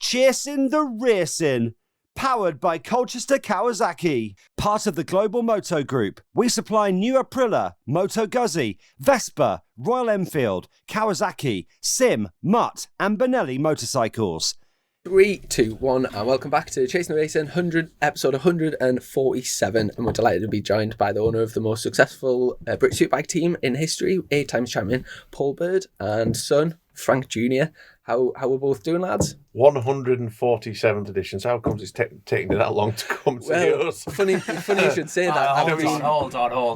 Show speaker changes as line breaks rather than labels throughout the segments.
Chasin The Racin, powered by Colchester Kawasaki, part of the Global Moto Group. We supply new Aprilia, Moto Guzzi, Vespa, Royal Enfield, Kawasaki, Sim, Mutt and Benelli motorcycles.
3, 2, 1, and welcome back to Chasin The Racin, episode 147, and we're delighted to be joined by the owner of the most successful British Superbike team in history, 8 times champion Paul Bird, and son Frank Jr. How we're both doing, lads?
147th edition. So how comes it's taking that long to come to us?
Funny you should say that.
Hold on.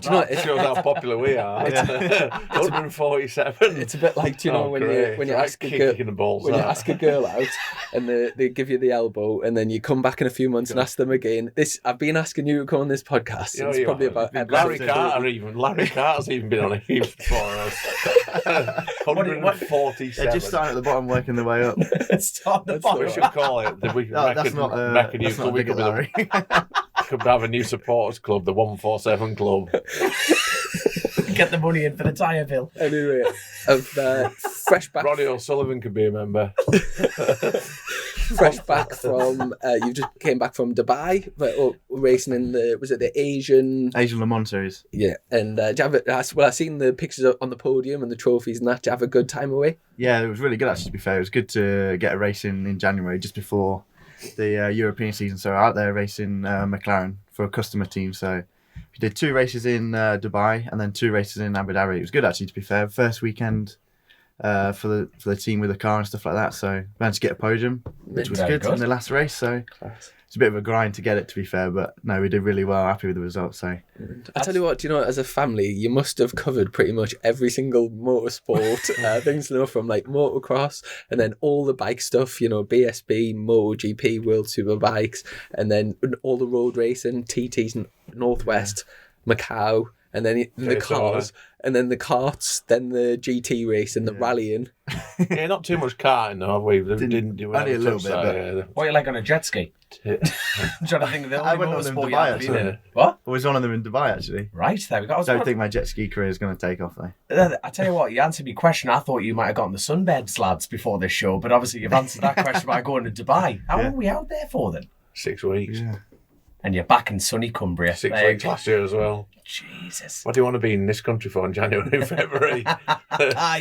Do you know,
It shows how popular we are. 147.
It's a bit like, do you know, when you ask a girl out and they give you the elbow, and then you come back in a few months and ask them again. I've been asking you to come on this podcast since probably about
Larry Carter's even been on a heap for us. 147.
They're just starting at the bottom, working their way up.
We should call it.
That's not a big Larry.
Could have a new supporters club, the 147 Club.
Get the money in for the tyre bill.
Anyway, fresh back.
Ronnie O'Sullivan could be a member.
Fresh back from you just came back from Dubai, racing in the Asian
Le Mans series?
Yeah, and did you have I seen the pictures on the podium and the trophies and that. Did you have a good time away?
Yeah, it was really good actually. To be fair, it was good to get a race in January just before the European season. So out there racing McLaren for a customer team. So we did 2 races in Dubai and then 2 races in Abu Dhabi. It was good actually. To be fair, first weekend. For the team with the car and stuff like that, so managed to get a podium, which was good in the last race. So it's a bit of a grind to get it, to be fair, but no, we did really well. Happy with the results. So
I tell you what, do you know, as a family, you must have covered pretty much every single motorsport things, you know, from like motocross and then all the bike stuff, you know, BSB, MotoGP, World Superbikes, and then all the road racing, TTs, Northwest, Macau. And then the cars, and then the karts, then the GT race and the rallying.
Yeah, not too much karting, though, have we? Didn't do
only a little bit.
What are you like on a jet ski? I'm trying to think of the
I
only
went on them in
motorsport you
Dubai
have been
actually.
in. What?
I was one of them in Dubai actually.
Right, there we go.
I don't think my jet ski career is going to take off though.
I tell you what, you answered my question. I thought you might have gotten the sunbeds, lads, before this show, but obviously you've answered that question by going to Dubai. How long were we out there for then?
6 weeks.
Yeah.
And you're back in sunny Cumbria.
6 weeks last year as well.
Jesus.
What do you want to be in this country for in January and February?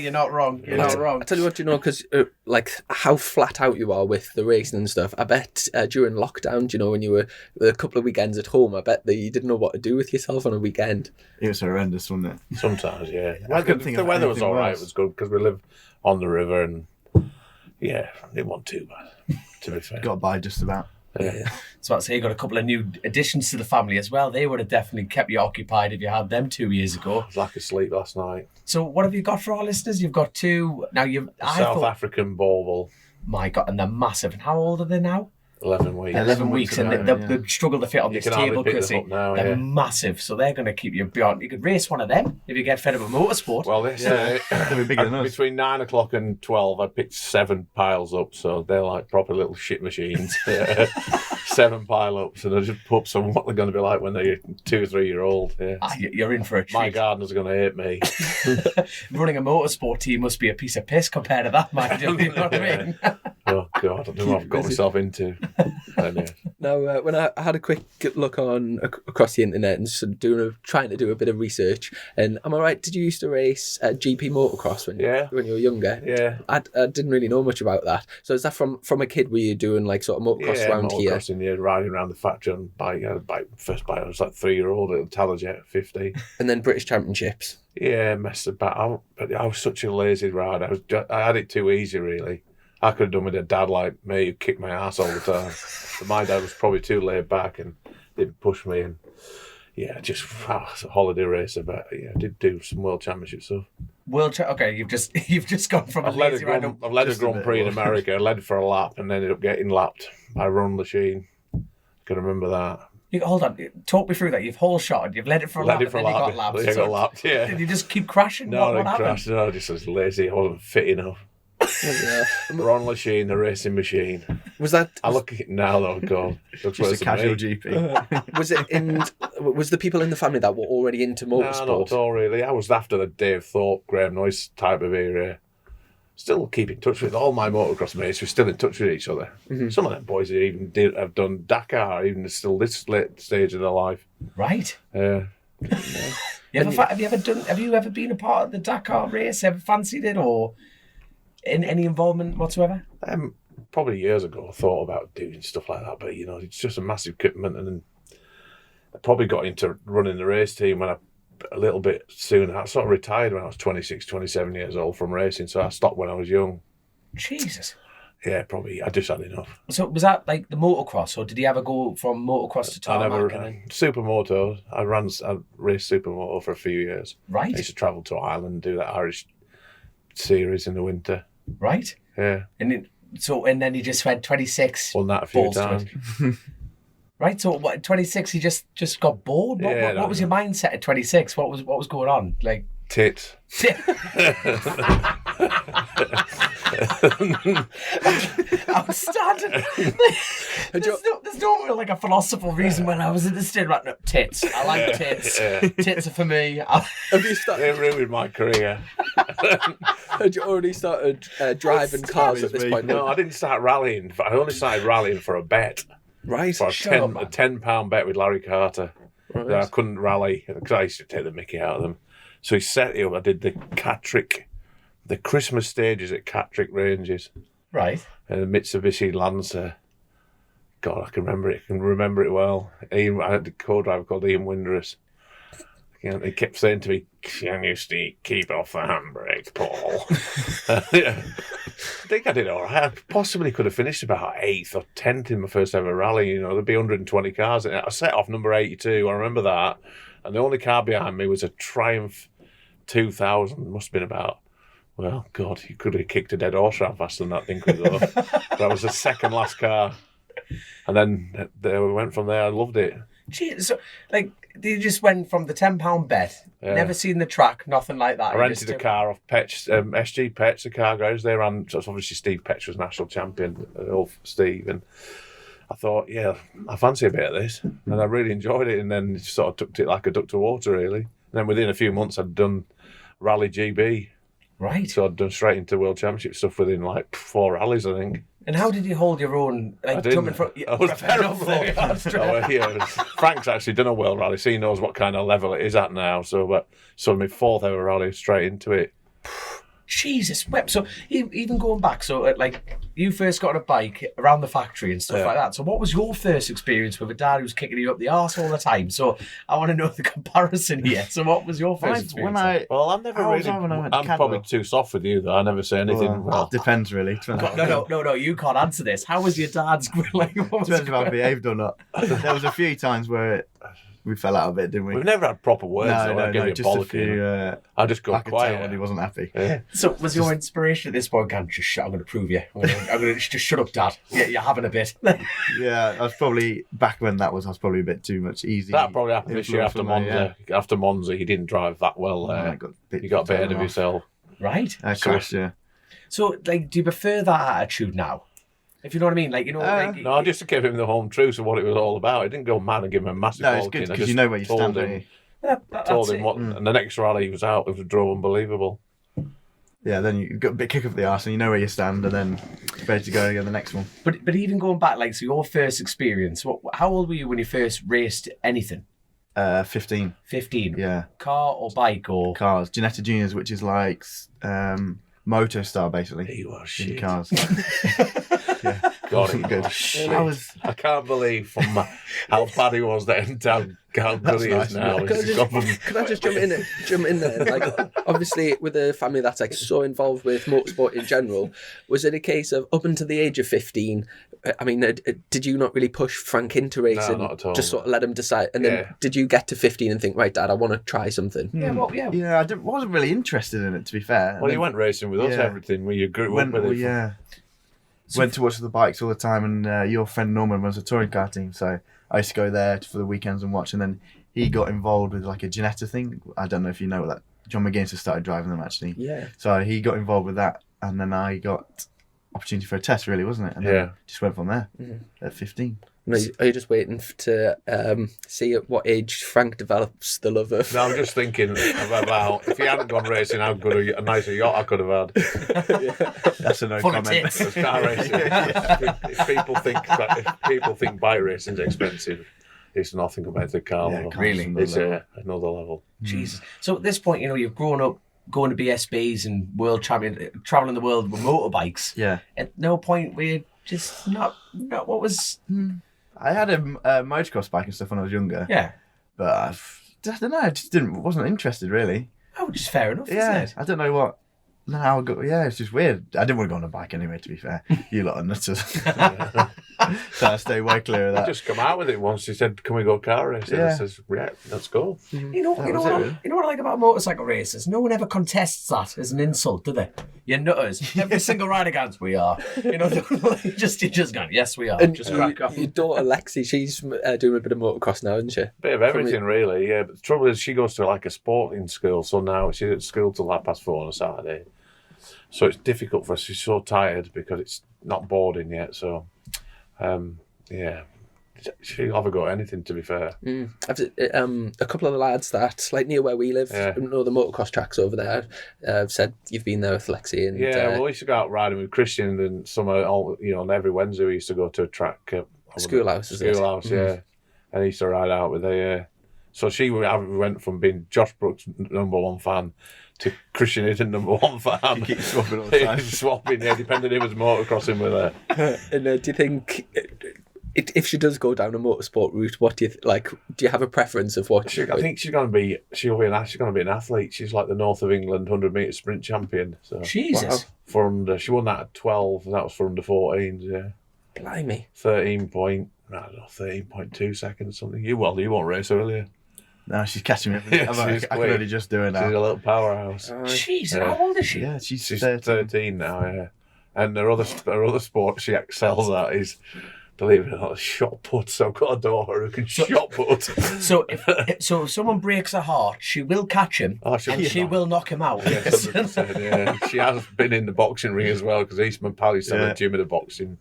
You're not wrong. You're not wrong.
I tell you what, you know, because like how flat out you are with the racing and stuff. I bet during lockdown, you know, when you were a couple of weekends at home, I bet that you didn't know what to do with yourself on a weekend.
It was horrendous, wasn't it?
Sometimes, yeah.
The
weather was all right. It was good because we live on the river and, yeah, it wasn't too bad, to be fair.
Got by just about.
Yeah.
So I'd say you got a couple of new additions to the family as well. They would have definitely kept you occupied if you had them 2 years ago.
I was lack of sleep last night.
So what have you got for our listeners? You've got 2. Now
South African bauble.
My God, and they're massive. And how old are they now?
11 weeks.
11 weeks, and they struggle to fit on this table because they're massive. So they're going to keep you beyond. You could race one of them if you get fed up with motorsport.
Well,
they'll be bigger than us.
Between 9 o'clock and 12, I picked 7 piles up, so they're like proper little shit machines. 7 pile-ups, and I just put some what they're going to be like when they're 2 or 3 year old. Yeah.
You're in for a treat.
My gardener's going to hate me.
Running a motorsport team must be a piece of piss compared to that, mind you. You know what I mean?
Oh God, I don't know what I've got myself into.
Now, when I had a quick look across the internet and sort of trying to do a bit of research, and am I right? Did you used to race GP motocross when you were younger?
Yeah.
I didn't really know much about that. So is that from a kid? Were you doing like sort of motocross around here?
Yeah, riding around the factory on bike. I had a bike. First bike I was like 3-year-old at Tallajet at 50.
And then British Championships.
Yeah, messed about. I was such a lazy rider. I had it too easy, really. I could have done with a dad like me who kicked my ass all the time. But my dad was probably too laid back and didn't push me. And yeah, just it's a holiday racer. But yeah, I did do some World Championship stuff.
Okay, you've just gone from
I've
a lazy rider.
I've led a Grand Prix in America. I led for a lap and ended up getting lapped by Ron Lachine. I can remember that.
Hold on, talk me through that. You've whole shot, you've led it for a lap, and then you got lapped.
I got lapped, yeah.
Did you just keep crashing?
No,
what
I crashed. No, I just was lazy. I wasn't fit enough. Ron Lachine, the racing machine.
Was that?
I look at it now, though. God, looks
just a casual GP.
Was the people in the family that were already into motorsport?
No, not at all, really. I was after the Dave Thorpe, Graham Noyce type of era. still keep in touch with all my motocross mates. We're still in touch with each other.
Mm-hmm.
Some of them boys have done Dakar, even still this late stage of their life.
Right.
Yeah.
Have you ever been a part of the Dakar race? Ever fancied it or in any involvement whatsoever?
Probably years ago, I thought about doing stuff like that, but it's just a massive commitment. And then I probably got into running the race team when a little bit soon. I sort of retired when I was 26, 27 years old from racing, so I stopped when I was young.
Jesus.
Yeah, probably. I just had enough.
So was that like the motocross, or did you ever go from motocross to tarmac?
I never supermoto. I raced supermoto for a few years.
Right.
I used to travel to Ireland and do that Irish series in the winter.
Right.
Yeah.
And then you just went 26.
Won that a few times.
Right. So what? 26. You just got bored. What was your mindset at 26? What was going on? Like
tits.
Outstanding. There's no like a philosophical reason when I was in the state right up tits. I like tits. Tits are for me.
Have you started?
It ruined my career.
Had you already started driving cars at this point?
No, I didn't start rallying. I only started rallying for a bet.
Right.
For a £10 bet with Larry Carter.
Right.
That I couldn't rally because I used to take the mickey out of them. So he set it up. I did the Christmas stages at Catterick Ranges.
Right.
And a Mitsubishi Lancer. God, I can remember it well. I had a co-driver called Ian Windrus. He kept saying to me, "Can you keep off the handbrake, Paul?" I think I did all right. I possibly could have finished about 8th or 10th in my first ever rally. There'd be 120 cars in it. I set off number 82. I remember that. And the only car behind me was a Triumph 2000. Must have been about, well, God, you could have kicked a dead horse around faster than that thing could go. That was the second last car. And then we went from there. I loved it.
Jeez, so you just went from the £10 bet, never seen the track, nothing like that.
I rented a car off Petch, SG Petch, the car garage. They ran, so obviously Steve Petch was national champion, old Steve, and I thought, yeah, I fancy a bit of this, and I really enjoyed it, and then sort of took it like a duck to water, really. And then within a few months, I'd done Rally GB.
Right.
So I'd done straight into World Championship stuff within like 4 rallies, I think.
And how did you hold your own?
I didn't. I was terrible. Frank's actually done a World Rally, so he knows what kind of level it is at now. So my 4th ever rally, straight into it.
Jesus, so even going back, so you first got on a bike around the factory and stuff like that. So what was your first experience with a dad who's kicking you up the arse all the time? So I want to know the comparison here. So what was your first experience?
I'm probably too soft with you, though. I never say anything.
Well, depends, really.
No, you can't answer this. How was your dad's?
Depends if I behaved or not. There was a few times where we fell out of it, didn't we?
We've never had proper words.
No, just a few.
I just go quiet
when he wasn't happy.
Yeah.
So was your inspiration at this point? I'm going to prove you. I'm going to just shut up, Dad. Yeah, you're having a bit.
Yeah,
I was probably back when I was probably a bit too much easy.
That probably happened this year after Monza. Yeah. After Monza, he didn't drive that well. You got a bit ahead of yourself.
Right.
I crashed. Yeah.
So, do you prefer that attitude now? If you know what I mean,
no, I just gave him the home truth of what it was all about. I didn't go mad and give him a massive.
No, it's good because you know where you stand.
Told him what, and the next rally he was out. It was drove unbelievable.
Yeah, then you got a bit kick up the arse and you know where you stand, and then ready to go again the next one.
But even going back, so your first experience, how old were you when you first raced anything?
15.
15.
Yeah.
Car or bike or
cars? Ginetta Juniors, which is like Motostar basically.
He was shit.
In cars. Yeah.
God, he
good.
I can't believe from how bad he was then to how good he is now.
Can I just jump in there? Obviously, with a family that's so involved with motorsport in general, was it a case of up until the age of 15? I mean, did you not really push Frank into racing?
No, not at all.
Just sort of let him decide, and then did you get to 15 and think, right, Dad, I want to try something?
Yeah, I wasn't really interested in it, to be fair.
Well, he went racing with us, everything. Where you grew up with it.
Yeah. Went to watch the bikes all the time, and your friend Norman runs a touring car team, so I used to go there for the weekends and watch. And then he got involved with like a Ginetta thing. I don't know if you know that. John McGuinness has started driving them actually.
Yeah.
So he got involved with that, and then I got opportunity for a test, really, wasn't it? And then just went from there at 15.
Are you just waiting to see at what age Frank develops the love of?
No, I'm just thinking about if he hadn't gone racing, how good a nicer yacht I could have had.
That's a no
Full of
comment.
tits.
It's car racing. If people think bike racing's expensive, it's nothing compared to car level.
really.
It's another level.
Jesus. So at this point, you've grown up going to BSBs and world champion, traveling the world with motorbikes.
Yeah.
At no point were you just not what was...
I had a motocross bike and stuff when I was younger.
Yeah.
But I don't know. I just wasn't interested really.
Oh, which is fair enough,
Yeah.
isn't it?
I don't know what. No, how I got. Yeah, it's just weird. I didn't want to go on a bike anyway. To be fair, you lot are nutters. So I stay way clear of
I
that.
just come out with it once. He said, "Can we go car racing?"
Yeah.
I says, "Yeah, let's go."
You know
was it, really.
what I like about motorcycle races? No one ever contests that as an insult, do they? You're nutters. Every single rider goes, "We are." You just going, "Yes, we are."
And
Just crack on.
your daughter Lexi, she's doing a bit of motocross now, isn't she?
Bit of everything, really. Yeah, but the trouble is, she goes to like a sporting school, so now she's at school till 4:30 on a Saturday. So it's difficult for her. She's so tired because it's not boarding yet. So, yeah, she'll have a go at anything. To be fair,
A couple of the lads that, like near where we live, know the motocross tracks over there, have said you've been there with Lexi. And
well, we used to go out riding with Christian and summer. And every Wednesday we used to go to a track.
Schoolhouse, is it?
Schoolhouse, yeah. And he used to ride out with her. So she went from being Josh Brooks' #1 fan to Christian Hidden #1 fan.
You keep swapping all the time.
Swapping, depending if it was motocrossing with her.
And do you think, if she does go down a motorsport route, what do you like? Do you have a preference of what?
I think she's going to be an athlete. She's like the North of England 100-metre sprint champion. So
Jesus.
she won that at 12, and that was for under 14s. Yeah,
Blimey.
13.2 seconds something. You won't race her, will you?
No, she's catching me.
Yeah,
I
she's
can
quick.
only just do it
She's
now.
a little powerhouse.
Jesus,
Yeah.
how old is she?
Yeah, she's
She's
13.
13 now, yeah. And her other sport she excels at is, believe it or not, shot put. So I've got a daughter who can shot put.
So if someone breaks her heart, she will catch him
Oh,
and she will knock him out.
Yeah, 100%, yeah. She has been in the boxing ring as well because Eastman Pal used to have a gym at a boxing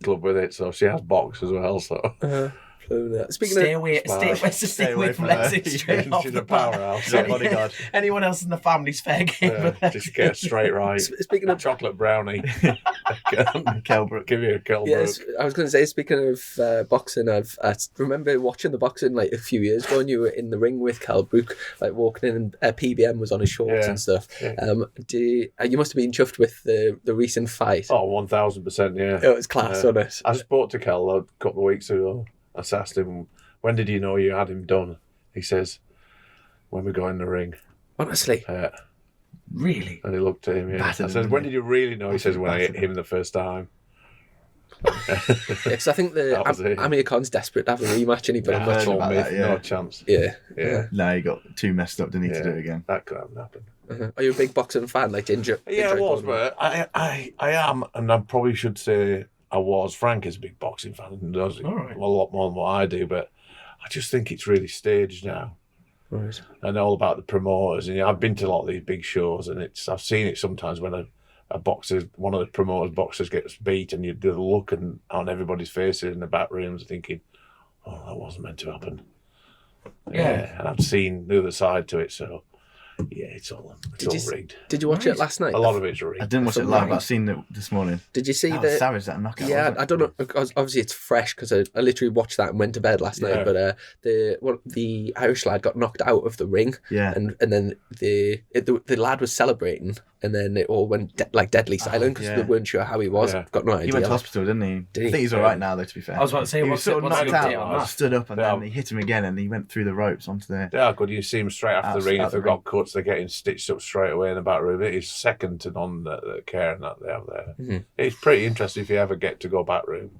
club with it, so she has box as well. So
Speaking
Stay
of,
away from Lexi straight off
she's
the
a powerhouse.
She's a bodyguard.
Anyone else in the family's fair game.
Just get it straight right.
Speaking of
chocolate brownie,
Kelbrook.
give you a Kelbrook.
yes, I was going to say, speaking of boxing, I remember watching the boxing like a few years ago, and you were in the ring with Cal Brook, like walking in, and PBM was on his shorts and stuff.
Yeah.
You must have been chuffed with the recent fight.
Oh, 1000%, yeah.
It was class, wasn't it?
I spoke to Kel a couple of weeks ago. I asked him, when did you know you had him done? He says, when we go in the ring.
Honestly.
Really?
And he looked at him, yeah. I
Battered him,
said, when
didn't
did you really know? He says, when I hit him the first time.
Because I think
That was it.
Amir Khan's desperate to have a rematch, and but I'm not
heard
sure.
about that, yeah.
No chance.
Yeah.
Yeah.
No, he got too messed up, didn't he, to do it again?
That could happen.
Are you a big boxing fan? Like,
Yeah, I was, but I am, and I probably should say I was. Frank is a big boxing fan and does it
All right.
a lot more than what I do, but I just think it's really staged now.
Right.
And all about the promoters, and I've been to a lot of these big shows, and I've seen it sometimes when a boxer, one of the promoters' boxers gets beat, and you do the look on everybody's faces in the back rooms, thinking, "Oh, that wasn't meant to happen."
Yeah.
And I've seen the other side to it, so yeah, it's all rigged.
Did you watch it last night?
A lot of it's rigged.
I didn't watch it live, but I've seen it this morning.
Did you see
That was
the?
savage, that knockout.
Yeah,
wasn't it?
I don't know. Because obviously, it's fresh because I literally watched that and went to bed last night.
Yeah.
But the Irish lad got knocked out of the ring,
Yeah.
and then the lad was celebrating, and then it all went deadly silent because
yeah.
they weren't sure how he was.
Yeah.
Got no idea.
He went to hospital, didn't he?
Did he?
I think he's all right now, though, to be fair.
I was about to say,
he was
what's
sort of
the
knocked
update on
out,
that?
stood up, and
Yeah.
then he hit him again, and he went through the ropes onto the...
Yeah, good. You see them straight after the ring.
Out
If
the
they've
ring.
got cuts, they're getting stitched up straight away in the back room. It is second to none, the care and that they have there.
Mm-hmm.
It's pretty interesting if you ever get to go back room.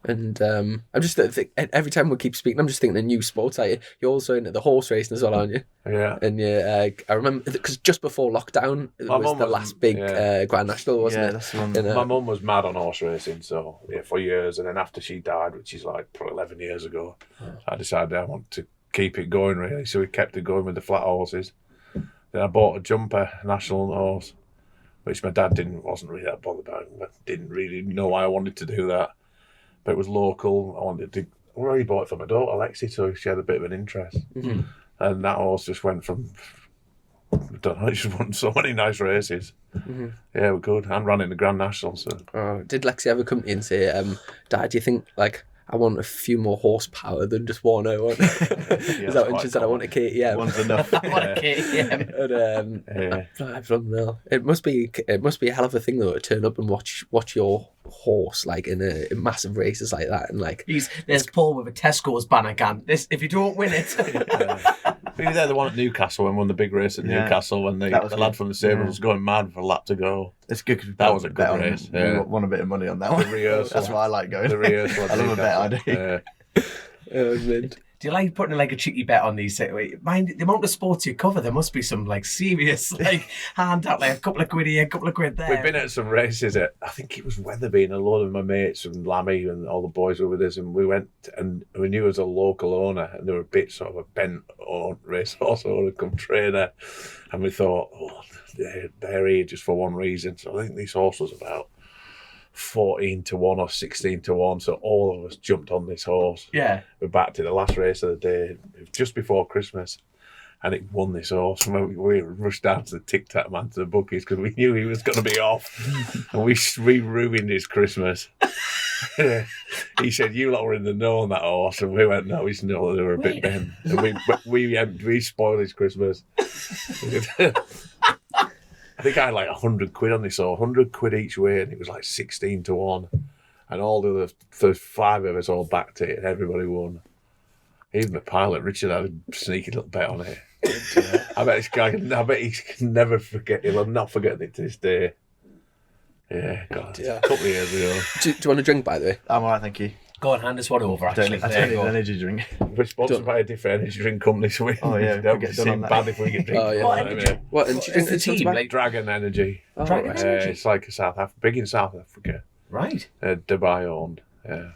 And I'm just every time we keep speaking, I'm just thinking of new sports. Like, you're also into the horse racing as well, aren't you?
Yeah.
And I remember because just before lockdown, it
My
was
mum
the
was-
last big
yeah.
Grand National, wasn't
Yeah,
it?
that's the one.
And,
My mum was mad on horse racing, so yeah, for years. And then after she died, which is like probably 11 years ago, I decided I want to keep it going, really. So we kept it going with the flat horses. Then I bought a jumper, national horse, which my dad wasn't really that bothered about, but didn't really know why I wanted to do that. but it was local. I already bought it for my daughter, Alexi, so she had a bit of an interest.
Mm-hmm.
And that horse just went from, I don't know, it just won so many nice races.
Mm-hmm.
Yeah, we're good. And ran in the Grand National, so.
Did Lexi ever come to you and say, Dad, do you think, like, I want a few more horsepower than just 101? Is that when she said, I want a KTM?
One's enough.
I want a KTM.
And, I don't know. It must be a hell of a thing, though, to turn up and watch your horse, like, in massive races like that. And, like...
There's Paul with a Tesco's banner can. If you don't win it...
We were there, the one at Newcastle, and won the big race at Newcastle when the lad from the Sabre was going mad for a lap to go.
It's good because
that was a good race.
We won a bit of money on that one.
The rehearsal.
That's why I like going.
The rehearsal.
I love a bet idea.
Do you like putting like a cheeky bet on these? Mind the amount of sports you cover, there must be some like serious like hand out, like a couple of quid here, a couple of quid there.
We've been at some races I think it was Wetherby, and a lot of my mates and Lammy and all the boys were with us, and we went and we knew as a local owner, and they were a bit sort of a bent racehorse owner come trainer, and we thought, they're here just for one reason. So I think this horse was about 14 to 1 or 16 to 1, so all of us jumped on this horse.
Yeah.
We're back to the last race of the day, just before Christmas, and it won this horse. And we rushed down to the Tic Tac man, to the bookies, because we knew he was going to be off. And we ruined his Christmas. He said, "You lot were in the know on that horse," and we went, "No, he's not. They were a bit bent." And we spoiled his Christmas. I think I had like 100 quid on this horse, 100 quid each way, and it was like 16 to 1. And all the first 5 of us all backed it, and everybody won. Even the pilot, Richard, had a sneaky little bet on it. I bet he can never forget. He'll not forget it to this day. Yeah, God, a couple of years ago.
Do you want a drink, by the way?
I'm alright, thank you.
Go on, hand us one over, actually.
I don't need an energy drink.
We're sponsored by a different energy drink company, so we
don't
get seem bad if we can drink.
Oh, yeah. What energy drink
is the team? Like
Dragon Energy.
Oh,
Dragon Energy?
It's like a big in South Africa.
Right.
Dubai owned. Yeah.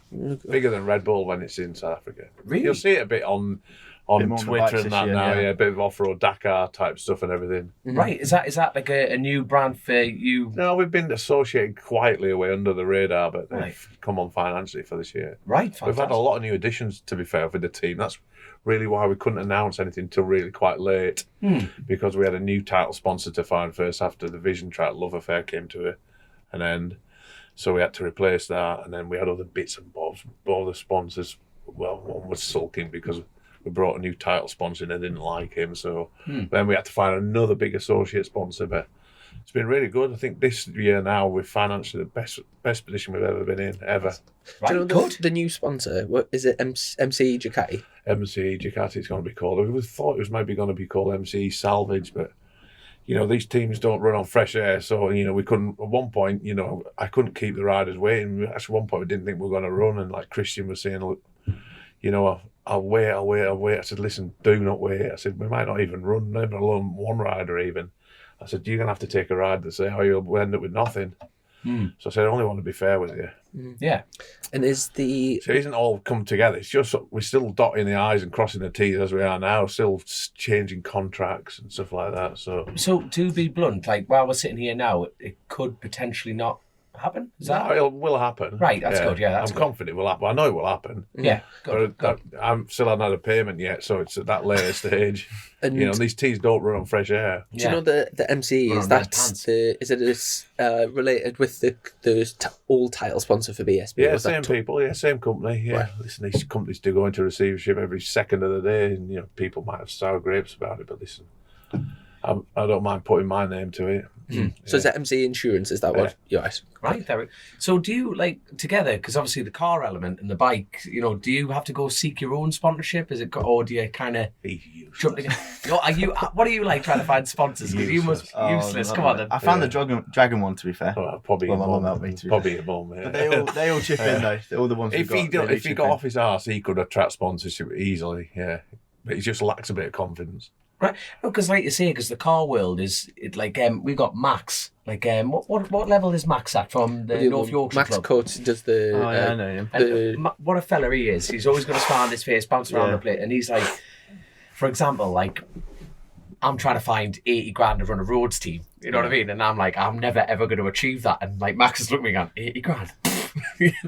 Bigger than Red Bull when it's in South Africa.
Really?
You'll see it a bit on Twitter and that now, a bit of off-road Dakar type stuff and everything.
Right, is that like a new brand for you?
No, we've been associated quietly away under the radar, but they've come on financially for this year.
Right, fantastic.
We've had a lot of new additions, to be fair, with the team. That's really why we couldn't announce anything until really quite late, because we had a new title sponsor to find first after the Vision Track Love Affair came to an end. So we had to replace that, and then we had other bits and bobs. All the sponsors, well, one was sulking because we brought a new title sponsor and they didn't like him, so then we had to find another big associate sponsor, but it's been really good. I think this year now we're financially the best position we've ever been in, ever.
Right,
do you know the new sponsor? What is it? MC Ducati?
MC Ducati it's going to be called. We thought it was maybe going to be called MC Salvage, but these teams don't run on fresh air, so we couldn't. At one point, I couldn't keep the riders waiting. At one point, we didn't think we were going to run, and like Christian was saying, look, I'll wait. I said, listen, do not wait. I said, we might not even run, never alone one rider even. I said, you're going to have to take a ride to say how you'll end up with nothing. So I said, I only want to be fair with you.
Yeah.
And so
it isn't all come together. It's just we're still dotting the I's and crossing the T's as we are now, still changing contracts and stuff like that. So
to be blunt, like while we're sitting here now, it could potentially not happen. Is that?
No, it will happen.
Right, that's good. Yeah, that's
I'm confident it will happen. I know it will happen.
Yeah, good.
But I'm still haven't had a payment yet, so it's at that later stage. And these teas don't run on fresh air.
Do you know the MC is related with the old title sponsor for BSB?
Yeah, same people. Yeah, same company. Yeah, right. Listen, these companies do go into receivership every second of the day, and people might have sour grapes about it. But listen, I don't mind putting my name to it.
So is that MC Insurance? Is that what you're at?
Right, there. So do you together? Because obviously the car element and the bike. Do you have to go seek your own sponsorship? Is it, or do you kind of jump together? What are you like trying to find sponsors? Because you must useless. Come on then.
I found the Dragon one, to be fair.
Probably
my mum helped me.
Probably your mum. Yeah.
But they all chip in though. All the ones.
If he got off his arse, he could attract sponsorship easily. Yeah, but he just lacks a bit of confidence.
Right, because like you say, because the car world is we've got Max. What level is Max at from the North Yorkshire
Max
Club?
Coates does the.
I know him.
And what a fella he is! He's always got a smile on his face, bouncing around the plate, and he's like, for example, I'm trying to find 80 grand to run a roads team. You know what I mean? And I'm like, I'm never ever going to achieve that. And Max is looking at me going, 80 grand.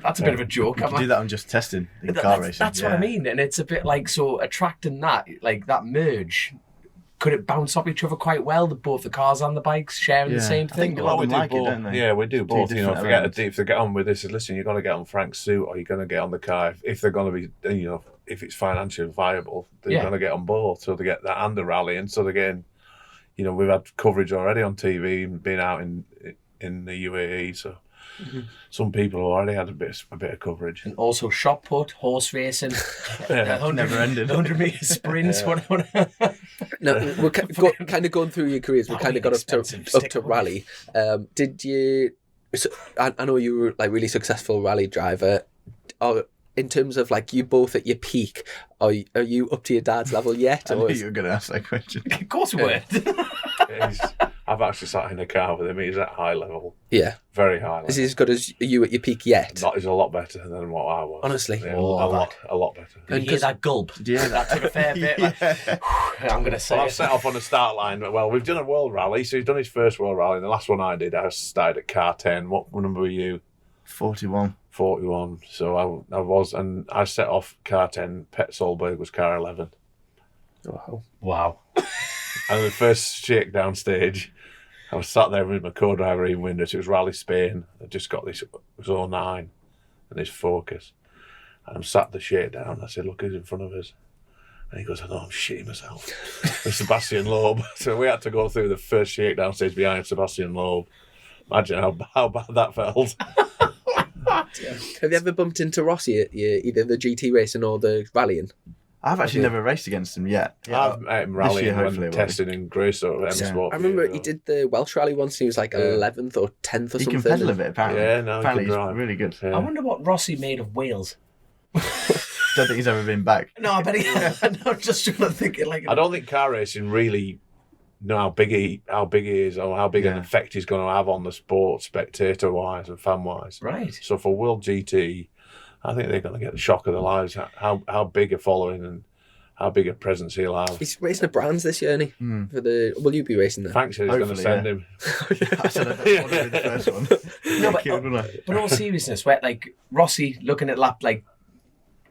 That's a bit of a joke.
You can do that on just testing in car racing.
That's what I mean, and it's a bit like, so attracting that, like that merge, could it bounce off each other quite well? Both the cars and the bikes sharing the same
I think
thing?
a lot of
we
them
do
like it,
both.
don't they?
Yeah, we do both. You know,
different
if they get on with this, listen, you're going to get on Frank's suit, or you're going to get on the car. If they're going to be, you know, if it's financially viable, they're going to get on both. So they get that and the rally, and so they're getting, you know, we've had coverage already on TV and been out in the UAE. So some people already had a bit of coverage.
And also shot put, horse racing,
Never ended.
100 metre sprints, whatever.
No, we're kind of going through your careers. We kind of got up to rally. Did you? So, I know you were like really successful rally driver. In terms of like you both at your peak, are you up to your dad's level yet?
I knew you were going to ask that question.
Of course we were.
I've actually sat in a car with him. He's at high level.
Yeah.
Very high level.
Is he as good as you at your peak yet?
That is a lot better than what I was.
Honestly.
Yeah, a lot better.
Did you hear that gulp?
Yeah,
That took a fair bit.
Yeah.
I'm going to say
Well, I've set off on the start line. Well, we've done a world rally. So he's done his first world rally. And the last one I did, I started at car 10. What number were you?
41.
41. So I was, and I set off car 10. Pet Solberg was car 11.
Wow.
And the first shakedown stage, I was sat there with my co-driver in windows. It was Rally Spain. I just got this, it was 09 and this Focus. And I'm sat at the shakedown. I said, look, who's in front of us? And he goes, I know, I'm shitting myself. It's Sebastian Loeb. So we had to go through the first shakedown stage behind Sebastian Loeb. Imagine how bad that felt.
Have you ever bumped into Rossi at either the GT racing or the rallying?
I've actually never raced against him yet.
I've met him rallying and testing in Grayson or M Sport.
I remember he did the Welsh rally once and he was like 11th or 10th or
He
something.
can pedal a bit, apparently.
Yeah, no,
apparently
he can
he's
drive.
really good.
Yeah.
I wonder what Rossi made of whales.
Don't think he's ever been back.
No, I bet he. I'm just trying to think it like.
I don't think car racing really know how big he is or how big an effect he's going to have on the sport, spectator wise and fan wise.
Right.
So for World GT, I think they're going to get the shock of their lives. How big a following and how big a presence he'll have.
He's racing at Brands this year, isn't he? For the, will you be racing there?
Frank said he's going to send him.
I said I don't want to be the first one.
No, but in all seriousness, where like Rossi looking at lap, like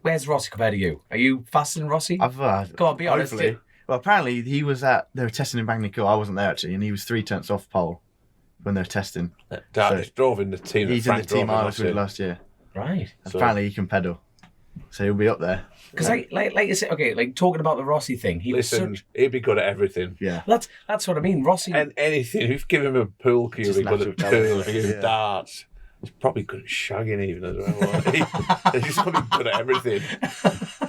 where's Rossi compared to you? Are you faster than Rossi?
Go
on, be honest.
Hopefully. Well, apparently they were testing in Bagnicourt. I wasn't there actually, and he was 3 tenths off pole when they were testing.
Dad drove in the team.
He's in the team I was with last year.
Right.
So-
Apparently he can pedal, so he'll be up there.
Because like you said, okay, like talking about the Rossi thing, he was
Listen,
such.
he'd be good at everything.
Yeah.
That's what I mean. Rossi.
And anything. If you give him a pool cue, he'd be good at
natural
pool.
talent.
If you give him
Yeah.
darts, he's probably good at shagging even as well. He's going to be good at everything.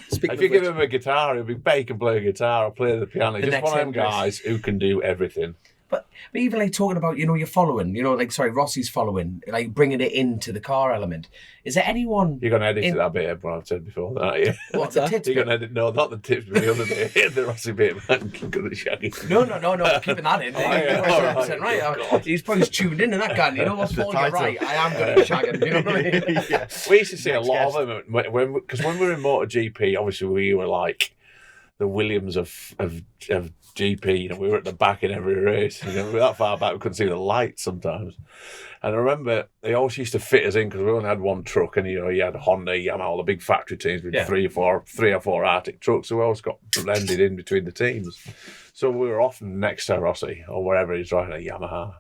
Speaking
If you
of
give
which,
him a guitar, he'll be he can play a guitar or play the piano. Just
next
one of them
Empress.
guys who can do everything.
But even like talking about, your following, Rossi's following, like bringing it into the car element. Is there anyone?
You're going to edit it that bit, everyone. I've said before that, aren't you?
What, the tits
You're
bit?
going to edit, no, not the tips, but the other bit, the Rossi bit, man, good at shagging.
No, keeping that in.
yeah,
You're
all
100% right.
right. God.
He's probably tuned in that guy. You know what,
the
Paul, you're
title.
right. I am good at shagging. You know what I mean?
Yeah.
We used to see a
Next
lot of them because when we were in MotoGP, obviously we were like the Williams of GP. We were at the back in every race. We were that far back we couldn't see the lights sometimes. And I remember they always used to fit us in because we only had one truck, and you had Honda, Yamaha, all the big factory teams with three or four Arctic trucks. So we always got blended in between the teams. So we were often next to Rossi or wherever he's driving a Yamaha.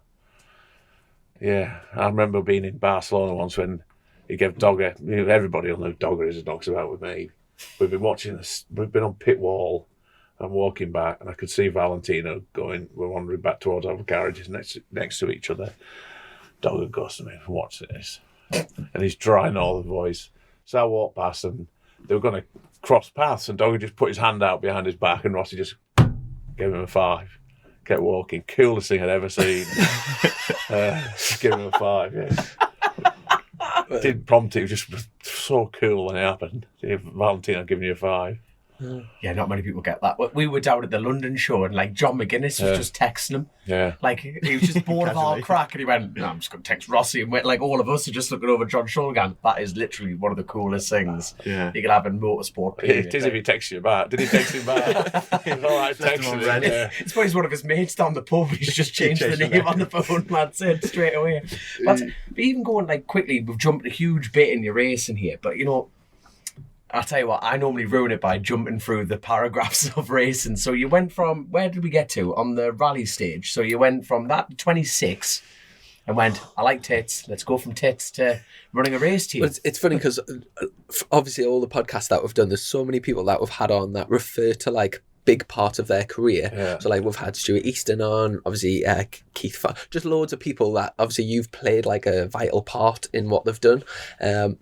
Yeah, I remember being in Barcelona once when he gave Dogger. Everybody will know Dogger is a dog's about with me. We've been watching this. We've been on pit wall. I'm walking back, and I could see Valentino going. We're wandering back towards our garages next to each other. Dogger goes to me, "Watch this," and he's drying all the voice. So I walked past, and they were going to cross paths, and Dogger just put his hand out behind his back, and Rossi just gave him a 5. Kept walking. Coolest thing I'd ever seen. Give him a 5, yeah. Didn't prompt it. It was just so cool when it happened. Valentino giving you a 5.
Yeah, not many people get that. We were down at the London show and like John McGuinness was just texting him.
Yeah.
Like he was just bored of our crack and he went, no, I'm just going to text Rossi. And went, like all of us are just looking over John Shulgan. That is literally one of the coolest things you can have in motorsport.
It is if he texts you back. Did he text him back? He was all right texting him. Yeah.
It's probably one of his mates down the pub. He's just changed the name on the phone. That's it, straight away. But even going like quickly, we've jumped a huge bit in your racing here. But you know, I'll tell you what, I normally ruin it by jumping through the paragraphs of racing. So you went from, where did we get to on the rally stage? So you went from that 26 and went, I like tits, let's go from tits to running a race team.
Well, it's funny because obviously all the podcasts that we've done, there's so many people that we've had on that refer to like big part of their career.
Yeah.
So like we've had Stuart Easton on, obviously Keith just loads of people that obviously you've played like a vital part in what they've done.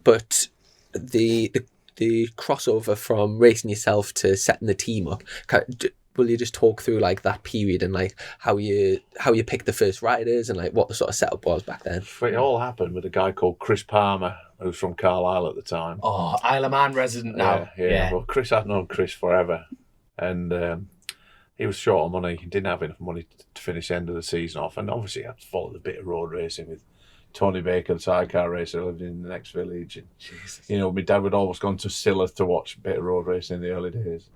But the crossover from racing yourself to setting the team up, will you just talk through like that period and like how you picked the first riders and like what the sort of setup was back then?
It all happened with a guy called Chris Palmer, who was from Carlisle at the time.
Oh, Isle of Man resident now.
Yeah. Well, Chris, I've known Chris forever, and he was short on money. He didn't have enough money to finish the end of the season off, and obviously I followed a bit of road racing with Tony Baker, the sidecar racer, lived in the next village. And, you know, my dad would always gone to Silla to watch a bit of road racing in the early days.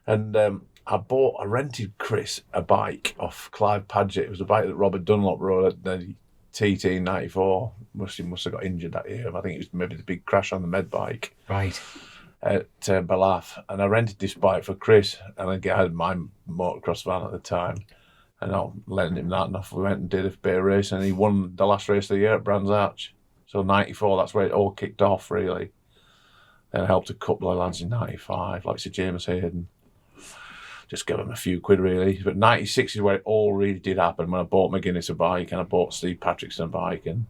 And I rented Chris a bike off Clive Paget. It was a bike that Robert Dunlop rode at the TT in 94. He must have got injured that year. I think it was maybe the big crash on the med bike.
Right.
At Ballath. And I rented this bike for Chris. And I had my motocross van at the time. And I letting him that enough. We went and did a bit of racing, and he won the last race of the year at Brands Hatch. So 94, that's where it all kicked off, really. Then I helped a couple of lads in 95, like Sir James Hayden. Just give him a few quid, really. But 96 is where it all really did happen, when I bought McGuinness a bike, and I bought Steve Patrickson a bike, and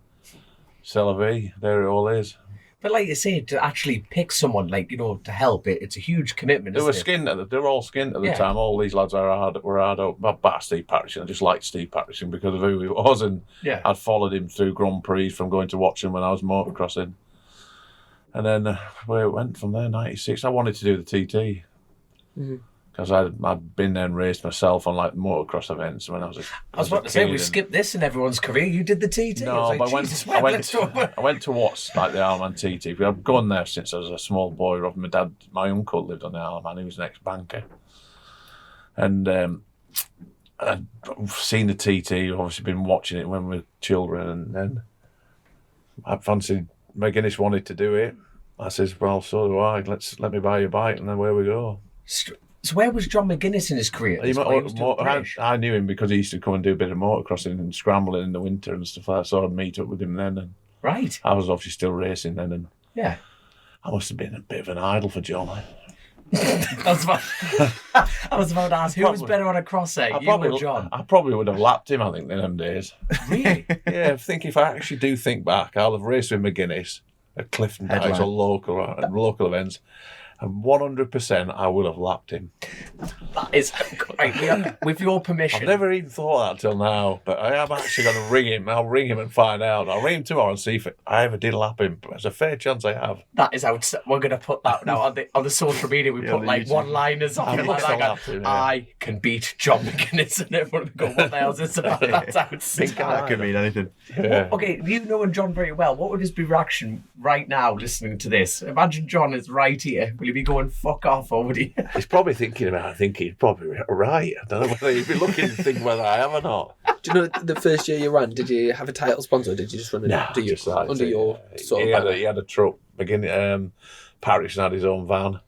c'est la vie, there it all is.
But like you say, to actually pick someone, like, you know, to help, it's a huge commitment,
They were skint they were all skint at the time. All these lads were hard up. But Steve Patrickson, I just liked Steve Patrickson because of who he was, and I'd followed him through Grand Prix from going to watch him when I was motocrossing. And then where it went from there, 96, I wanted to do the TT. Because I'd been there and raced myself on like motocross events when I was
I was about to say, we skipped this in everyone's career. You did the TT.
No, but I went to watch like the Isle of Man TT. I've gone there since I was a small boy. My uncle lived on the Isle of Man. He was an ex-banker. And I'd seen the TT, obviously been watching it when we were children. And then I fancied McGuinness wanted to do it. I says, well, so do I. Let me buy your bike, and then where we go.
So where was John McGuinness in his career?
I knew him because he used to come and do a bit of motocrossing and scrambling in the winter and stuff like that. So I'd meet up with him then. And
right.
I was obviously still racing then. And
yeah.
I must have been a bit of an idol for John.
I was about to ask, who was better on a cross-egg, you or John?
I probably would have lapped him, I think, in them days.
Really?
Yeah, if I actually do think back, I'll have raced with McGuinness at Clifton Dykes or local events. And 100% I will have lapped him.
That is right. With your permission.
I've never even thought that till now, but I am actually going to ring him. I'll ring him and find out. I'll ring him tomorrow and see if I ever did lap him. But there's a fair chance I have.
That is out. We're going to put that now on the social media. We put like one-liners on it like that. I can beat John McGuinness, and everyone would go, "What the hell is this about?" That's outside.
That could mean anything.
Yeah.
Okay, you know John very well. What would his reaction right now, listening to this? Imagine John is right here. Will he be going fuck off, or would he?
He's probably thinking about it. I think he's probably right. I don't know whether he'd be looking to think whether I am or not.
Do you know the first year you ran, did you have a title sponsor, or did you just run it under your sort of banner?
He had a truck. Patrickson had his own van.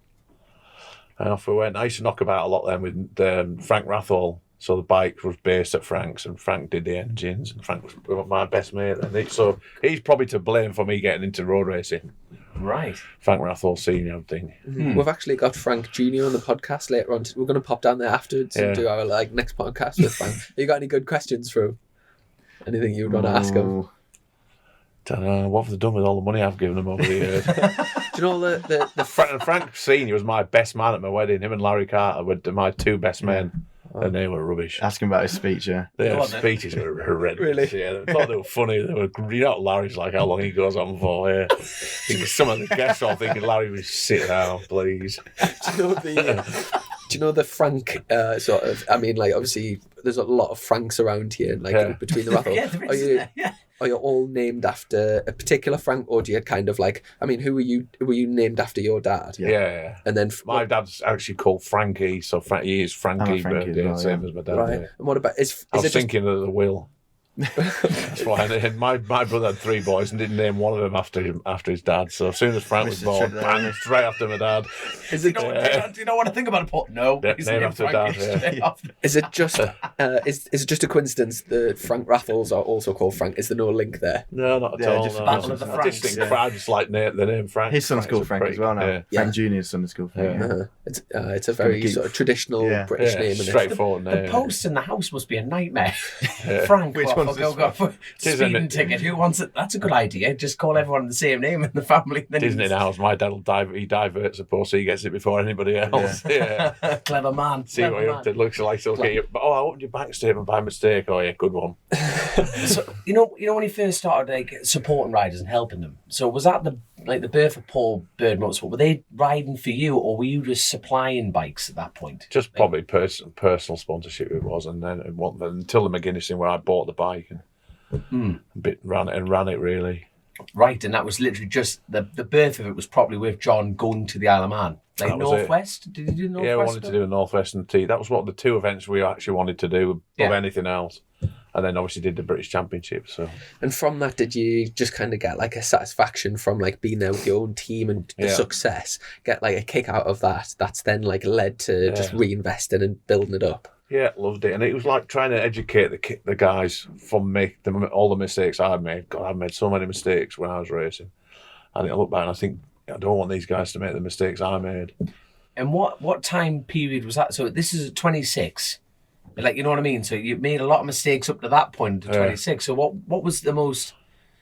And off we went. I used to knock about a lot then with Frank Rathall. So the bike was based at Frank's, and Frank did the engines, and Frank was my best mate. So he's probably to blame for me getting into road racing.
Right.
Frank Rathall Senior thing.
We've actually got Frank Jr. on the podcast later on. We're going to pop down there afterwards and do our next podcast with Frank. Have you got any good questions for him? Anything you would want to ask him?
Don't know. What have they done with all the money I've given them over the years?
Do you know the
Frank Senior was my best man at my wedding. Him and Larry Carter were my two best men. and they were rubbish.
Asking about his speech, yeah.
Their
Go on then.
speeches were horrendous.
Really?
Yeah, I thought they were funny. They were, you know, Larry's like how long he goes on for. Yeah, I think some of the guests are thinking Larry was sit down, please.
Do you know the Frank sort of? I mean, like obviously, there's a lot of Franks around here, like between the Rathole.
Yeah, there is, isn't there? Yeah.
Are you all named after a particular Frank, or do you kind of like? I mean, who were you? Were you named after your dad?
Yeah.
And then
My dad's actually called Frankie, so he is Frankie,
I'm a Frankie
but
as well,
same
yeah.
as my dad.
right.
Yeah.
And what about is
I
it
was
just
thinking of the will. That's why. And my brother had 3 boys and didn't name one of them after his dad. So as soon as Frank was
Mr.
born,
Trick,
bang, straight after my dad.
is it
Do you know what I think about it, Paul? No,
Yeah,
his
name
name
after
Frankie
dad, yeah.
straight after.
is it just is it just a coincidence that Frank Raffles are also called Frank? Is there no link there?
No, not at
Yeah,
all.
just
No.
Battle of the
I
Franks,
just think
yeah.
I just like the name Frank.
His son's called
a
Frank
pretty-
as well now.
Yeah,
Frank Jr.'s son's called Frank.
Uh-huh. It's a very
keep-
sort of traditional
Yeah.
British
yeah,
name. Isn't it?
straightforward
The
name.
posts in the house must be a nightmare.
Yeah.
Frank,
Which
what,
one's
go,
this
go,
one?
Isn't
speeding
it?
ticket. Who wants it? That's a good idea. Just call everyone the same name in the family. Then
Isn't it now? My dad will he diverts the post, so he gets it before anybody else. Yeah.
Clever man.
See
clever
what
man.
you did. Looks like okay. But I opened your bank statement by mistake. Oh yeah, good one.
So you know when he first started like supporting riders and helping them. So was that the birth of Paul Bird Motorsport? Were they riding for you, or were you just supplying bikes at that point?
Just probably personal sponsorship it was, and then it wasn't until the McGuinness thing where I bought the bike and ran it really.
Right, and that was literally just the birth of it was probably with John going to the Isle of Man. Like
That was it.
Northwest? Did you do Northwest?
Yeah, we wanted to do a Northwestern T. That was what the 2 events we actually wanted to do above
Yeah.
anything else. And then obviously did the British Championship. So
And from that, did you just kind of get like a satisfaction from like being there with your own team and the
Yeah.
success? Get like a kick out of that? That's then like led to just reinvesting and building it up.
yeah, loved it. And it was like trying to educate the guys from all the mistakes I've made. God, I've made so many mistakes when I was racing. And I look back and I think I don't want these guys to make the mistakes I made.
And what time period was that? So this is at 26. Like, you know what I mean? So you made a lot of mistakes up to that point, to 26. So what was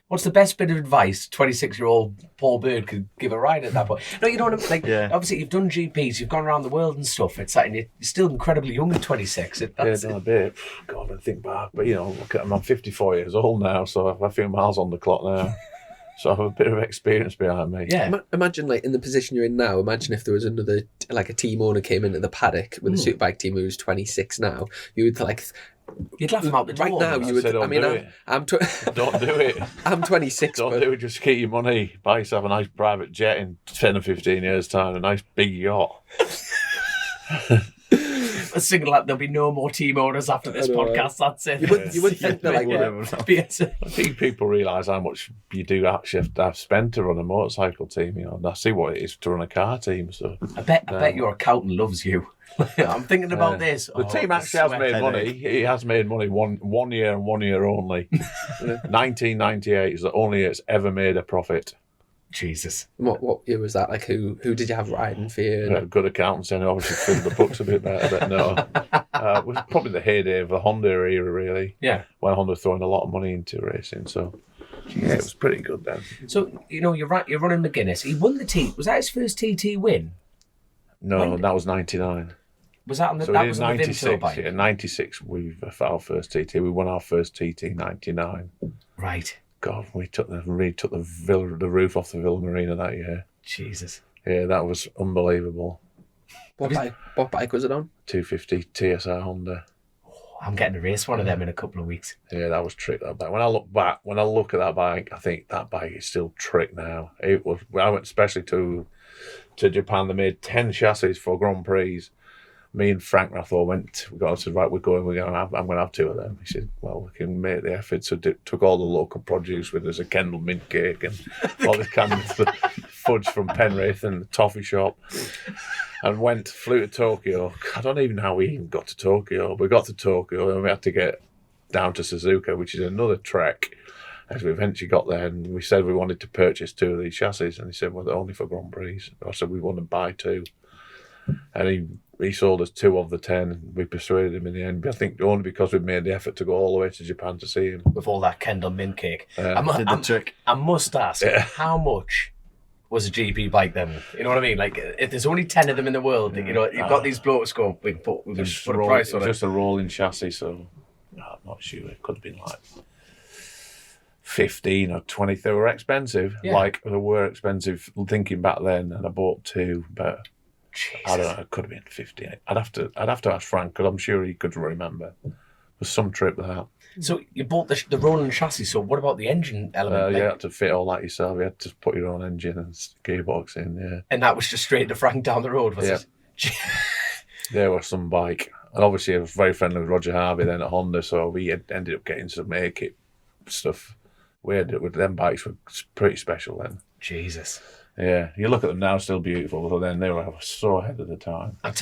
what's the best bit of advice 26-year-old Paul Bird could give a ride at that point? No, you know what I mean? Like, obviously you've done GPs, you've gone around the world and stuff. It's like, and you're still incredibly young at 26. That's
Done a bit. God, I think back. But, you know, look at, I'm 54 years old now, so I've a few miles on the clock now. So I have a bit of experience behind me.
Yeah.
Imagine like in the position you're in now, imagine if there was another, like a team owner came into the paddock with a superbike team who's 26 now, you would like...
You'd laugh him out the door.
Right now, you would...
said,
I mean,
"Don't do
I'm
Don't do it.
I'm 26,
Don't
but...
do it. Just keep your money. Buy yourself a nice private jet in 10 or 15 years' time, a nice big yacht.
A single like there'll be no more team owners after this podcast. That's it.
You would think they're like...
I think people realise how much you do actually have to have spent to run a motorcycle team. You know, and I see what it is to run a car team. So
I bet your accountant loves you. I'm thinking about this.
the team actually has made money. It has made money one year and 1 year only. 1998 is the only year it's ever made a profit.
Jesus.
What year was that? Like, who did you have riding for you?
A good accountants and obviously filled the books a bit better. But no, it was probably the heyday of the Honda era, really.
Yeah.
When Honda was throwing a lot of money into racing. So yeah, it was pretty good then.
So you know you're running McGuinness. He won the T. Was that his first TT win?
No, that was 99.
Was that on the
So
that
in
was on the Vimto
96,
bike?
yeah, 96 we our first TT. We won our first TT in 99.
Right.
God, we took the roof off the Villa Marina that year.
Jesus.
Yeah, that was unbelievable.
What bike was it on?
250 TSR Honda.
I'm getting to race one of them in a couple of weeks.
Yeah, that was trick, that bike. When I look at that bike, I think that bike is still trick now. It was. I went especially to Japan. They made 10 chassis for Grand Prix. Me and Frank Rathore went. I said, right, I'm going to have 2 of them. He said, well, we can make the effort. So took all the local produce with us, a Kendall mint cake and all this kind of fudge from Penrith and the toffee shop, and flew to Tokyo. I don't even know how we even got to Tokyo. We got to Tokyo and we had to get down to Suzuka, which is another trek. As we eventually got there, and we said we wanted to purchase 2 of these chassis, and he said, well, they're only for Grand Prix. I said, we want to buy 2. And he sold us 2 of the 10. We persuaded him in the end. I think only because we'd made the effort to go all the way to Japan to see him.
With all that Kendall mint cake.
Did the trick.
I must ask, how much was a GP bike then? You know what I mean? Like, if there's only 10 of them in the world, you know, you've got these blokes going, we can put a price on it.
Just a rolling chassis, so I'm not sure. It could have been like 15 or 20. They were expensive.
Yeah.
Like, they were expensive thinking back then, and I bought 2, but I don't know, it could have been 50. I'd have to ask Frank, because I'm sure he could remember. There's some trip there.
So you bought the rolling chassis, so what about the engine element?
You had to fit all that yourself. You had to put your own engine and gearbox in, yeah.
And that was just straight to Frank down the road, was it?
There was some bike. And obviously I was very friendly with Roger Harvey then at Honda, so we ended up getting some A-kit stuff. We ended up with them bikes were pretty special then.
Jesus.
Yeah, you look at them now, still beautiful, but then they were so ahead of the time.
I'm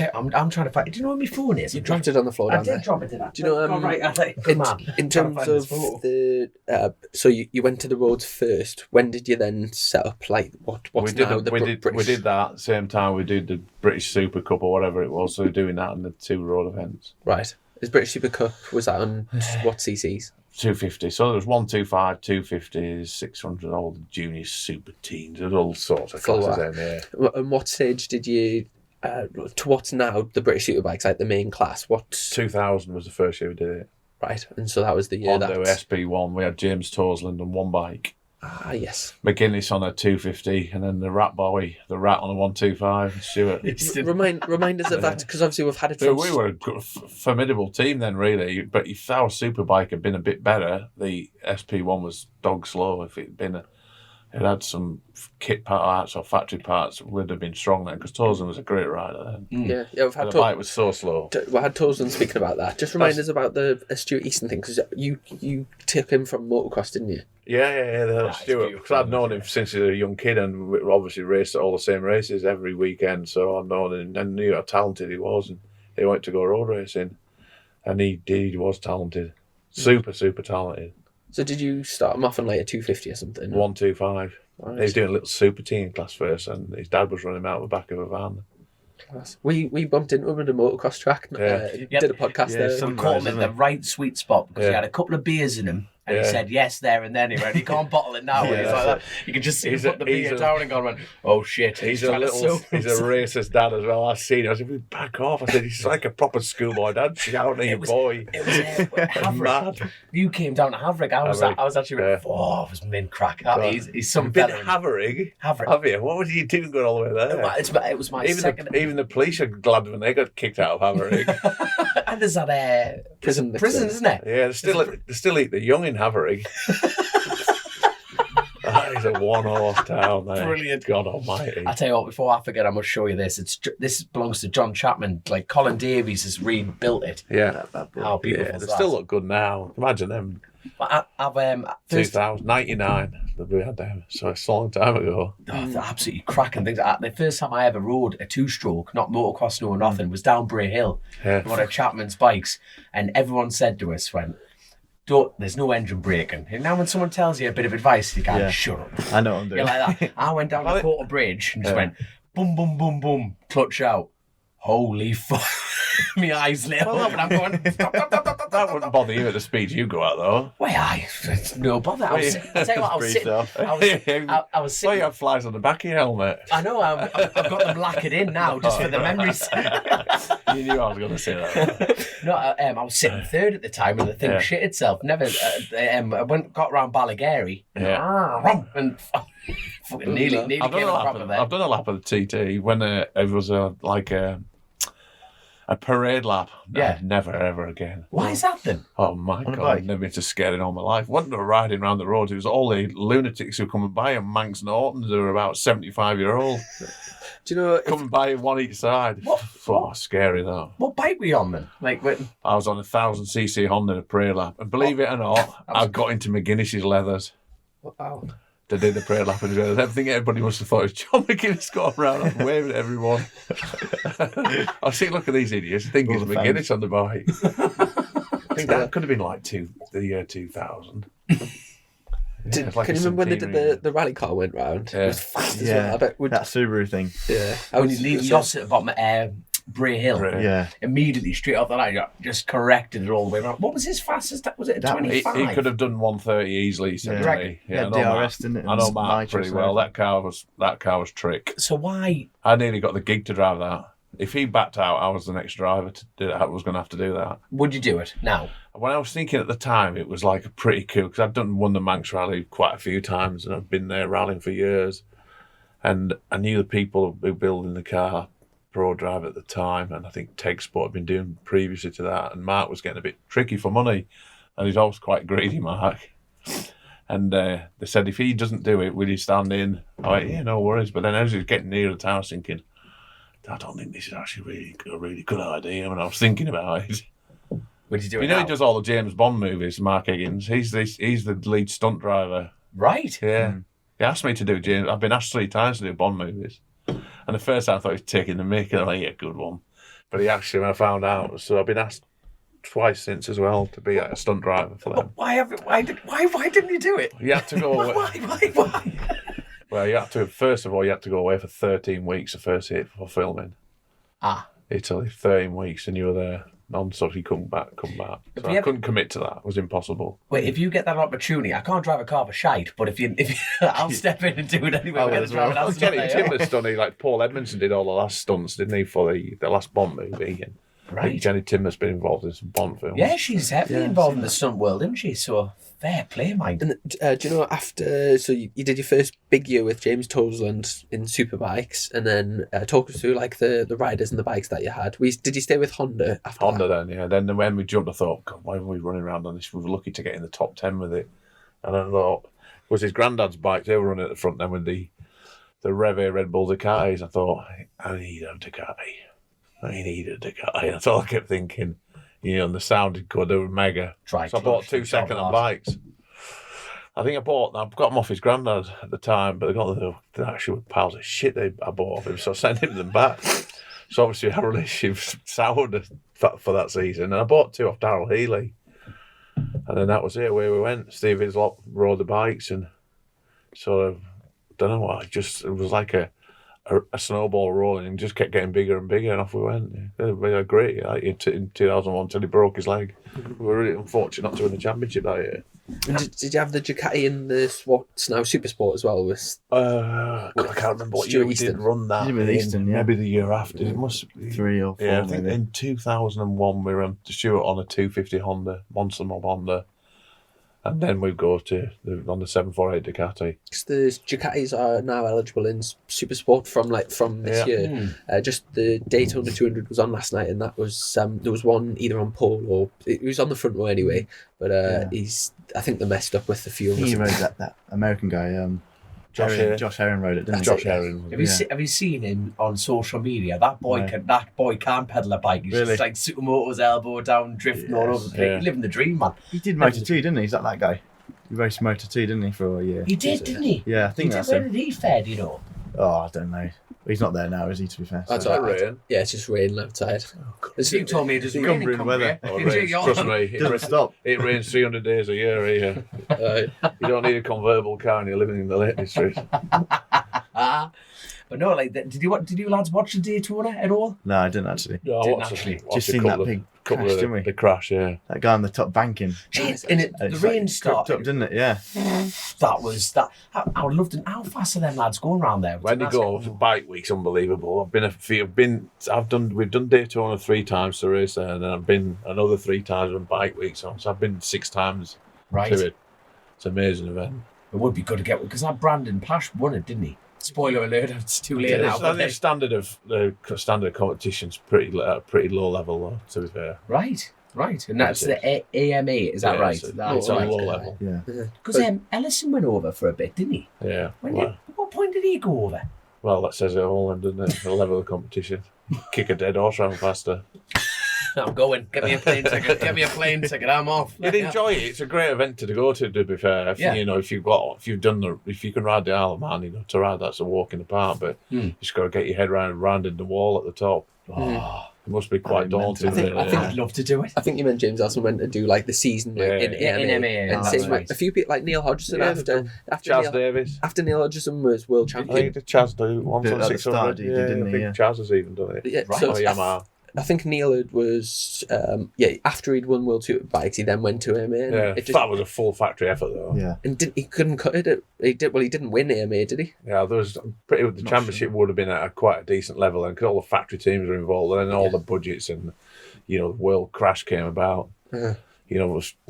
trying to find. Do you know where my phone is?
You dropped it on the floor.
I did drop it, didn't I?
Do you know?
Good man.
In terms of the, so you went to the roads first. When did you then set up? Like what's
we did
now
we did that same time we did the British Super Cup or whatever it was. So we're doing that in the 2 road events.
Right. Is British Super Cup, was that on what CCs?
250. So there was 125, 250s, 600 old junior super teens. There's all sorts of classes in there.
And what stage did you, to what's now the British Superbikes, like the main class?
2000 was the first year we did it.
Right, and so that was the year
Honda SP1. We had James Torsland on one bike.
Ah, yes.
McGuinness on a 250, and then the Rat Boy, the Rat on a 125, and Stewart.
Remind us of that, because obviously we've had it
So
from...
we were a formidable team then, really. But if our Superbike had been a bit better, the SP1 was dog slow. If it had some kit parts or factory parts, it would have been strong then, because Torsland was a great rider then.
Yeah, we've had
the bike was so slow.
We had Torsland speaking about that. Just remind us about the Stuart Easton thing, because you took him from motocross, didn't you?
Yeah, Stuart. Because I'd known him since he was a young kid, and we obviously raced at all the same races every weekend. So I'd known him and knew how talented he was. And he went to go road racing, and he was talented, super talented.
So did you start him off on like a 250 or something?
125.
Right.
He was doing a little super team class first, and his dad was running him out the back of a van.
Class. We bumped into him at a motocross track. Did a podcast there.
We caught him in the right sweet spot because he had a couple of beers in him. And he said yes there and then. He went, you can't bottle it now. He's like that. You can just see him put the beer down and go, oh shit.
He's a racist dad as well. I seen him. I said, back off. I said, he's like a proper schoolboy dad shouting at boy.
It was Haverick. You came down to Haverick. I was actually I was mint crack. He's some
been Haverick. Have you? What was you doing going all the way there?
It was my
second. Even the police are glad when they got kicked out of Haverick.
And there's that prison, isn't it?
Yeah, they still eat the young in Haverick. That is a one-horse town there.
Brilliant.
God almighty.
I tell you what, before I forget, I must show you this. This belongs to John Chapman. Like Colin Davies has rebuilt it.
Yeah.
How beautiful is
they
that?
still look good now. Imagine them.
I've
2099 that we had them. So it's a long time ago.
They're absolutely cracking things. The first time I ever rode a 2-stroke, not motocross, no nothing, was down Bray Hill.
Yeah.
One of Chapman's bikes. And everyone said to us, there's no engine braking. And now when someone tells you a bit of advice, you can't shut up.
I know what I'm doing.
You're like that. I went down the Quarter Bridge and just went boom, boom, boom, boom, clutch out. Holy fuck. My eyes lit up and I'm going, stop.
That wouldn't bother you at the speed you go at, though.
Well, it's no bother. I tell you what, I was sitting.
Well, you have flies on the back of your helmet.
I know, I've got them lacquered in now just for the memories.
You knew I was going to say that.
No, I was sitting third at the time and the thing shit itself. Never, I got around Ballygarry and fucking nearly came proper there.
I've done a lap of the TT when it was a parade lap.
Yeah.
Never, ever again.
Why is that then?
Oh my God, I've never been so scared in all my life. Wasn't riding around the roads. It was all the lunatics who were coming by and Manx Nortons who were about 75-year-old.
Do you know...
Coming by one each side. What? Scary though.
What bike were you on then?
I was on a 1000cc Honda in a parade lap. And believe it or not, I got into McGuinness's leathers.
Wow.
They did the parade lap and I think everybody must have thought it was John McGuinness going around and waving at everyone. I see, look at these idiots. I think it's McGuinness on the bike. I think that could have been like the year 2000.
Can you remember when they did the rally car went round?
Yeah.
It was fast as well. I bet
that Subaru thing.
Yeah.
When you lost it about Bray Hill.
Yeah.
Immediately straight off the line, just corrected it all the way around. What was his fastest? Was it a
That-
25?
He could have done 130 easily. He said,
Yeah.
didn't he?
Yeah,
I know
DRS, didn't it?
I know
And
Mark
nitrous
pretty
and
well.
everything.
That car was trick.
So why?
I nearly got the gig to drive that. If he backed out, I was the next driver to do that. I was going to have to do that.
Would you do it now?
When I was thinking at the time, it was like a pretty cool, because I'd won the Manx Rally quite a few times and I've been there rallying for years. And I knew the people who were building the car, Pro Drive at the time, and I think Teg Sport had been doing previously to that. And Mark was getting a bit tricky for money, and he's always quite greedy, Mark. And they said, if he doesn't do it, will you stand in? I went, yeah, no worries. But then as he was getting near the town, I was thinking, I don't think this is actually a really good idea. When I was thinking about it.
Would you do it
You know,
now?
he does all the James Bond movies, Mark Higgins. He's the lead stunt driver.
Right.
Yeah. He asked me to do James. I've been asked 3 times to do Bond movies. And the first time I thought he was taking the mick, and I'm like, yeah, good one. But he actually, when I found out, so I've been asked twice since as well to be a stunt driver for them.
Why didn't you do it?
You had to go away.
Why?
Well, you had to, first of all, you had to go away for 13 weeks the first hit for filming. Italy, 13 weeks, and you were there non-stop. You couldn't come back. So I couldn't commit to that. It was impossible.
Wait, if you get that opportunity, I can't drive a car for shite, but if you I'll step in and do it anyway.
will as well.
Well, Jenny Timler's done it. Like Paul Edmondson did all the last stunts, didn't he, for the last Bond movie? And I think Jenny Timler's been involved in some Bond films.
Yeah, she's heavily involved in the stunt world, isn't she? So fair play, mate.
And do you know, after, so you did your first big year with James Toseland in Superbikes, and then talk us through like the riders and the bikes that you had. Did you stay with Honda after
Honda
that?
then, yeah. Then when we jumped, I thought, God, why were we running around on this? We were lucky to get in the top 10 with it. And I thought, it was his granddad's bike. They were running at the front then with the Reve Red Bull Ducatis. I thought, I need a Ducati. That's all I kept thinking. You know, and the sounded good. They were mega. So I bought 2 second-hand bikes. I think I've got them off his granddad at the time, but they got the actual piles of shit I bought off him, so I sent him them back. So obviously our relationship soured for that season. And I bought 2 off Darryl Healy. And then that was it, away we went. Steve Hislop rode the bikes and sort of, don't know what, it was like a snowball rolling and just kept getting bigger and bigger, and off we went. We were great in 2001 until he broke his leg. We were really unfortunate not to win the championship that year.
And did you have the Ducati in what's now Supersport as well?
I can't remember what year we did run that. Maybe the year after. It must be
3 or 4.
Yeah, I think in 2001 we were to Stuart on a 250 Honda, Monster Mob Honda. And then we go on the 748 Ducati.
Because the Ducatis are now eligible in Supersport from this year. Just the Daytona 200 was on last night, and that was there was one either on pole or it was on the front row anyway. But I think they messed up with the fuel.
He rode that American guy. Josh Herring rode it, didn't he?
Josh Herring.
Have you seen him on social media? That boy can pedal a bike. He's just like Supermoto's elbow down, drifting all over the place. He's living the dream, man.
He did Moto2, didn't he? Is that guy? He raced Moto2, didn't he, for a year?
He did, didn't he?
Yeah, I think that's
Where
him.
did he fare, do you know?
Oh, I don't know. He's not there now, is he, to be fair?
That's
Is that rain?
Yeah, it's just raining outside.
You told me it doesn't rain in
Cumbria weather.
Oh, it rains, trust me.
It doesn't stop.
It rains 300 days a year here. You don't need a convertible car and you're living in the Lake District.
But no, like, did you lads watch the Daytona at all?
No, I didn't actually.
No,
Didn't actually.
Just seen that big crash, didn't we?
The crash, yeah.
That guy on the top banking.
Jeez, and the
It's
rain
like crept
started.
up, didn't it? Yeah.
That was that. I would love to. How fast are them lads going around there?
When you go for bike week's unbelievable. We've done Daytona 3 times to race there, and then I've been another 3 times on bike weeks. So I've been 6 times
right.
to it. It's an amazing event.
It would be good to get because that Brandon Pash won it, didn't he? Spoiler alert! It's too late now.
The standard competition's pretty low level though. To be fair,
Right, and that's the AMA. Is that right?
It's on low level.
Yeah.
Because Ellison went over for a bit, didn't he?
Yeah.
What point did he go over?
Well, that says it all, then, doesn't it? The level of competition. Kick a dead horse round faster.
I'm going. Get me a plane ticket. I'm off.
You'd enjoy it. It's a great event to go to be fair. If you can ride the Isle of Man, to ride that's a walk in the park. But you just got to get your head round the wall at the top. must be quite daunting.
think-
really.
I think
I'd love to do it.
I think you meant James also went to do like the season
Yeah.
in AMA.
in MA,
And
that's
same with
right.
a few people like Neil Hodgson
Yeah,
after
Chaz
Neil,
Davis.
after Neil Hodgson was world
I think
champion.
the Chaz do once
Did it
on
at the
600.
start, didn't
I
he?
think
Yeah.
Chaz has even done it.
Yeah,
Right.
so
Oh, Yamaha.
I think Neil was after he'd won World Superbikes, he then went to AMA. And
Yeah,
it just,
that was a full factory effort though.
Yeah.
and he couldn't cut it. He didn't win AMA, did he?
Yeah, there was the championship would have been at quite a decent level, and because all the factory teams were involved, and then all the budgets and the world crash came about.
Uh-huh.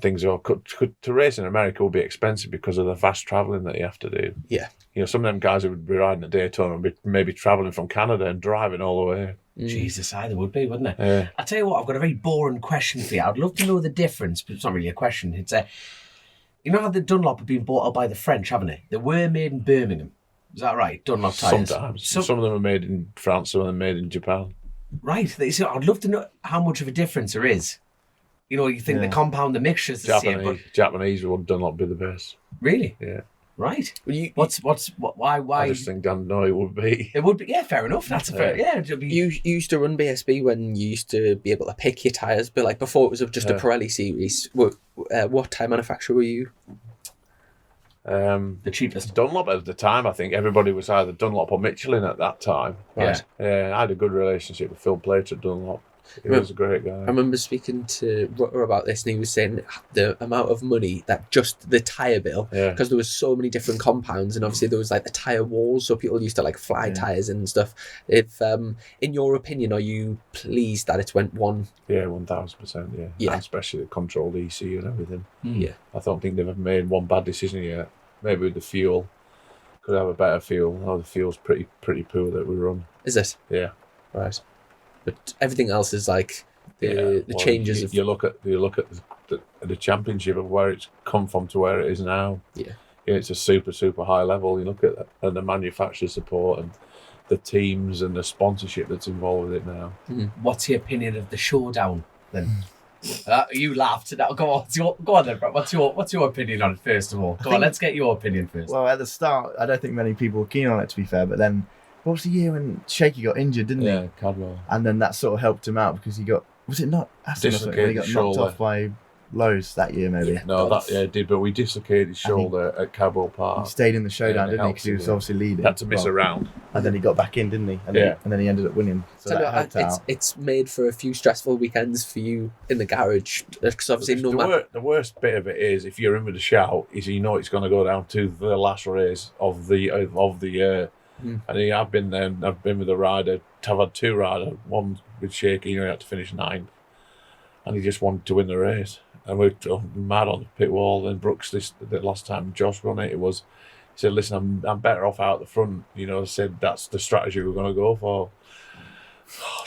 Things to race in America would be expensive because of the fast travelling that you have to do.
Yeah.
Some of them guys who would be riding a Daytona would be maybe travelling from Canada and driving all the way.
Jesus, either would be, wouldn't it?
Yeah.
I'll tell you what, I've got a very boring question for you. I'd love to know the difference, but it's not really a question. It's you know how the Dunlop have been bought out by the French, haven't they? They were made in Birmingham. Is that right? Dunlop tyres.
Sometimes.
So-
Some of them are made in France, some of them are made in Japan.
Right. So I'd love to know how much of a difference there is. You think the compound, the mixture's the same, but
Japanese would Dunlop be the best.
really?
Yeah.
Right.
Well,
Why?
I just think it would be.
It would be, yeah, fair enough. That's a fair, yeah. It'd be,
you used to run BSB when you used to be able to pick your tyres, but like before it was just a Pirelli series. What tyre manufacturer were you?
the cheapest.
Dunlop at the time, I think everybody was either Dunlop or Michelin at that time.
Right.
Yeah, I had a good relationship with Phil Plater at Dunlop. He was a great guy.
I remember speaking to Rutter about this, and he was saying the amount of money that just the tyre bill,
Yeah.
because there was so many different compounds, and obviously there was like the tyre walls, so people used to like fly tyres and stuff. If, in your opinion, are you pleased that it went one?
Yeah, 1000%. Yeah,
Yeah.
And especially the controlled ECU and everything.
Yeah.
I don't think they've ever made one bad decision yet. Maybe with the fuel, could have a better fuel. Oh, the fuel's pretty poor that we run.
Is it?
Yeah.
Right. But everything else is like the
Well,
changes
you,
of...
you look at the championship of where it's come from to where it is now.
Yeah.
It's a super high level. You look at and the manufacturer support and the teams and the sponsorship that's involved with it now.
What's your opinion of the showdown then? You laughed. Now, go on then, bro. What's your opinion on it first of all? Go on, let's get your opinion first.
Well, at the start, I don't think many people were keen on it, to be fair. But then, what was the year when Shaky got injured, didn't he?
Cadwell.
And then that sort of helped him out because he got, was it not Aston or something, when he got
Dislocated
knocked
shoulder.
off by Lowe's that year, maybe.
No, it did, but we dislocated his shoulder at Cadwell
He
Park.
stayed in the showdown,
it
didn't he?
helped
Because he was
him,
obviously leading.
Had to miss a round.
And then he got back in, didn't he? And
Yeah.
then he ended up winning. So
So
that helped out.
it's made for a few stressful weekends for you in the garage, because obviously no matter...
The worst bit of it is if you're in with a shout, is it's going to go down to the last race of the year. And I've been there. I've been with a rider. I've had two riders. One with Shaky, he had to finish 9th, and he just wanted to win the race. And we were mad on the pit wall. And Brooks, the last time Josh won it, he said, "Listen, I'm better off out the front." Said that's the strategy we're going to go for.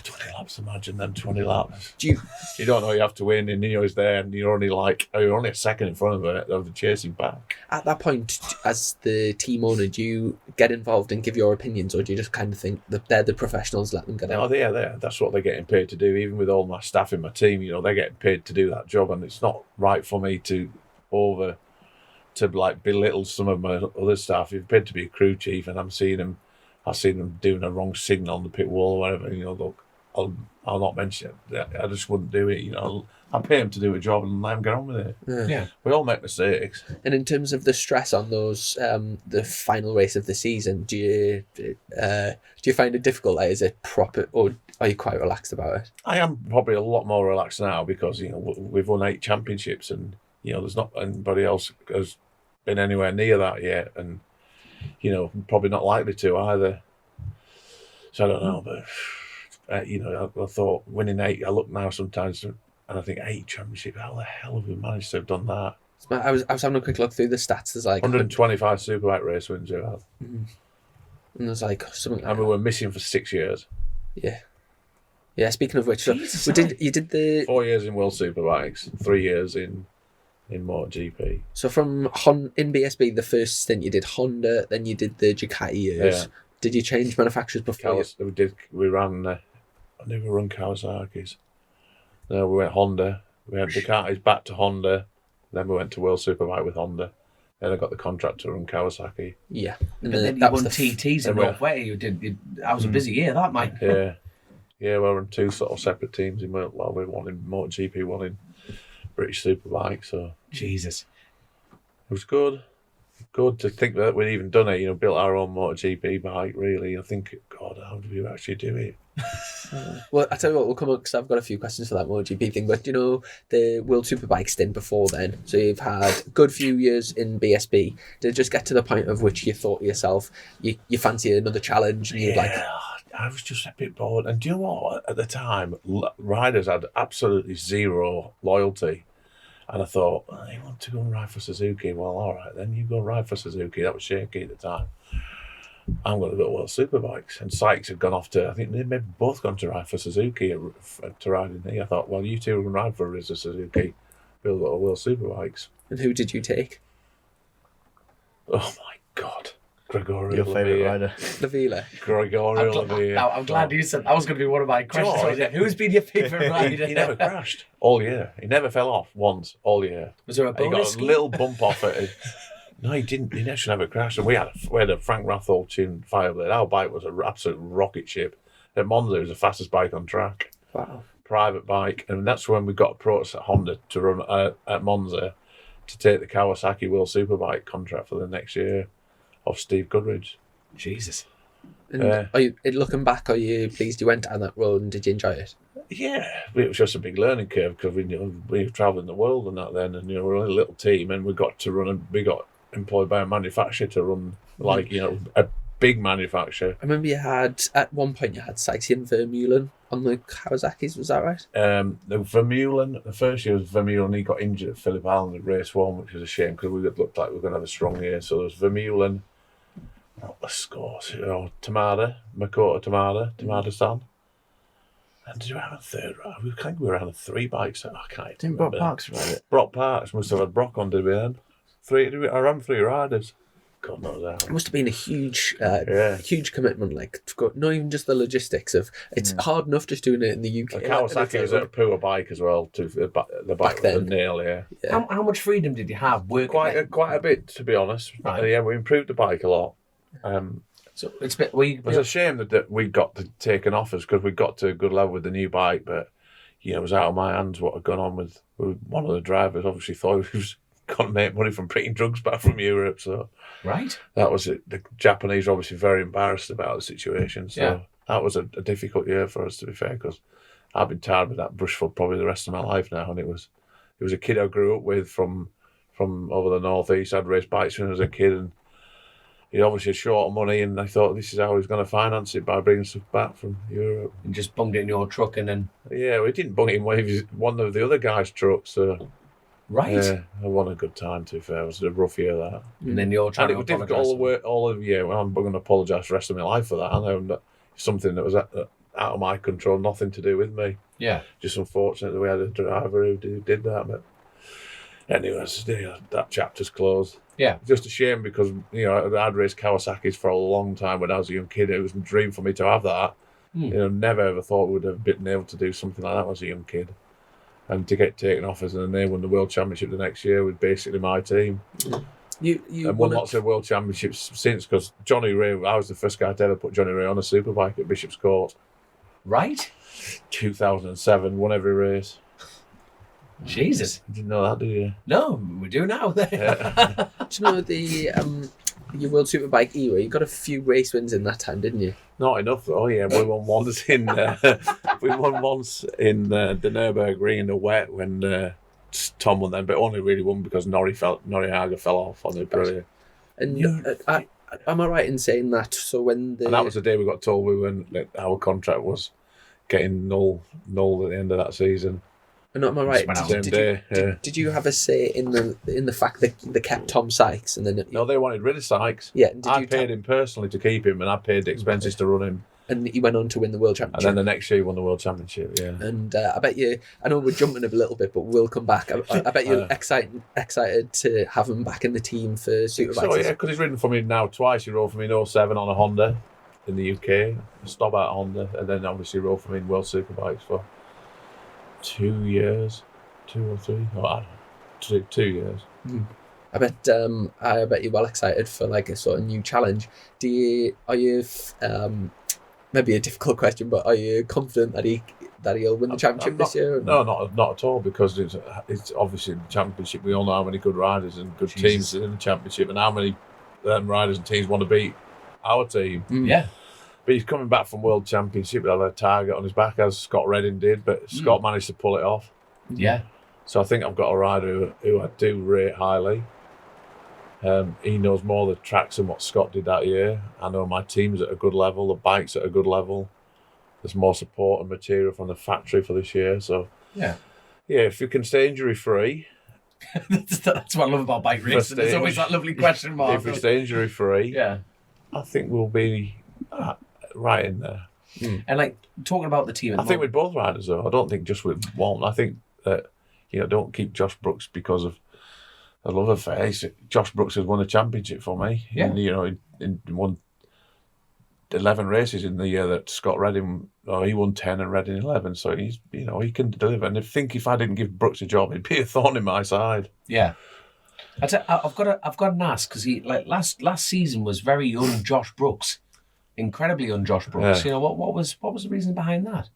20 laps, imagine them 20 laps.
Do you...
You don't know you have to win, and he's there, and you're only a second in front of the chasing back.
At that point, as the team owner, do you get involved and give your opinions, or do you just kind of think that they're the professionals, let them get out?
No, that's what they're getting paid to do. Even with all my staff in my team, they're getting paid to do that job, and it's not right for me to belittle some of my other staff. You're paid to be a crew chief, and I've seen them doing a wrong signal on the pit wall or whatever. Look, I'll not mention it. I just wouldn't do it. I pay them to do a job and let them get on with it.
Yeah.
We all make mistakes.
And in terms of the stress on those, the final race of the season, do you find it difficult? Like, is it proper, or are you quite relaxed about it?
I am probably a lot more relaxed now because we've won 8 championships, and there's not anybody else has been anywhere near that yet, and probably not likely to either. So I don't know, but I thought winning 8. I look now sometimes and I think 8 championship. How the hell have we managed to have done that?
I was having a quick look through the stats. There's like
125 Superbike race wins we had.
and there's like something.
And we were missing for 6 years.
Yeah. Speaking of which,
Jesus,
you did the
4 years in World Superbikes, 3 years in MotoGP.
so from in BSB, the first stint you did Honda, then you did the Ducati years.
Yeah.
Did you change manufacturers before?
We ran. I never run Kawasaki's. No, we went Honda. We had Ducati's back to Honda. Then we went to World Superbike with Honda. Then I got the contract to run Kawasaki.
Yeah,
And then you
that
won
was
TTs in
then we-
North Way. That was a busy year, that, mate.
Yeah. Yeah, we were in two sort of separate teams. Well, we one in MotoGP, one in British Superbike. So
Jesus.
it was good. Good to think that we'd even done it. Built our own MotoGP bike. Really, I think, God, how did we actually do it?
Well, I tell you what, we'll come up because I've got a few questions for that MotoGP thing. But the World Superbike stint before then, so you've had a good few years in BSB. Did it just get to the point of which you thought to yourself, you fancy another challenge, and you'd like?
I was just a bit bored. And do you know what? At the time, riders had absolutely zero loyalty. And I thought, you want to go and ride for Suzuki? Well, all right, then you go ride for Suzuki. That was shaky at the time. I'm going to go to World Superbikes. And Sykes had gone off to, I think they maybe both gone to ride for Suzuki to ride in there. I thought, well, you two can ride for Rizzo Suzuki. We'll go to World Superbikes.
And who did you take?
Oh, my God. Gregorio
Your favourite rider.
Lavilla.
Gregorio Lavilla.
I'm glad you said that was going to be one of my questions. Who's been your favourite rider?
He never crashed all year. He never fell off once all year.
Was there a
He
bonus
got a little bump off it. No, he didn't. He never crashed. And we had a Frank Rathall tuned Fireblade. Our bike was an absolute rocket ship. At Monza, it was the fastest bike on track.
Wow.
Private bike. And that's when we got approached at Honda to run at Monza to take the Kawasaki World Superbike contract for the next year of Steve Goodridge.
Jesus.
And looking back, are you pleased you went down that road and did you enjoy it?
Yeah, it was just a big learning curve because we were travelling the world and that then, and we're only a little team, and we got employed by a manufacturer to run a big manufacturer.
I remember at one point you had Sykes and Vermeulen on the Kawasaki's, was that right?
The first year was Vermeulen. He got injured at Phillip Island at race 1, which was a shame because we looked like we were going to have a strong year. So there was Vermeulen, what the scores? Makoto Tamada-san. And did we have a third ride? I think we were on 3 bikes. I can't
Didn't
remember.
Brock Parks ride it?
Brock Parks must have had Brock on, did we then? I ran 3 riders. God knows how.
It must have been a huge commitment, not even just the logistics of, it's hard enough just doing it in the UK.
The Kawasaki was a poor bike as well, too. The bike was a nail, yeah.
How much freedom did you have working?
Quite a bit, to be honest.
Right.
Yeah, we improved the bike a lot.
So it's
It was a shame that we got to taken offers because we got to a good level with the new bike, but it was out of my hands what had gone on with one of the drivers. Obviously thought he was going to make money from bringing drugs back from Europe, so
right.
That was it. The Japanese were obviously very embarrassed about the situation, so that was a difficult year for us, to be fair, because I've been tired with that brush for probably the rest of my life now, and it was a kid I grew up with from over the northeast. I'd raced bikes when I was a kid, and he obviously had short of money, and I thought this is how he was going to finance it, by bringing stuff back from Europe.
And just bunged it in your truck and then...
Yeah, we didn't bung it in one of the other guys' trucks, so...
Right.
Yeah, I won a good time, to be fair. It was a rough year, that.
And then you're trying
And it
to
was difficult I'm going to apologise for the rest of my life for that. I know that something that was out of my control, nothing to do with me.
Yeah.
Just unfortunate that we had a driver who did that, but... Anyways, that chapter's closed.
Yeah.
Just a shame because, I'd raced Kawasaki's for a long time when I was a young kid. It was a dream for me to have that. Never ever thought we would have been able to do something like that when I was a young kid. And to get taken off as, and then they won the World Championship the next year with basically my team.
You
won lots of World Championships since, because Johnny Ray, I was the first guy to ever put Johnny Ray on a superbike at Bishop's Court.
Right.
2007, won every race.
Jesus.
You didn't know that, did you?
No, we do now.
Yeah.
Do you know your World Superbike era? You got a few race wins in that time, didn't you?
Not enough though. Yeah, we won once in the Nürburgring in the wet when Tom won then, but only really won because Noriega fell off on the Aprilia.
And am I right in saying that? So and
that was the day we got told our contract was getting null at the end of that season.
And am I right? Did you have a say in the fact that they kept Tom Sykes and then?
No, they wanted rid of Sykes.
Yeah,
I paid him personally to keep him, and I paid the expenses to run him.
And he went on to win the World Championship.
And then the next year he won the World Championship. Yeah.
And I bet you. I know we're jumping a little bit, but we'll come back. I bet you're excited to have him back in the team for Superbikes.
So yeah, because he's ridden for me now twice. He rode for me in 07 on a Honda in the UK, stop out Honda, and then obviously rode for me in World Superbikes for 2 years, 2 or 3. Oh, I don't know, 2 years.
I bet you're well excited for like a sort of new challenge. maybe a difficult question, but are you confident that he'll win the championship this year?
No, not at all, because it's obviously the championship. We all know how many good riders and good teams in the championship, and how many riders and teams want to beat our team.
Yeah.
But he's coming back from World Championship with a target on his back, as Scott Redding did, but Scott managed to pull it off.
Yeah.
So I think I've got a rider who I do rate highly. He knows more of the tracks than what Scott did that year. I know my team's at a good level, the bike's at a good level. There's more support and material from the factory for this year. So yeah, if you can stay injury free.
That's what I love about bike racing. There's always that lovely question mark.
If we stay injury free,
yeah,
I think we'll be right in there.
And like talking about the team,
I think with both riders though. I don't think just with one. I think that don't keep Josh Brooks because of a love affair. Josh Brooks has won a championship for me.
Yeah,
in won 11 races in the year that Scott Redding. He won 10 and Redding 11. So he's he can deliver. And I think if I didn't give Brooks a job, he'd be a thorn in my side.
Yeah. I've got an ask, because he last season was very young Josh Brooks, incredibly young Josh Brooks.
Yeah.
What was the reason behind that?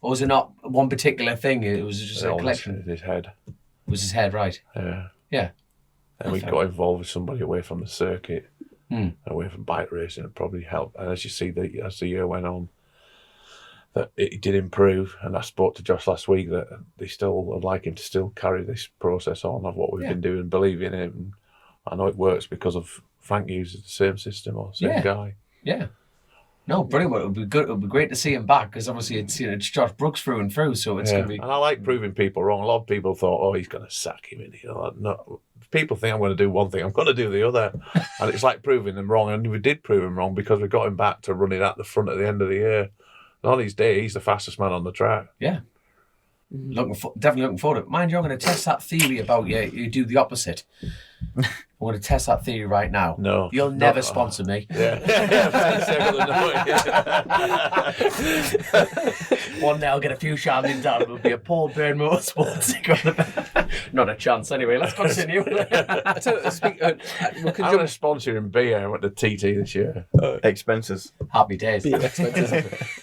Or was it not one particular thing? It was just a collection.
His head.
It was his head, right?
Yeah.
Yeah.
And we got involved with somebody away from the circuit, away from bike racing. It probably helped. And as you see, as the year went on, that it did improve. And I spoke to Josh last week that they still would like him to still carry this process on of what we've been doing, believe in it. And I know it works because of Frank uses the same system or same guy.
Yeah. No, brilliant. It would be good. It would be great to see him back, because obviously it's Josh Brooks through and through. So it's going to be. And
I like proving people wrong. A lot of people thought, he's going to sack him in. No, people think I'm going to do one thing, I'm going to do the other, and it's like proving them wrong. And we did prove him wrong, because we got him back to running at the front at the end of the year. And on his day, he's the fastest man on the track.
Yeah. Definitely looking forward to it. Mind you, I'm going to test that theory about you do the opposite. I'm going to test that theory right now.
No.
You'll never sponsor me.
Yeah.
One day I'll get a few shamans down. It'll be a Paul Byrne Motorsport sticker on the back. Not a chance. Anyway, let's continue.
I'm going to sponsor him beer at the TT this year.
Expenses.
Happy days.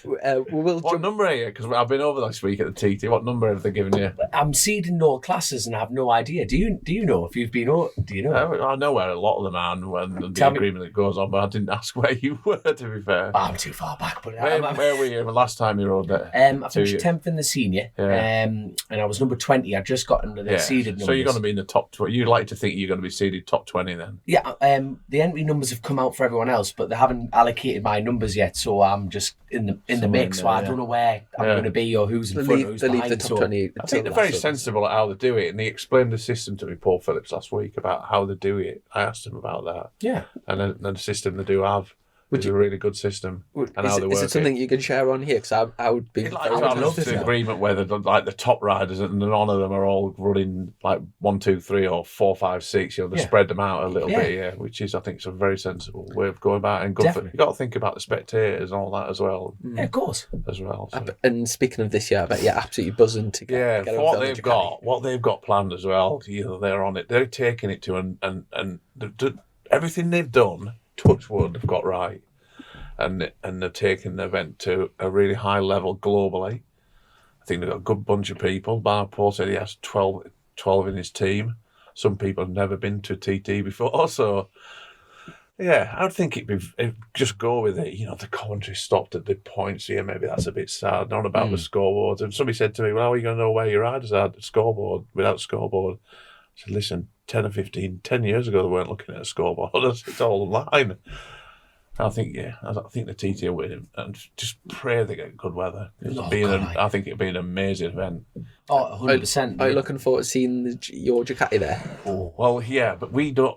What number are you? Because I've been over this week at the TT. What number have they given you?
I'm seeding all classes and I have no idea. Do you know if you've been? Do you know?
I know where a lot of them are and the agreement that goes on, but I didn't ask where you were, to be fair.
I'm too far back. But
where were you the last time you rode there?
I finished 10th in the senior, and I was number 20. I just got into the seeded numbers.
So you're going to be in the top 20. You like to think you're going to be seeded top 20 then?
Yeah, the entry numbers have come out for everyone else, but they haven't allocated my numbers yet, so I'm just in the mix. So I don't know where I'm going to be or who's in front, who's behind.
They leave the top 20.
I think they're very sensible at how they do it, and he explained the system to me, Paul Phillips, last week about how they do it. I asked him about that.
Yeah.
And then the system they do have is a really good system.
Is it something you can share on here? Because I would be.
I love the agreement where the top riders, and none of them are all running like 1, 2, 3 or 4, 5, 6. They spread them out a little bit, which is, I think, a very sensible way of going about it. And good for, you got to think about the spectators and all that as well.
Yeah, of course.
As well. So.
And speaking of this year, I bet you're absolutely buzzing to get
for what they've got planned as well. They're on it. They're taking it to and everything they've done, touch wood, they've got right. And they're taking the event to a really high level globally. I think they've got a good bunch of people. Barnard Paul said he has 12 in his team. Some people have never been to TT before. So, yeah, I would think it'd just go with it. The commentary stopped at the points here. Maybe that's a bit sad. Not about the scoreboards. And somebody said to me, well, how are you going to know where your riders are at the scoreboard without scoreboard? I said, listen, 10 or 15, 10 years ago, they weren't looking at a scoreboard. It's all online. I think the TT will win, and just pray they get good weather. I think it'll be an amazing event.
100%.
Are you looking forward to seeing your Ducati there?
Oh. Well, yeah, but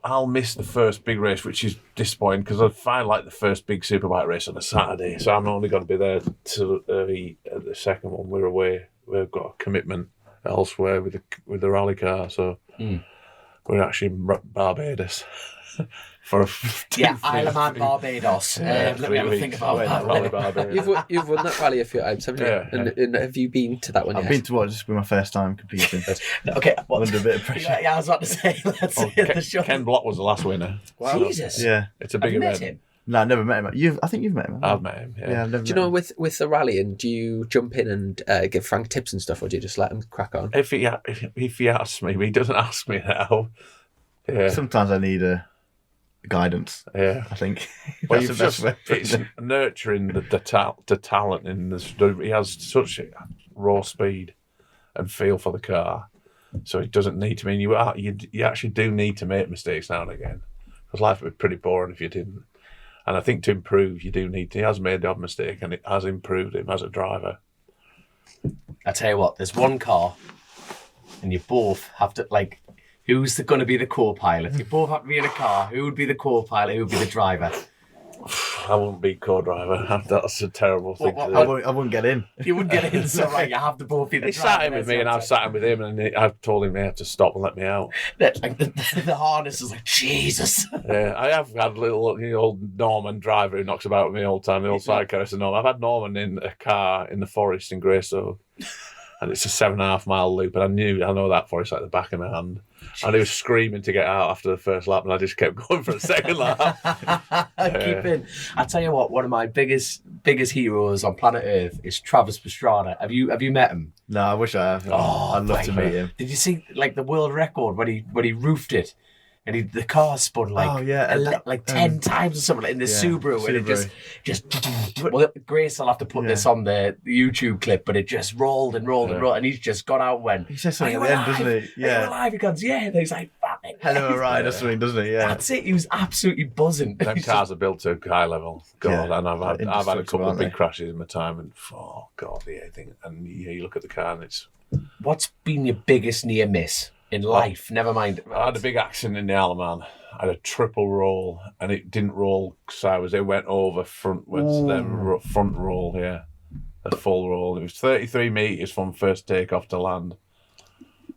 I'll miss the first big race, which is disappointing because I find like the first big superbike race on a Saturday, so I'm only going to be there till the second one. We're away. We've got a commitment elsewhere with the rally car, so we're actually in Barbados.
Isle of Man, Barbados. Let me have a think about that.
You've won that rally a few times, haven't you? And have you been to that one yet?
I've been to this will be my first time competing.
Okay,
under a bit of pressure.
Yeah, I was about to say. Let's the shot.
Ken Block was the last winner.
Wow. Jesus.
Yeah,
it's a big event.
Him?
No, I never met him. I think you've met him.
I've met him. Yeah.
I've never
Do you
met
know
him.
with the rallying, do you jump in and give Frank tips and stuff, or do you just let him crack on?
If he asks me, but he doesn't ask me now. Yeah.
Sometimes I need guidance.
Yeah.
I think
Well,
that's the best way.
it's nurturing the talent in this. He has such raw speed and feel for the car, so it doesn't need to mean you actually do need to make mistakes now and again, because life would be pretty boring if you didn't. And I think to improve, you do need to. He has made the odd mistake, and it has improved him as a driver.
I tell you what, there's one car, and you both have to like. Who's going to be the co-pilot? You both have to be in a car. Who would be the co-pilot? Who would be the driver?
I wouldn't be co-driver. That's a terrible thing to do.
I wouldn't get in.
You wouldn't get in, so right, you have to both be the
He
driver.
sat in with me, and I've sat in with him, and I've told him he had to stop and let me out.
Like the harness is like, Jesus.
Yeah, I have had the old Norman driver who knocks about with me all the time, the old cyclist and all. I've had Norman in a car in the forest in Greystoke, and it's a 7.5 mile loop, and I know that forest like the back of my hand. And he was screaming to get out after the first lap, and I just kept going for a second lap.
Keep in. I tell you what, one of my biggest heroes on planet Earth is Travis Pastrana. Have you met him?
No, I wish I have.
Oh,
I'd love to meet him.
Did you see like the world record when he roofed it? And the car spun like 10 times or something like in the Subaru, and it just well, Grace will have to put this on the YouTube clip, but it just rolled and rolled and rolled, and he's just got out and went.
He says something at the end, doesn't he?
Yeah. Are you alive? He goes, yeah. And he's like,
hell of a ride or something, doesn't he? Yeah.
That's it. He was absolutely buzzing.
Them cars are built to a high level. God, and I've had a couple of big
they?
crashes in my time, and and you look at the car and it's.
What's been your biggest near miss in life? Never mind.
I had a big accident in the Alaman. I had a triple roll, and it didn't roll sideways. It went over frontwards, then front roll, a full roll. It was 33 metres from first takeoff to land,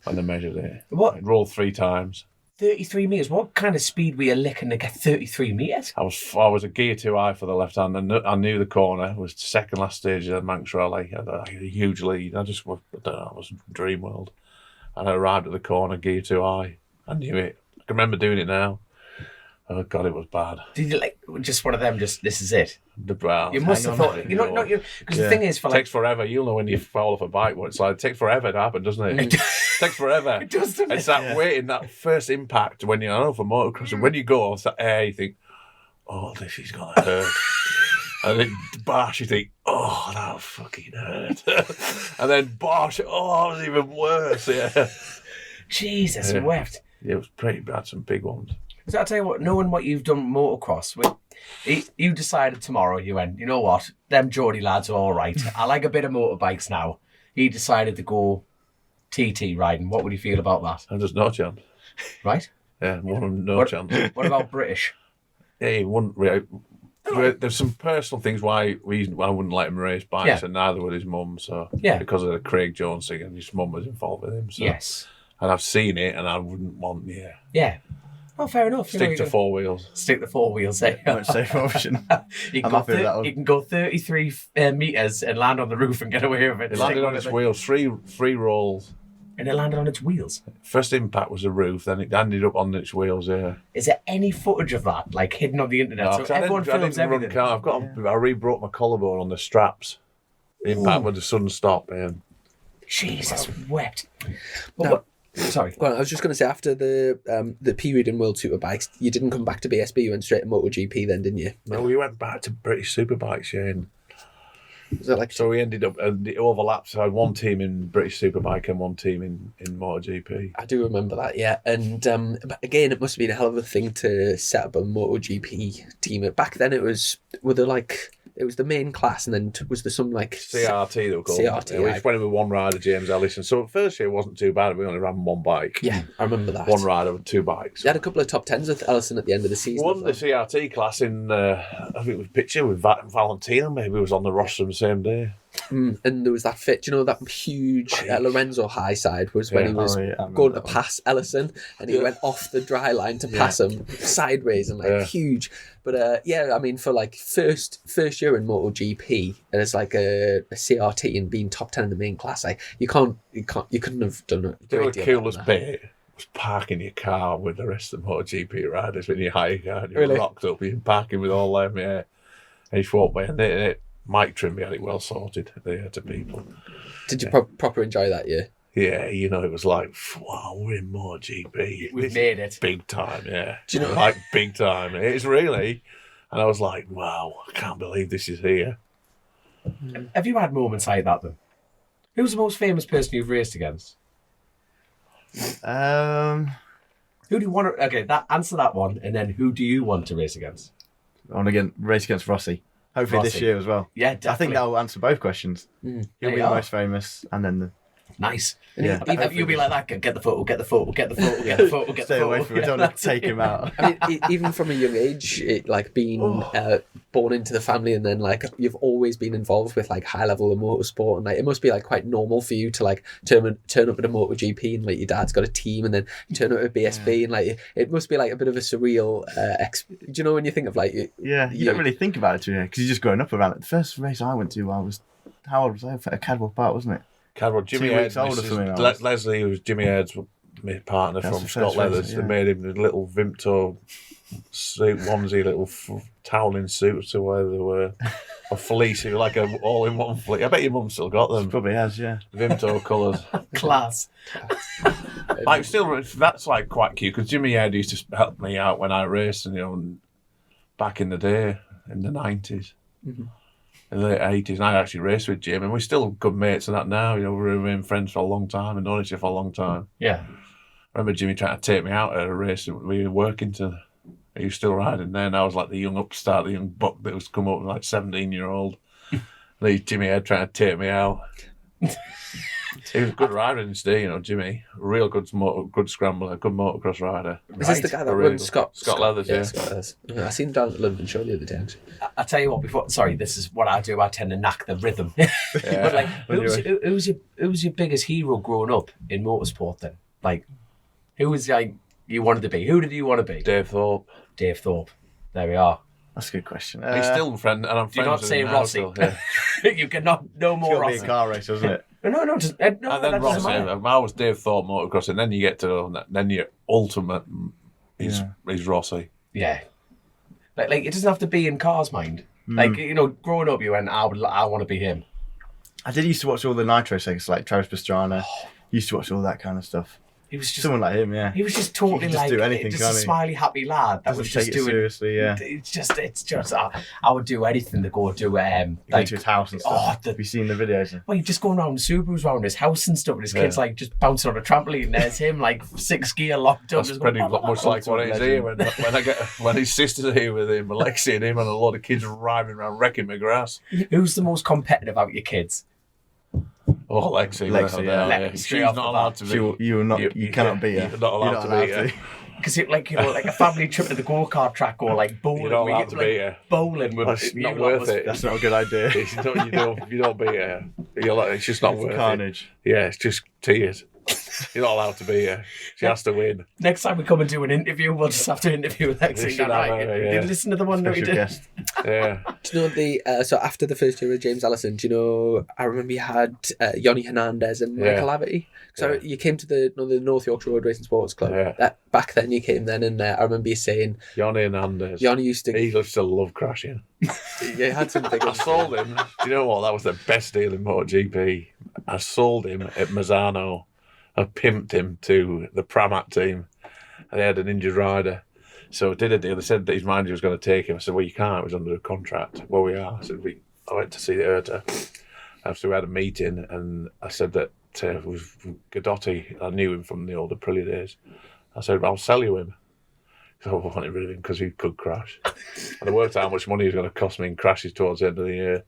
and they measured it.
What?
It rolled 3 times.
33 metres? What kind of speed were you licking to get 33 metres?
I was a gear too high for the left hand, and I knew the corner. It was the second last stage of the Manx Rally. I had a huge lead. I don't know, it was dream world. And I arrived at the corner, gear too high. I knew it. I can remember doing it now. Oh God, it was bad.
Did you like just one of them? Just this is it.
Well,
You must have thought, because the thing is, for
it
like,
takes forever. You'll know when you fall off a bike what it's like. It takes forever to happen, doesn't it? It takes forever.
It does, doesn't it?
It's that waiting, that first impact when I know for motocross, when you go off that air, you think, oh, this is gonna hurt. And then bash, you think, oh, that fucking hurt. And then bash, oh, it was even worse. Yeah.
Jesus wept.
Yeah, it was pretty bad. Some big ones.
So I tell you what, knowing what you've done motocross, you decided tomorrow, you went, you know what, them Geordie lads are all right. I like a bit of motorbikes now. He decided to go TT riding. What would you feel about that?
And there's no chance.
Right?
Yeah, no chance.
What about British?
Yeah, he wouldn't really. There's some personal things why I wouldn't let him race bikes, and neither would his mum. So because of the Craig Jones thing, and his mum was involved with him. So.
Yes.
And I've seen it, and I wouldn't want.
Yeah. Oh, fair enough.
Stick to 4 wheels.
Stick to 4 wheels.
Much safer option.
You can go 33 metres and land on the roof and get away with it.
It landed on its wheels, three rolls.
And it landed on its wheels?
First impact was the roof, then it ended up on its wheels,
Is there any footage of that, like, hidden on the internet?
No,
so everyone films everything.
I re-broke my collarbone on the straps. The impact with the sudden stop.
Jesus, wept.
Sorry. Well, I was just going to say, after the period in World Superbikes, you didn't come back to BSB, you went straight to MotoGP then, didn't you?
No, we went back to British Superbikes, and
Was that like...
So we ended up, it overlapped, so I had one team in British Superbike and one team in MotoGP.
I do remember that, yeah. And but again, it must have been a hell of a thing to set up a MotoGP team. Back then it was the main class, and then was there some like
CRT they were called.
CRT.
We just went in with one rider, James Ellison. So first year it wasn't too bad. We only ran one bike.
Yeah, I remember that.
One rider with two bikes.
You had a couple of top tens with Ellison at the end of the season.
Won the CRT class in, I think it was picture with Valentino. Maybe was on the roster the same day.
And there was that fit, you know, that huge Lorenzo high side was when he was going to pass Ellison, and he went off the dry line to pass him sideways and huge. But I mean, for like first year in MotoGP, and it's like a CRT and being top 10 in the main class, like you couldn't have done it.
The coolest bit parking your car with the rest of the MotoGP riders when you hire your car. You're
Really?
rocked up, you're parking with all them, yeah. And you walk by, and Mike Trimby had it well sorted. They had to people.
Did you proper enjoy that year?
Yeah, you know, it was like, wow, we're in MotoGP.
We've made it.
Big time, yeah.
Do you know-
Like, big time. It's really. And I was like, wow, I can't believe this is here.
Have you had moments like that, then? Who's the most famous person you've raced against?
I
Who do you want to... Okay, answer that one, and then who do you want to race against?
want to race against Rossi. Hopefully this
Rossi.
year as well.
Yeah, definitely.
I think that will answer both questions.
There
He'll be
you
the
are.
most famous, and then the
Nice.
Yeah.
You'll be like that. Get the photo, get the photo, get the photo, get the photo, get the
stay
photo.
away from it. Don't want to take him out.
I mean, even from a young age, like being born into the family, and then like you've always been involved with like high level of motorsport, and like it must be like quite normal for you to like turn up at a MotoGP, and like your dad's got a team, and then you turn up at a BSB, and like it must be like a bit of a surreal. Do you know when you think of like
Yeah, you don't really think about it too, because you're just growing up around it. The first race I went to, how old was I? At Cadwell Park, wasn't it?
Cadwell, Jimmy
2 weeks
Head,
older for me, I was.
Leslie, who was Jimmy Head's my partner
That's
from
the
Scott
first
Leathers,
race,
they
yeah.
made him a little Vimto suit, onesie, little toweling suits or whatever they were, a fleece, like a all-in-one fleece. I bet your mum still got them.
Probably has, yeah.
Vimto colours.
Class.
Like still, that's like quite cute because Jimmy Head used to help me out when I raced, and you know, back in the day in the 90s.
Mhm.
In the late 80s, and I actually raced with Jim, and we're still good mates and that now. You know, we've been friends for a long time and known each other for a long time.
Yeah.
I remember Jimmy trying to take me out at a race. We were working to. He was still riding then. I was like the young upstart, the young buck that was come up, like 17-year-old. Jimmy Head trying to take me out. He was a good rider in his day, you know, Jimmy. Real good scrambler, good motocross rider.
is this the guy that
Really
runs
good.
Scott
Leathers, yeah.
Scott Leathers. I seen him down at the London show the other day. Actually.
I tell you what, this is what I do. I tend to knack the rhythm. But like, who's your biggest hero growing up in motorsport then? Like, who was like you wanted to be? Who did you want to be?
Dave Thorpe.
Dave Thorpe. There we are.
That's a good question.
He's still a friend, and I'm
Do
friends
not
with
say
him now,
Rossi.
still, yeah.
You cannot no
It's
more
got to be
Rossi.
a car race, wasn't it?
No,
And then
that
Rossi,
doesn't matter.
I was Dave Thorpe motocross, and then you get to then your ultimate is Rossi.
Yeah. Like it doesn't have to be in cars, mind. Like, you know, growing up, you went, I want to be him.
I did used to watch all the Nitro segments, like Travis Pastrana. Used to watch all that kind of stuff.
He was just
Someone like him, yeah.
He was just totally
He can just
like
do anything,
just a
can't he?
smiley, happy lad that
Doesn't
was
take
just
it
doing.
seriously, yeah.
It's just. I would do anything to go do.
Go
Like
to his house and stuff. Have you seen the videos?
well, you're just going around Subarus around his house and stuff, and his kids like just bouncing on a trampoline. And there's him like 6 gear locked up.
That's
just
pretty
going,
much like what he's here when his sister's are here with him, Alexi and him, and a lot of kids driving around wrecking my grass.
Who's the most competitive out your kids?
Oh, Alexi,
Lexi, yeah.
yeah.
Lexi,
She's
straight
not
off the
allowed
bat.
to be.
You cannot beat her.
You're not allowed to beat her.
Because like a family trip to the go kart track or like bowling.
You're not
where
allowed to
like,
beat her.
Bowling with
That's
you
not
lot
worth
must-
it.
That's not a good idea.
You don't beat her. It's just not
It's
worth it.
carnage.
Yeah, it's just tears. You're not allowed to beat her. She has to win.
Next time we come and do an interview, we'll just have to interview Lexi.
should have
Right?
her, yeah.
Did you listen to the one that we
Special
did?
guest.
Yeah.
Do you know the so after the first year of James Allison, do you know I remember you had Yoni Hernandez and Michael Laverty. So you came to the North Yorkshire Road Racing Sports Club.
Yeah.
Back then you came then, and I remember you saying
Yoni Hernandez.
Yoni used to.
He used to love crashing.
You had some big.
I sold him. Do you know what? That was the best deal in MotoGP. I sold him at Mazzano. I pimped him to the Pramat team. And they had an injured rider. So I did a deal. They said that his manager was going to take him. I said, well, you can't. It was under a contract. Well, we are. I said, I went to see the IRTA. After we had a meeting, and I said that it was Gadotti. I knew him from the old Aprilia days. I said, I'll sell you him. So I wanted rid of him because he could crash. And I worked out how much money he was going to cost me in crashes towards the end of the year.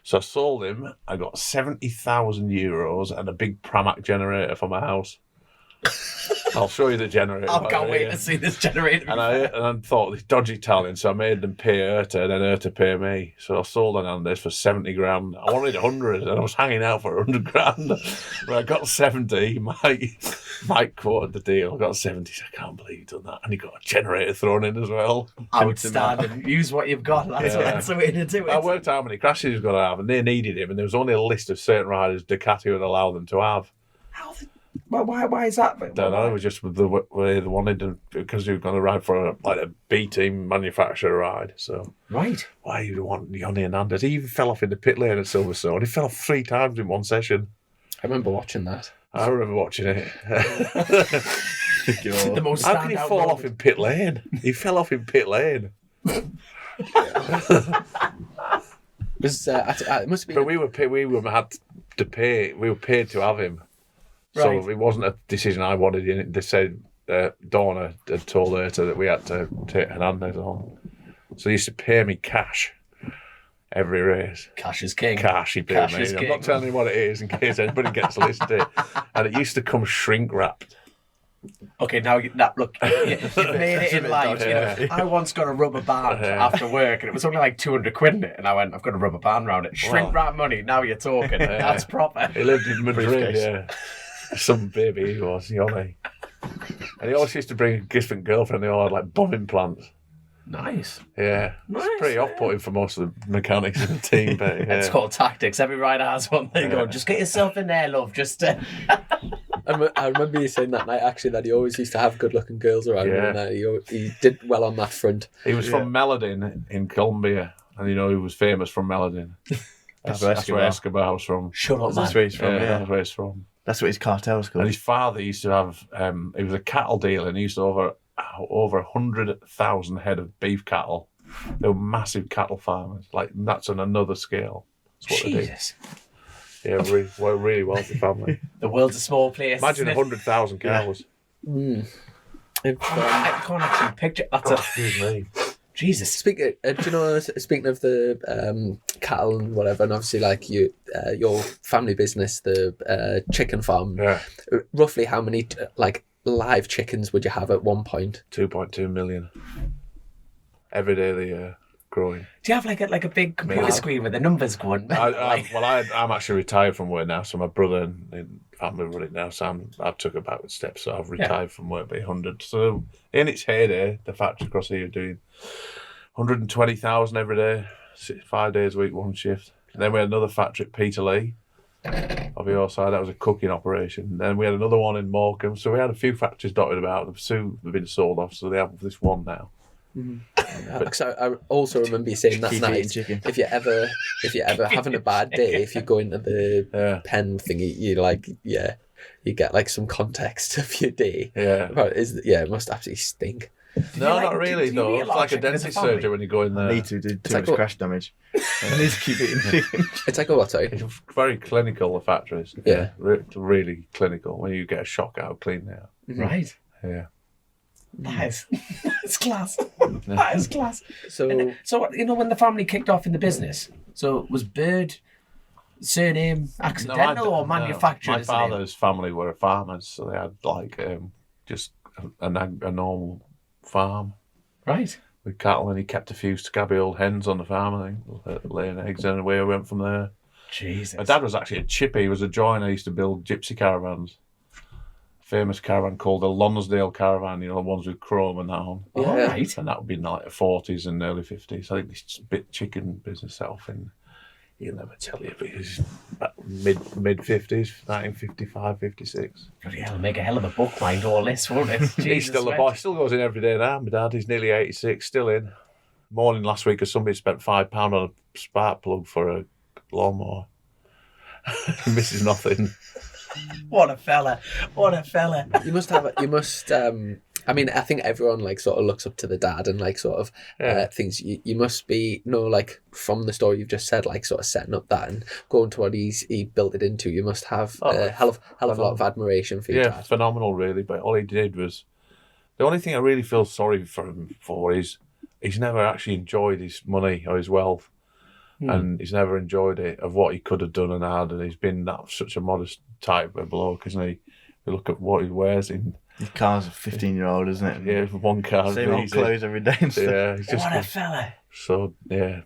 So I sold him. I got 70,000 euros and a big Pramac generator for my house. I'll show you the generator.
I can't wait to see this generator.
And I thought, this dodgy talent, so I made them pay IRTA, and then IRTA pay me. So I sold Hernandez for 70 grand. I wanted 100, and I was hanging out for 100 grand. When I got 70, Mike quoted the deal. I got 70, so I can't believe you done that. And he got a generator thrown in as well.
Outstanding. Use what you've got. That's the way to do it.
I worked out how many crashes he was going to have, and they needed him, and there was only a list of certain riders Ducati would allow them to have.
Well, why is that?
Don't know. It was just the way they wanted to, because he was going to ride for a B team manufacturer ride. So
Right.
why you want Johnny Hernandez? He even fell off in the pit lane at Silverstone. He fell off 3 times in one session.
I remember watching that.
I remember watching it.
The most
How can he
standout
fall
moment.
off in pit lane? He fell off in pit lane.
It was, it must have been.
But we were had to pay. We were paid to have him.
Right.
So it wasn't a decision I wanted in. They said Donna had told her that we had to take Hernandez on. So he used to pay me cash every race.
Cash is king.
Cash, he paid
Cash
me.
is
I'm
king.
not telling you what it is in case anybody gets to listen to it. And it used to come shrink wrapped.
Okay, now look, you've made it in life. You know, I once got a rubber band after work, and it was only like 200 quid in it, and I went, I've got a rubber band around it. Shrink wrap money. Now you're talking. That's proper.
He lived in Madrid,
Briefcase.
yeah. Some baby he was, Johnny. And he always used to bring a different girlfriend. They all had like bum implants.
Nice.
Yeah,
Nice,
it's pretty off-putting for most of the mechanics in the team, but yeah.
It's called tactics. Every rider has one. They go, just get yourself in there, love. Just
I remember you saying that night actually that he always used to have good-looking girls around him,
Yeah.
and that he did well on that front.
He was from Melodin in Colombia, and he was famous from Melodin. That's where Escobar was from.
shut up,
That's
man.
where he's from.
Yeah,
Yeah.
that's where he's from.
That's what his cartel's called.
And his father used to have, he was a cattle dealer, and he used to over 100,000 head of beef cattle. They were massive cattle farmers. Like, that's on another scale. That's what
Jesus.
they did. Yeah, we're a really wealthy family.
The world's a small place.
Imagine
isn't it?
100,000 cows.
I can't actually picture. That's
Oh,
a
excuse me.
Jesus.
Speaking of the cattle and whatever, and obviously like your family business, the chicken farm.
Yeah,
Roughly how many like live chickens would you have at one point?
2.2 million. Every day they growing.
Do you have like a big computer screen with the numbers going?
I'm actually retired from work now, so my brother and family run it now. So I've took a backward step, so I've retired from work by 100. So in its heyday, the factory across here doing 120,000 every day, 5 days a week, one shift. And then we had another factory at Peterlee of your side. That was a cooking operation. Then we had another one in Morecambe. So we had a few factories dotted about. The two have been sold off, so they have this one now.
So I also remember you saying that
Keep eating
night,
chicken.
if you're ever having a bad day, if you go into the pen thingy, you get like some context of your day.
Yeah.
But it must absolutely stink.
No,
like-
not really,
do you
though.
eat a
It's
lot of
like a
chicken as a
dentist
family?
surgery when you go in there.
Need to do too
like
much
what-
crash damage. I need to keep eating chicken.
It's like a what, sorry?
It's very clinical, the factories.
Yeah.
Really clinical. When you get a shock out how clean they are.
Right.
Yeah.
That's class. That is class.
So
So when the family kicked off in the business, so was Bird surname accidental or manufactured?
My
as a name?
father's family were farmers, so they had like just a normal farm
Right.
with cattle, and he kept a few scabby old hens on the farm, I think, laying eggs, and away I went from there.
Jesus.
My dad was actually a chippy. He was a joiner. He used to build gypsy caravans. Famous caravan called the Lonsdale Caravan, the ones with chrome and that on.
All
Yeah.
right.
And that would be in like the 40s and early 50s. I think this bit chicken business set off in, he'll never tell you, but it was mid 50s, 1955, 56.
Bloody hell, make a hell of a book, mind all this, won't it?
He's
Jesus,
still the
right.
boy, still goes in every day now. My dad, he's nearly 86, still in. Morning last week, as somebody spent £5 on a spark plug for a lawnmower. He misses nothing.
What a fella. What a fella.
you must I mean, I think everyone like sort of looks up to the dad and like sort of thinks you must be like from the story you've just said, like sort of setting up that and going to what he built it into. You must have a hell of a lot of admiration for your
Yeah,
dad.
phenomenal, really. But all he did was, the only thing I really feel sorry for him for is he's never actually enjoyed his money or his wealth, and he's never enjoyed it of what he could have done and had. And he's been such a modest type of bloke, isn't he? You look at what he wears in.
Your car's a 15-year-old, isn't it?
Yeah, one car.
Same old
easy.
clothes every day and stuff.
Yeah, he's just
What a fella.
so yeah.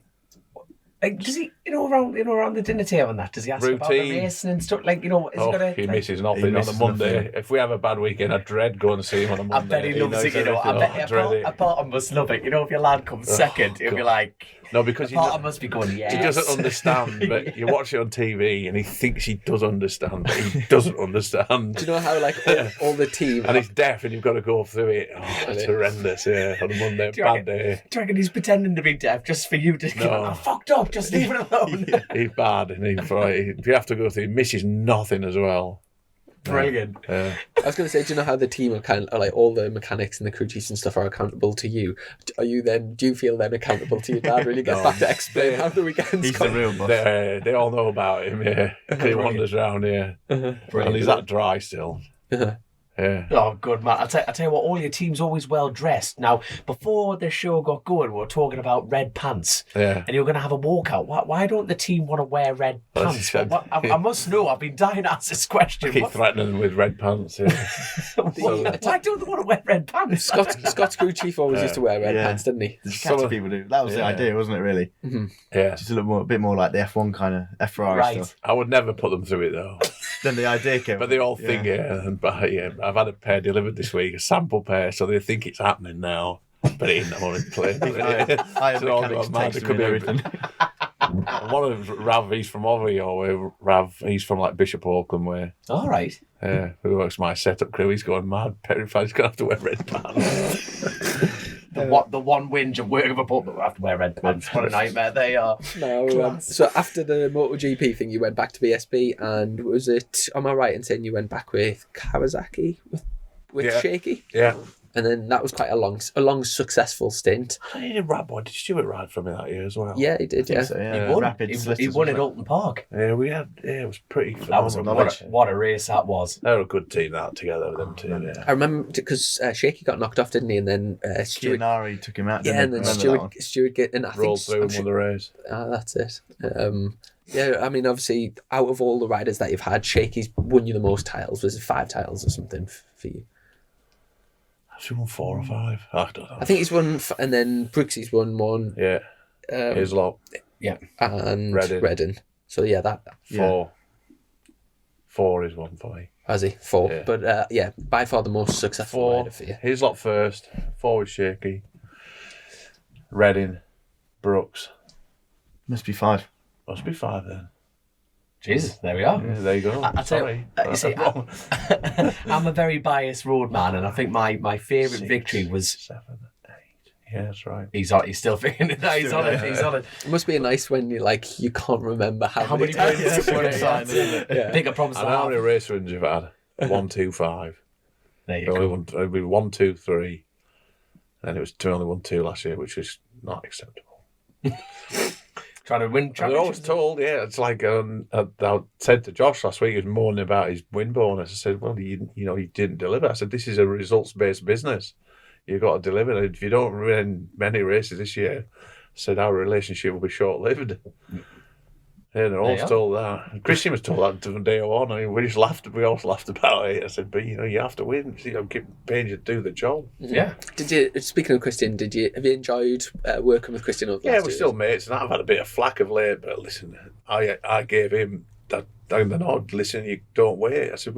Like, does he, around the dinner table and that, does he ask about the
Routine.
racing and stuff? Like, has he got a...
He misses nothing on a
misses
Monday.
nothing.
If we have a bad weekend, I dread going to see him on a
I
Monday.
bet he loves it, I bet a part of must love it. If your lad comes second, he'll be like...
No, because
a part of must be going, yes.
he doesn't understand, but you watch it on TV and he thinks he does understand, but he doesn't understand.
Do you know how like all the team
And he's deaf and you've got to go through it. Oh, it's horrendous, yeah, on a Monday, bad day.
Do you reckon he's pretending to be deaf just for you to go, I fucked up, just leave it alone?
He's bad, and if you have to go through, he misses nothing as well.
Brilliant.
I was going to say, do you know how the team are kind of like all the mechanics and the crew chiefs and stuff are accountable to you? Do you feel then accountable to your dad when you get back to explain how the weekend's
He's the
gone?
real boss.
They all know about him, yeah. He wanders around here. And he's that dry still. Yeah.
Oh, good, man. I tell you what, all your team's always well dressed. Now, before the show got going, we were talking about red pants.
Yeah.
And you were going to have a walkout. Why don't the team want to wear red pants? I must know. I've been dying to ask this question.
I keep threatening them with red pants, yeah.
Why don't they want to wear red pants?
Scott's crew chief always used to wear red pants, didn't he?
There's cats people do. That was the idea, wasn't it, really?
Yeah.
Just a bit more like the F1 kind of, F-Ferrari
Right.
stuff.
I would never put them through it, though.
Then the idea came.
But they all think, I've had a pair delivered this week, a sample pair, so they think it's happening now. But it ain't on the plane.
I have mechanics text me and everything.
One of Rav, he's from over here. Rav, he's from like Bishop Auckland way.
All right.
Who works my setup crew? He's going mad. Petrified. He's going to have to wear red pants.
The one whinge of working for pub, but we have to wear red pants. What a nightmare they are.
No, so after the MotoGP thing, you went back to VSB, and was it? Am I right in saying you went back with Kawasaki with Shaky?
Yeah.
And then that was quite a long successful stint.
He did ride, boy. Did Stuart ride for me that year as well?
Yeah, he did. Yeah.
So, yeah.
He won.
Rapid
He
Stilettos,
won at
wasn't it?
Alton Park.
Yeah, we had. Yeah, it was pretty
That was
phenomenal.
what a race that was.
They were a good team that together with them too. Yeah.
I remember because Shaky got knocked off, didn't he? And then Stuart.
Chianari took him out.
Yeah, and then Stuart get and I
Rolled
think
through and won the race.
that's it. Yeah, I mean, obviously, out of all the riders that you've had, Shaky's won you the most titles. Was it 5 titles or something for you?
Has he won 4 or 5? I don't know.
I think he's won, and then Brooksy's won 1.
Yeah. Here's a lot.
Yeah.
And
Reddin.
Reddin. So yeah, that
4. 4 is one for me.
has he 4.
Yeah.
But by far the most successful
4.
rider for you.
His lot first. 4 was Shaky. Reddin. Brooks.
Must be 5.
Must be 5 then.
Jesus, there we are.
Yeah, there you go.
I tell you, you see, I'm a very biased roadman, and I think my favourite victory was.
7, 8. Yeah, that's right.
He's still figuring it out. He's on it. He's on it.
It must be nice when you can't remember how many times
points
you won
it's
it.
on, isn't it? Bigger problems
And
than
how many
that.
race wins you've had? 1, 2, 5.
There you
Only
go.
won, we 1, 2, 3. And it was only 1, 2 last year, which is not acceptable.
Trying to win
They're always
championships.
told, yeah. It's like I said to Josh last week, he was moaning about his win bonus. I said, well, he didn't deliver. I said, this is a results-based business. You've got to deliver. And if you don't win many races this year, I said, our relationship will be short-lived. Yeah, they're always told that. Christian was told that from day one. I mean, we all laughed about it. I said, but you have to win. Keep paying you to do the job.
Yeah.
Speaking of Christian, have you enjoyed working with Christian over the
Yeah,
last
we're
2
still
years?
mates, and I've had a bit of flack of late. But listen, I gave him that down the nod. Listen, you don't wait. I said,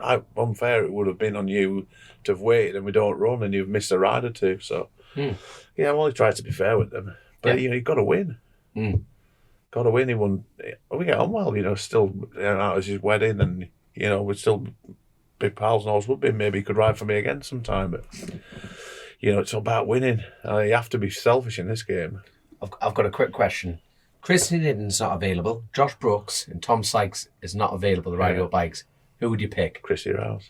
how unfair it would have been on you to have waited and we don't run, and you've missed a ride or 2. So, yeah, I've only tried to be fair with them. But you've got to win. Got to win. He won. We get on well, still. It was his wedding, and we're still big pals and always would be. Maybe he could ride for me again sometime, but it's about winning. You have to be selfish in this game.
I've got a quick question. Christian Hidden's not available. Josh Brooks and Tom Sykes is not available to ride your bikes. Who would you pick?
Chrissy Rouse.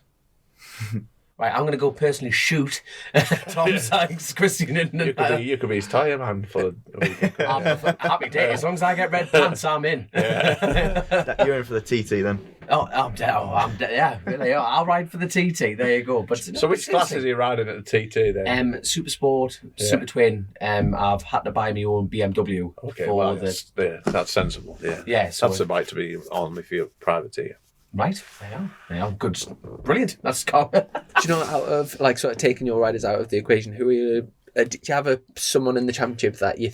Right, I'm going to go personally shoot Tom Sykes, Christian Hidden.
You could be his tyre man for a week.
I'm happy day. As long as I get red pants, I'm in.
You're in for the TT then.
I'm dead. Yeah, really. I'll ride for the TT. There you go. But
So which class is he riding at the TT then?
Super Sport, Super Twin. I've had to buy my own BMW
Okay,
for
well,
the.
that's sensible. Yeah,
Yeah, so
that's the bike to be on if you're privateer.
Right, they are good, brilliant. That's cool.
Do you know, out of sort of taking your riders out of the equation, who are do you have someone in the championship that you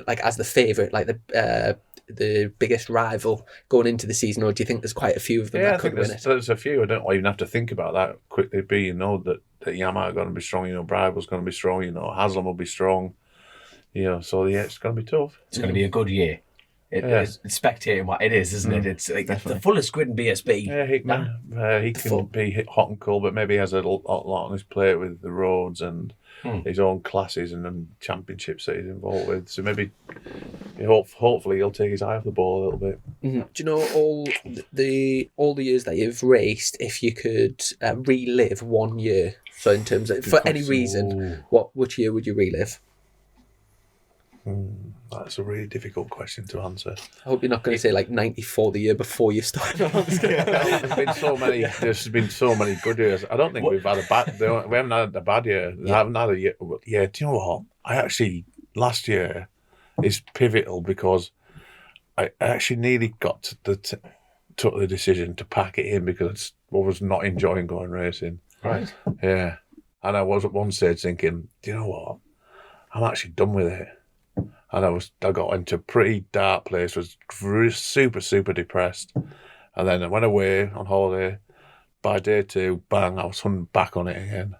like as the favourite, like the biggest rival going into the season, or do you think there's quite a few of them that could win it?
There's a few. I don't even have to think about that quickly. You know that Yamaha are going to be strong. You know, Bridal's going to be strong. You know, Haslam will be strong. You know, so yeah, it's going to be tough.
It's going to be a good year. It's spectating what it is, isn't it? It's like the fullest grid in BSB.
Yeah, he can be hot and cold, but maybe he has a lot on his plate with the roads and his own classes and then championships that he's involved with. So maybe, hopefully, he'll take his eye off the ball a little bit.
Mm-hmm. Do you know all the years that you've raced? If you could relive one year, so in terms of for any reason, which year would you relive?
That's a really difficult question to answer.
I hope you're not going to say like 94, the year before you started.
There's been so many good years. I don't think we've had we haven't had a bad year. I haven't had a year. Yeah, do you know what? Last year is pivotal because I actually nearly took the decision to pack it in because I was not enjoying going racing.
Right.
Yeah. And I was at one stage thinking, do you know what? I'm actually done with it. And I got into a pretty dark place, was super, super depressed. And then I went away on holiday. By day 2, bang, I was back on it again.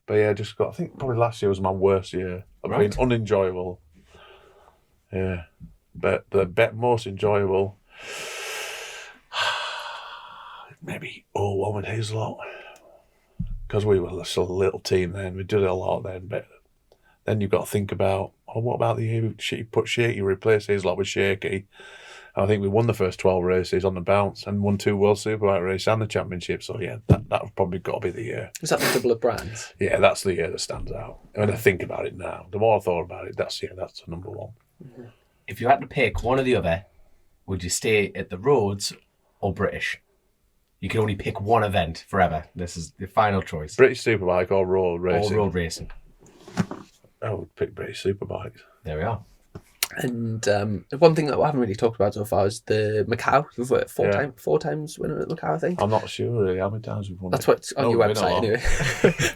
But yeah, I think probably last year was my worst year. I've been unenjoyable. Yeah. But the most enjoyable, maybe 01 with Hazelot. Because we were still a little team then. We did it a lot then. But then you've got to think about, what about the year you put Shaky, you replaced Hazelot with Shaky. I think we won the first 12 races on the bounce and won 2 World Superbike races and the championship. So yeah, that've probably got to be the year.
Was that the double of brands?
Yeah, that's the year that stands out. When I think about it now, the more I thought about it, that's the number one.
Mm-hmm. If you had to pick one or the other, would you stay at the Roads or British? You can only pick one event forever. This is the final choice.
British Superbike or road racing?
Or road racing.
I would pick British Superbikes.
There we are.
And one thing that we haven't really talked about so far is the Macau. You've worked four times winner at Macau, I think.
I'm not sure really how many times we've won.
That's what's on your website anyway.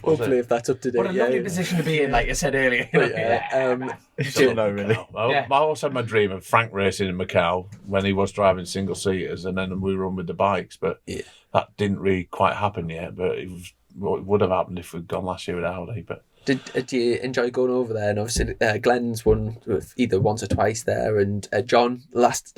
Hopefully, if that's up to date.
What a lovely position to be in, like I said earlier.
Don't know really. I also had my dream of Frank racing in Macau when he was driving single seaters, and then we run with the bikes. But that didn't really quite happen yet. But it would have happened if we'd gone last year with Audi. But
Did you enjoy going over there? And obviously, Glenn's won either once or twice there, and John last.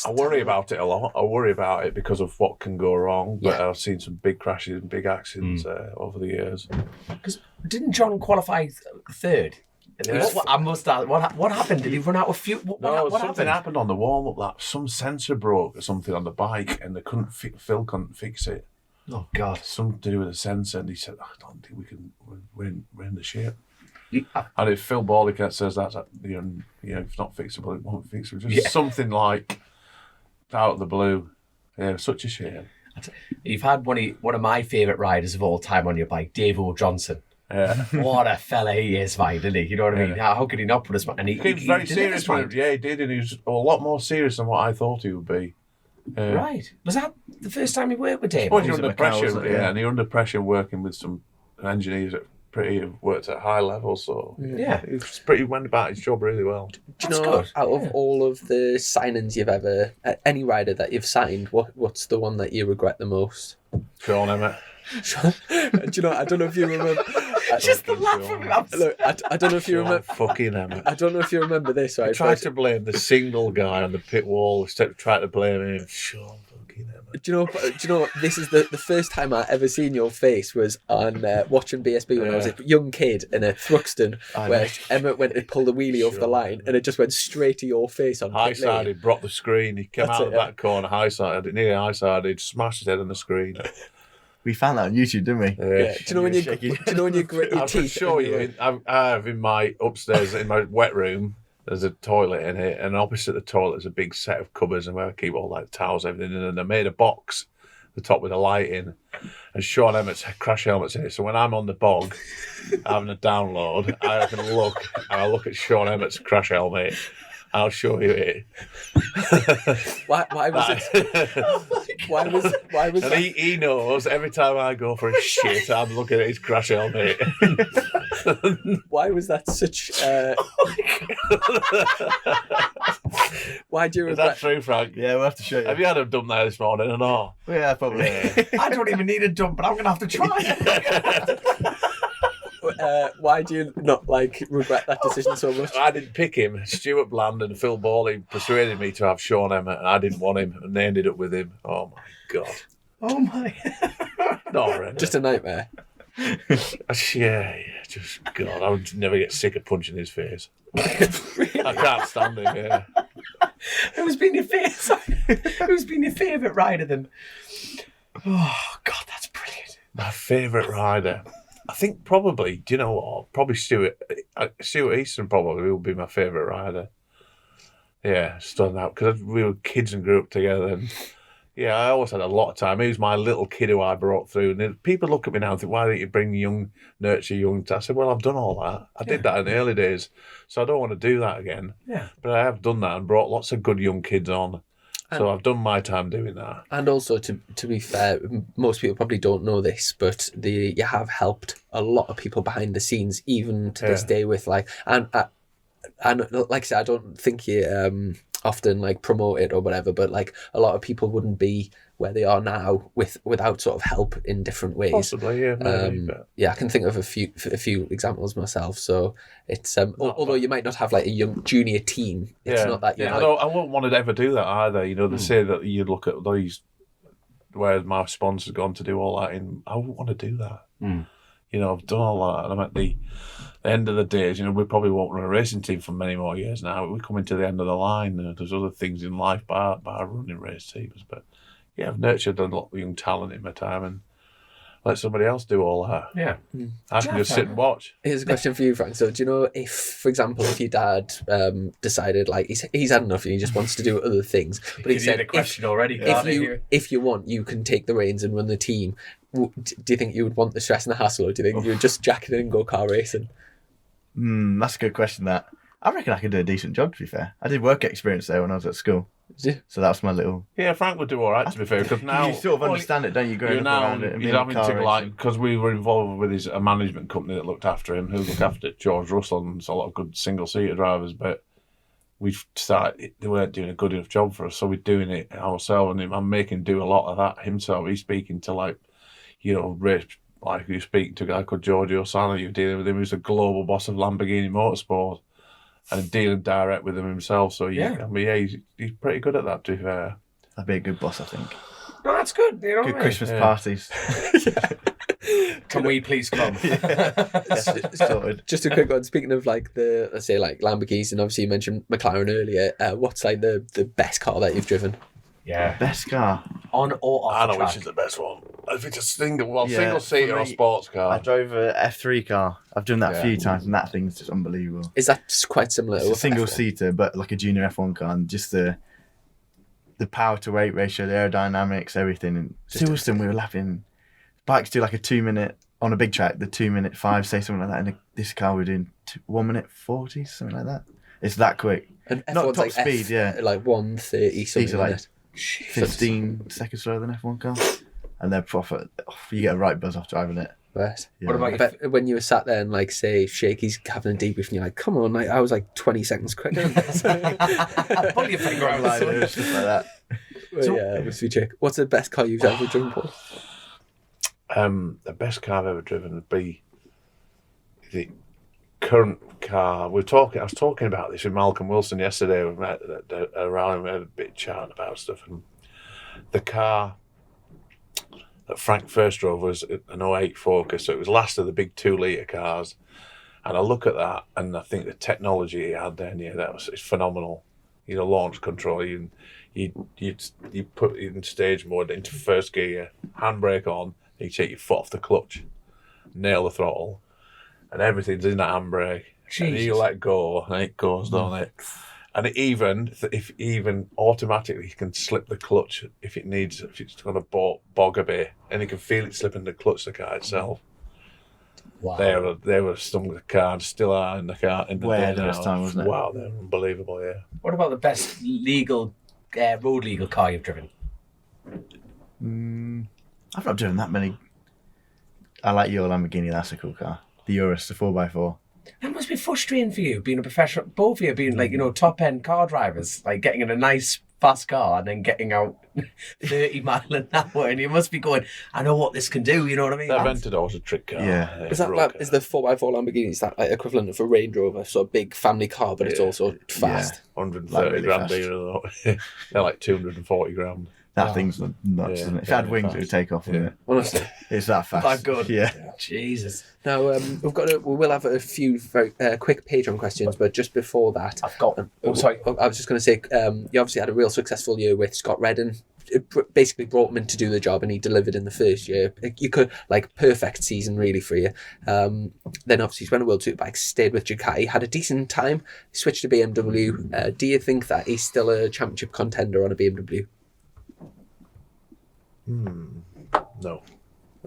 I worry about it a lot. I worry about it because of what can go wrong. But I've seen some big crashes and big accidents over the years.
Because didn't John qualify third? Yeah. I must ask, what happened? Did he run out of fuel?
Something happened on the warm up. That some sensor broke or something on the bike, and Phil couldn't fix it.
Oh God!
Something to do with the sensor, and he said, "I don't think we can win the ship." And if Phil Borlicat says that's it's not fixable, it won't fix it. Just something like out of the blue. Yeah, such a shame.
You've had one of my favourite riders of all time on your bike, Dave O'Johnson.
Yeah.
What a fella he is, mate, isn't he? You know what I mean? How could he not put us? And he
was very serious. Yeah, he did, and he was a lot more serious than what I thought he would be.
Right. Was that the first time you worked with Dave?
I suppose you're under pressure, and you're under pressure working with some engineers that worked at high level, so he went about his job really well.
Do you know, out of all of the signings you've ever, any rider that you've signed, what's the one that you regret the most?
Sean Emmett.
Do you know, I don't know if you remember.
Just the laugh from him.
Look, I don't know if you remember.
Fucking Emmett.
I don't know if you remember this, right?
I tried to blame the single guy on the pit wall instead of trying to blame him. Sean fucking Emmett.
Do you know? This is the first time I ever seen your face was on watching BSB when I was a young kid in a Thruxton where Emmett went to pull the wheelie off the line and it just went straight to your face on
high side. He broke the screen. He came out of that corner high side, near high side. He smashed his head on the screen.
We found that on YouTube, didn't we?
Yeah. Do you know when you grit your teeth?
I can show you. I have in my upstairs in my wet room. There's a toilet in it, and opposite the toilet there's a big set of cupboards, and where I keep all like towels, everything in. And I made a box, the top with a light in, and Sean Emmett's crash helmet's in it. So when I'm on the bog having a download, I can look and I look at Sean Emmett's crash helmet. I'll show you it.
Why was it? Why was
and
that?
He knows every time I go for a shit, I'm looking at his crash helmet.
Why was that such? Why do you
Is
regret?
that true, Frank?
Yeah, we'll have to show you.
Have you had a dump there this morning or not?
Yeah, probably.
I don't even need a dump, but I'm gonna have to try.
Why do you not regret that decision so much?
I didn't pick him. Stuart Bland and Phil Bawley persuaded me to have Sean Emmett, and I didn't want him, and they ended up with him. Oh my God!
Oh my!
Not horrendous.
Just a nightmare.
Yeah, just God, I would never get sick of punching his face. I can't stand him. Yeah.
Who's been your favourite rider then? Oh God, that's brilliant.
My favourite rider, I think probably. Do you know what? Probably Stuart Easton probably would be my favourite rider. Yeah, stood out because we were kids and grew up together. And yeah, I always had a lot of time. He was my little kid who I brought through. And then people look at me now and think, why don't you bring nurture young? I said, well, I've done all that. I did that in the early days. So I don't want to do that again.
Yeah.
But I have done that and brought lots of good young kids on. So I've done my time doing that.
And also, to be fair, most people probably don't know this, but you have helped a lot of people behind the scenes, even to this day with and like I said, I don't think you often promote it or whatever, but a lot of people wouldn't be where they are now without sort of help in different ways.
Possibly, yeah. Maybe,
yeah, I can think of a few examples myself. So it's although you might not have a young junior team, it's not that.
I wouldn't want to ever do that either. They say that you look at these, where my sponsor's gone to do all that, and I wouldn't want to do that. I've done all that, and I'm at the end of the days. We probably won't run a racing team for many more years now. We're coming to the end of the line. There's other things in life by running race teams, but yeah, I've nurtured a lot of young talent in my time and let somebody else do all that.
Yeah.
I can just sit and watch.
Here's a question for you, Frank. So do you know if, for example, if your dad decided he's had enough and he just wants to do other things, but he said,
a question already.
if you want, you can take the reins and run the team. Do you think you would want the stress and the hassle, or do you think you would just jack it in and go car racing?
That's a good question, that. I reckon I could do a decent job, to be fair. I did work experience there when I was at school. So that's my little...
Yeah, Frank would do all right, to be fair, because now...
You sort of understand it, don't you, growing up around it?
He's having to, because we were involved with a management company that looked after him, who looked after George Russell, and a lot of good single-seater drivers, but we started, they weren't doing a good enough job for us, so we're doing it ourselves, and I'm making him do a lot of that himself. He's speaking to, race, you're speaking to a guy called Giorgio Sana, you're dealing with him, who's the global boss of Lamborghini Motorsport, and dealing direct with him himself. So he's pretty good at that, to be fair.
That'd be a good boss, I think.
No, that's good.
Good Christmas parties.
Can we please come?
Just a quick one. Speaking of let's say Lamborghinis, and obviously you mentioned McLaren earlier. What's the best car that you've driven?
Yeah.
Best car.
On or off
I know
the track?
which is the best one. If it's a single-seater or sports car.
I drove a F3 car. I've done that a few times, and that thing's just unbelievable.
Is that just quite similar?
It's a single-seater, but like a junior F1 car, and just the power-to-weight ratio, the aerodynamics, everything. And Silverstone, we were laughing. Bikes do a 2-minute, on a big track, the 2-minute 5, say something like that, and this car we're doing 1 minute 40, something like that. It's that quick.
And
not top speed, yeah.
130 something.
These are 15 seconds slower than F1 car, and they're proper. You get a right buzz off driving it.
Right.
Yeah.
What about
But when you were sat there and say Shaky's having a debrief and you're like, come on, I was 20 seconds quicker.
Pull your finger out.
Stuff like that.
Yeah, must be trick. What's the best car you've ever driven, Paul?
The best car I've ever driven would be the current car. I was talking about this with Malcolm Wilson yesterday. We met around and we had a bit of chat about stuff. And the car that Frank first drove was an 08 Focus, so it was last of the big 2-litre cars. And I look at that and I think the technology he had then, it's phenomenal. Launch control, you put it in stage mode into first gear, handbrake on, you take your foot off the clutch, nail the throttle, and everything's in that handbrake. And you let go, and it goes, don't it? And it even automatically can slip the clutch if it's going to bog a bit, and you can feel it slipping the clutch, the car itself.
Wow.
They were stung the car and still are in the car. In the
Way
day
this
now.
time, wasn't it?
Wow, they're unbelievable, yeah.
What about the best road legal car you've driven?
I've not driven that many. I like your Lamborghini. That's a cool car. Urus, the 4x4.
That must be frustrating for you, being a professional, both of you being like, top end car drivers, like getting in a nice fast car and then getting out 30 mile an hour, and you must be going, I know what this can do, you know what I mean?
That Aventador was a trick car.
Yeah.
Is that like, is the 4x4 Lamborghini, is that like equivalent of a Range Rover, so a big family car, but it's also fast?
130
Like really
grand
fast.
dealer. They're like 240 grand.
That thing's nuts, isn't it? If it had wings, it would take off, wouldn't it?
Honestly.
It's that fast.
That good.
Yeah.
Jesus.
Now, we will have a few very quick Patreon questions, but just before that...
I've got... sorry.
I was just going to say, you obviously had a real successful year with Scott Redden. It basically brought him in to do the job, and he delivered in the first year. You could, perfect season really for you. Then obviously he's won a World Superbike, stayed with Ducati, had a decent time, switched to BMW. Do you think that he's still a championship contender on a BMW?
No.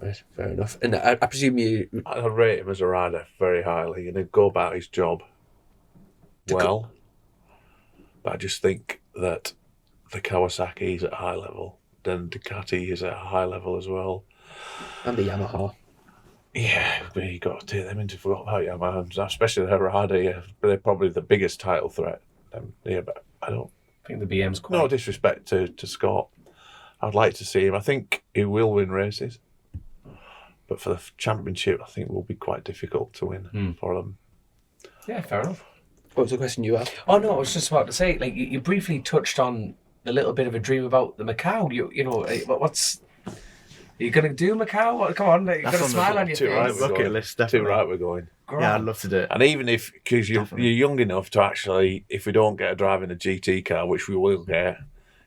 Right, fair enough. And I presume you...
I rate him as a rider very highly, and he'd go about his job well. But I just think that the Kawasaki is at a high level, then Ducati is at a high level as well.
And the Yamaha.
Yeah, but you got to take them into forgot about Yamaha, especially the rider. Yeah, they're probably the biggest title threat. But I don't.
I think the BM's quite...
No disrespect to Scott. I'd like to see him. I think he will win races, but for the championship, I think it will be quite difficult to win for them.
Yeah, fair enough.
What was the question you had?
Oh, no, I was just about to say, you briefly touched on a little bit of a dream about the Macau. You know, what's... Are you going to do Macau? Come on, you've got a smile on your
Too right,
face.
Bucket list, definitely.
Too right, we're going.
Yeah, I'd love to do it.
And even if, because you're young enough to actually, if we don't get a drive in a GT car, which we will get,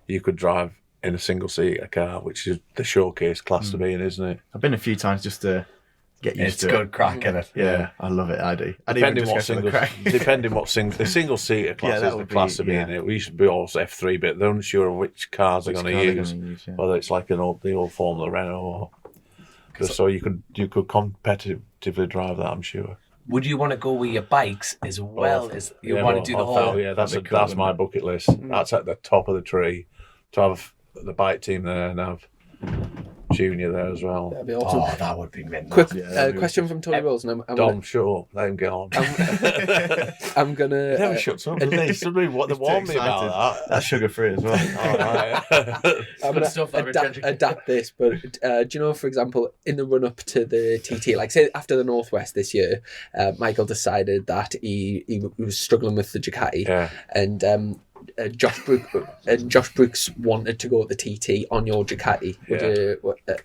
you could drive in a single-seater car, which is the showcase class to be in, isn't it?
I've been a few times just to get used
It's
to
good
it.
crack, isn't it?
Yeah, I love it. I do.
Depending what the single-seater class
that
is the
would
class
be-
to be in
yeah.
it. We used to be all F3, but they're unsure which cars they're going to use. Whether it's like the old Formula Renault or... So you could competitively drive that, I'm sure.
Would you want to go with your bikes as well as you want to do the whole...
Yeah, that's
That'd be cool,
that's my
wouldn't
bucket list. That's at the top of the tree. To have the bike team there and have Junior there as well.
That'd be awesome.
Oh, that would be mental.
Quick
that'd be
question from Tony Rolls, and I'm
Dom, shut up. Let him get on.
I'm gonna.
Never shuts up, does he? Somebody they warned me about that.
That's sugar-free as well.
All right.
I'm
Good
gonna
stuff, that
adapt this, but do you know, for example, in the run up to the TT, like say after the Northwest this year, Michael decided that he was struggling with the Ducati,
Yeah.
and Josh Brooks wanted to go at the TT on your Ducati.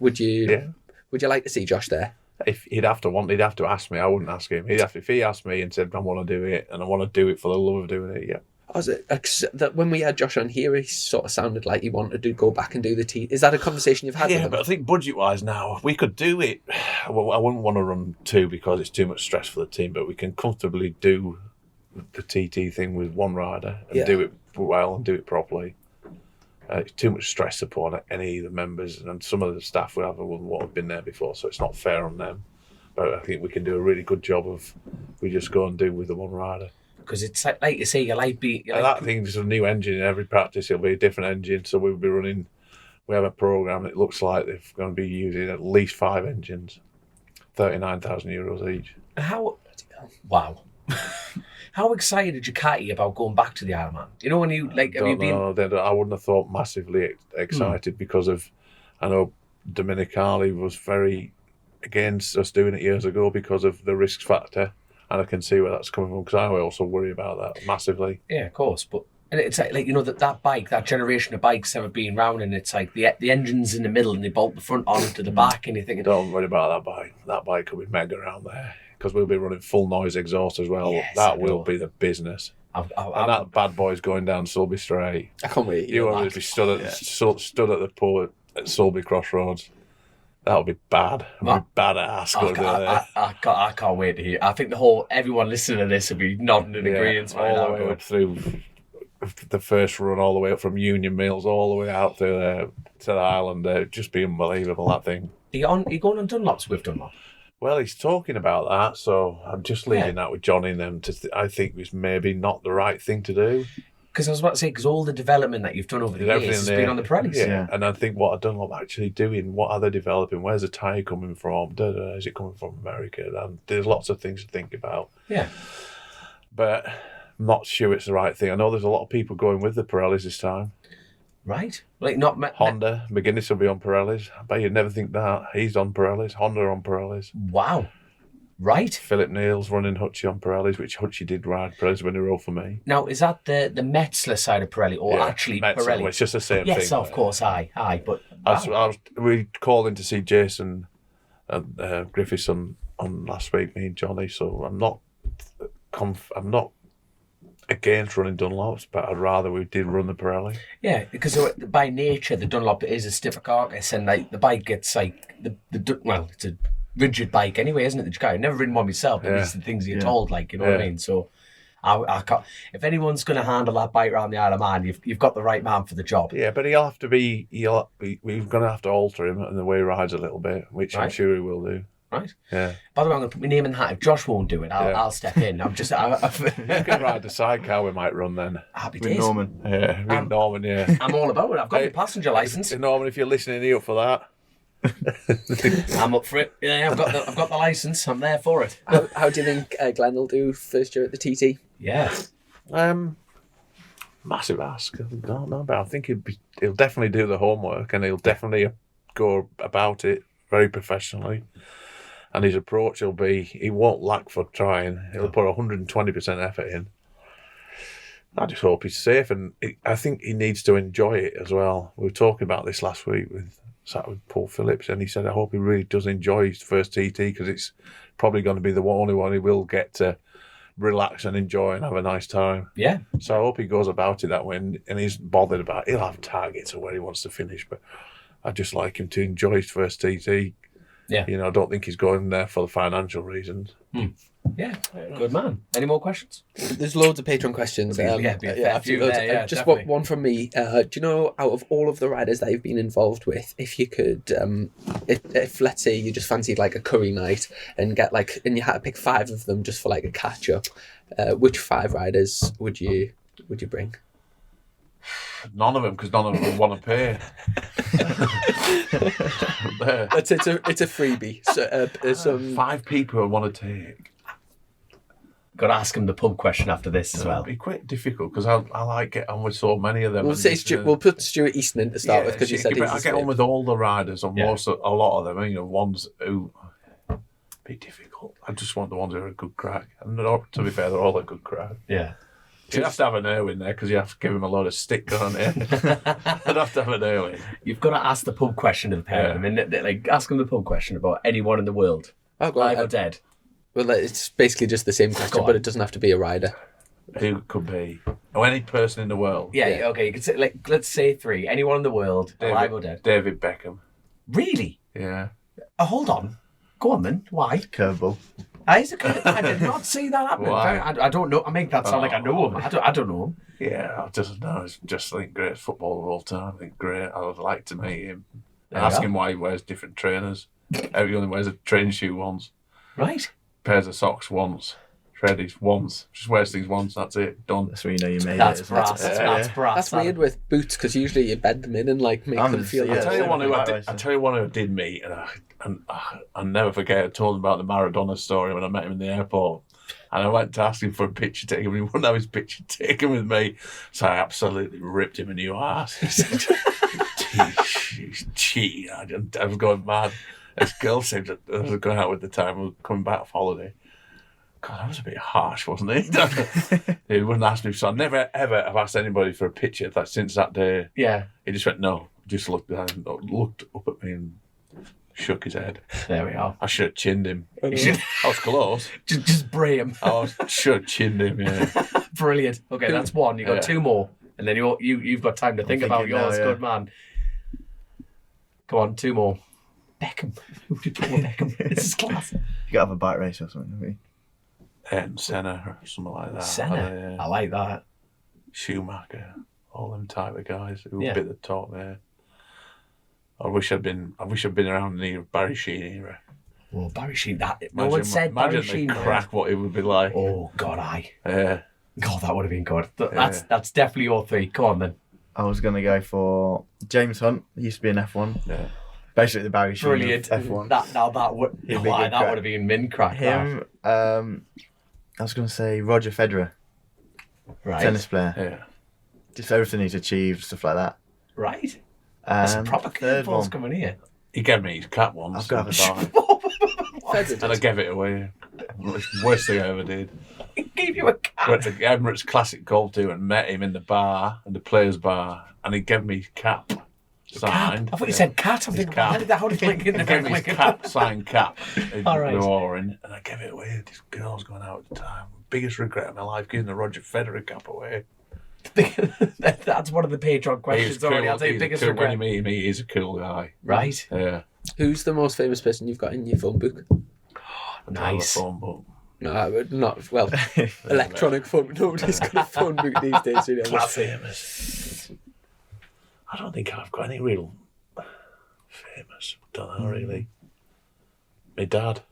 Would you like to see Josh there?
If he'd have to ask me. I wouldn't ask him. If he asked me and said, I want to do it, and I want to do it for the love of doing it, yeah.
Was it that when we had Josh on here, he sort of sounded like he wanted to go back and do the TT? Is that a conversation you've had with
Yeah,
him?
but I think budget-wise now, we could do it. Well, I wouldn't want to run two because it's too much stress for the team, but we can comfortably do the TT thing with one rider and do it well and do it properly. It's too much stress upon any of the members, and some of the staff we have won't have been there before, so it's not fair on them. But I think we can do a really good job of we just go and do with the one rider.
Because it's like you say,
That thing's a new engine in every practice. It'll be a different engine, so we'll be running. We have a program that looks like they're going to be using at least 5 engines, €39,000 each.
Wow. How excited are Ducati about going back to the Isle of Man? You know, when you have you been?
I wouldn't have thought massively excited because of. I know Domenicali was very against us doing it years ago because of the risk factor, and I can see where that's coming from because I also worry about that massively.
Yeah, of course, but. And it's like that bike, that generation of bikes ever been round, and it's like the engine's in the middle and they bolt the front onto the back, and you're thinking,
Don't worry about that bike. That bike will be mega around there because we'll be running full noise exhaust as well.
Yes,
that
I
will
know.
be the business.
and
That bad boy's going down Sulby Straight.
I can't wait.
You want to be stood at the port at Sulby Crossroads. That'll be bad. It'll be badass going there.
I can't wait to hear. I think everyone listening to this will be nodding in agreement.
All the way up through the first run, all the way up from Union Mills, all the way out to the island. It'd just be unbelievable, that thing.
Are you going on Dunlops with Dunlop?
Well, he's talking about that, so I'm just leaving that with Johnny and them. I think it's maybe not the right thing to do.
Because I was about to say, because all the development that you've done over the
There's
years has
everything
been on the Pirellis.
Yeah. And I think what Dunlop actually doing, what are they developing? Where's the tyre coming from? Is it coming from America? And there's lots of things to think about.
Yeah.
But I'm not sure it's the right thing. I know there's a lot of people going with the Pirellis this time.
Right. Like not
Honda, McGuinness will be on Pirellis. I bet you'd never think that. He's on Pirellis. Honda on Pirellis.
Wow. Right.
Philip Neal's running Hutchie on Pirellis, which Hutchie did ride Pirellis when he rode for me.
Now, is that the Metzler side of Pirelli or actually
Metzler,
Pirelli?
well, it's just the same thing.
Yes, of course, aye. But
we called in to see Jason and Griffiths on last week, me and Johnny. So I'm not against running Dunlops, but I'd rather we did run the Pirelli.
Yeah, because by nature the Dunlop is a stiffer carcass, and like the bike gets like it's a rigid bike anyway, isn't it? The I've never ridden one myself, but these are the things you're told, like, you know what I mean. So, I can't, if anyone's going to handle that bike around the Isle of Man, you've got the right man for the job.
Yeah, but we're going to have to alter him and the way he rides a little bit, which I'm sure he will do.
Right.
Yeah.
By the way, I'm going to put my name in the hat. If Josh won't do it, I'll step in. I'm just.
You can ride the sidecar we might run then.
Happy
With
days.
Norman.
Yeah, with Norman, yeah.
I'm all about it. I've got my passenger license.
Norman, if you're listening, are you up for that?
I'm up for it. Yeah, I've got the license. I'm there for it.
How do you think Glenn will do first year at the TT?
Yeah.
Massive ask. I don't know, but I think he'll definitely do the homework and he'll definitely go about it very professionally. And his approach will be, he won't lack for trying. He'll put 120% effort in. I just hope he's safe, and I think he needs to enjoy it as well. We were talking about this last week with Paul Phillips, and he said, I hope he really does enjoy his first TT, because it's probably going to be the only one he will get to relax and enjoy and have a nice time.
Yeah.
So I hope he goes about it that way, and he's bothered about it. He'll have targets of where he wants to finish, but I just like him to enjoy his first TT.
Yeah.
You know, I don't think he's going there for the financial reasons.
Yeah, good man. Any more questions?
There's loads of Patreon questions.
Be a fair few
loads.
there,
Just
definitely.
one from me. Do you know, out of all of the riders that you've been involved with, if you could, if let's say you just fancied like a curry night and you had to pick 5 of them just for like a catch up, which 5 riders would you bring?
None of them, because none of them want to pay.
It's a freebie. So,
5 people who want to take.
Got to ask him the pub question after this as well.
It'd be quite difficult, because I like get on with so many of them.
we'll put Stuart Easton in to start with, because you said
I get on with all the riders, and a lot of them. You know, ones who be difficult. I just want the ones who are a good crack. And to be fair, they're all a good crack.
Yeah.
You'd have to have an Irwin there, because you have to give him a load of stick on it. I'd have to have an Irwin.
You've got to ask the pub question to the pair of them, and like ask them the pub question about anyone in the world, alive or dead.
Well, it's basically just the same question, but it doesn't have to be a rider.
Who could be? Or any person in the world.
Yeah. Okay. You could say, let's say 3. Anyone in the world, alive or dead.
David Beckham.
Really?
Yeah.
Hold on. Go on then. Why?
Curveball.
I did not see that happen.
Why?
I don't know. I make that sound like I know him. I don't know him.
Yeah, I just think great footballer of all time. I think great. I would like to meet him. Ask him why he wears different trainers. He only wears a training shoe once.
Right.
Pairs of socks once. Treadies once. Just wears things once. That's it. Done.
That's where you know you made
That's
it.
brass. That's brass.
That's weird with boots, because usually you bed them in and like make them feel.
I tell you one who I did meet, and I'll never forget. I told him about the Maradona story when I met him in the airport, and I went to ask him for a picture taken. He wouldn't have his picture taken with me, so I absolutely ripped him a new ass. He said, "He's cheating." I was going mad. This girl said that I was going out with the time. We were coming back off holiday. God, that was a bit harsh, wasn't it? He wouldn't ask me. So I never, ever have asked anybody for a picture since that day.
Yeah.
He just went, no. Just looked up at me and shook his head.
There we are.
I should have chinned him. I was close.
Just bray him.
I should have chinned him, yeah.
Brilliant. Okay, that's 1. You've got 2 more. And then you've got time to think about yours. Good man. Come on, 2 more. Beckham. Who did you Beckham? This is class.
You got to have a bike race or something, haven't you?
Senna or something like that.
Senna. I like that.
Schumacher. All them type of guys who were a bit at the top there. I wish I'd been around in the Barry Sheen era.
Oh, Barry Sheen. No one said Barry Sheen.
Imagine the crack what it would be like.
Oh, God, aye.
Yeah.
God, that would have been good. That's definitely your three. Come on then.
I was going to go for James Hunt. He used to be in F1.
Yeah.
Basically the Barry Sheen
Brilliant.
of F1.
That would
He'd be good
that
crack.
would have been min crack.
Him, I was going to say Roger Federer,
Right.
tennis player.
Yeah.
Just everything he's achieved, stuff like that.
Right. That's a
And
proper
third
curveballs
one.
coming here.
He gave me his cap once.
I've got
and
Federer
I gave it away. Worst thing I ever did.
He gave you a cat.
Went to Emirates Classic Golf 2 and met him in the bar, in the players' bar, and he gave me his cap signed.
I thought you said cat. I'm
His
thinking,
cap.
how did you link in
He
the
gave me his cap, signed cap.
All right.
And I gave it away. This girl was going out at the time. Biggest regret of my life, giving the Roger Federer cap away.
That's one of the Patreon questions already. I'll tell you,
He's
biggest
cool.
regret.
When you meet him, he's a cool guy.
Right.
Yeah.
Who's the most famous person you've got in your phone book?
Nice.
Telephone book.
No, I would not. Well, electronic phone. Nobody's got a phone book these days. You know.
Famous. I don't think I've got any real famous. Don't know really. My dad.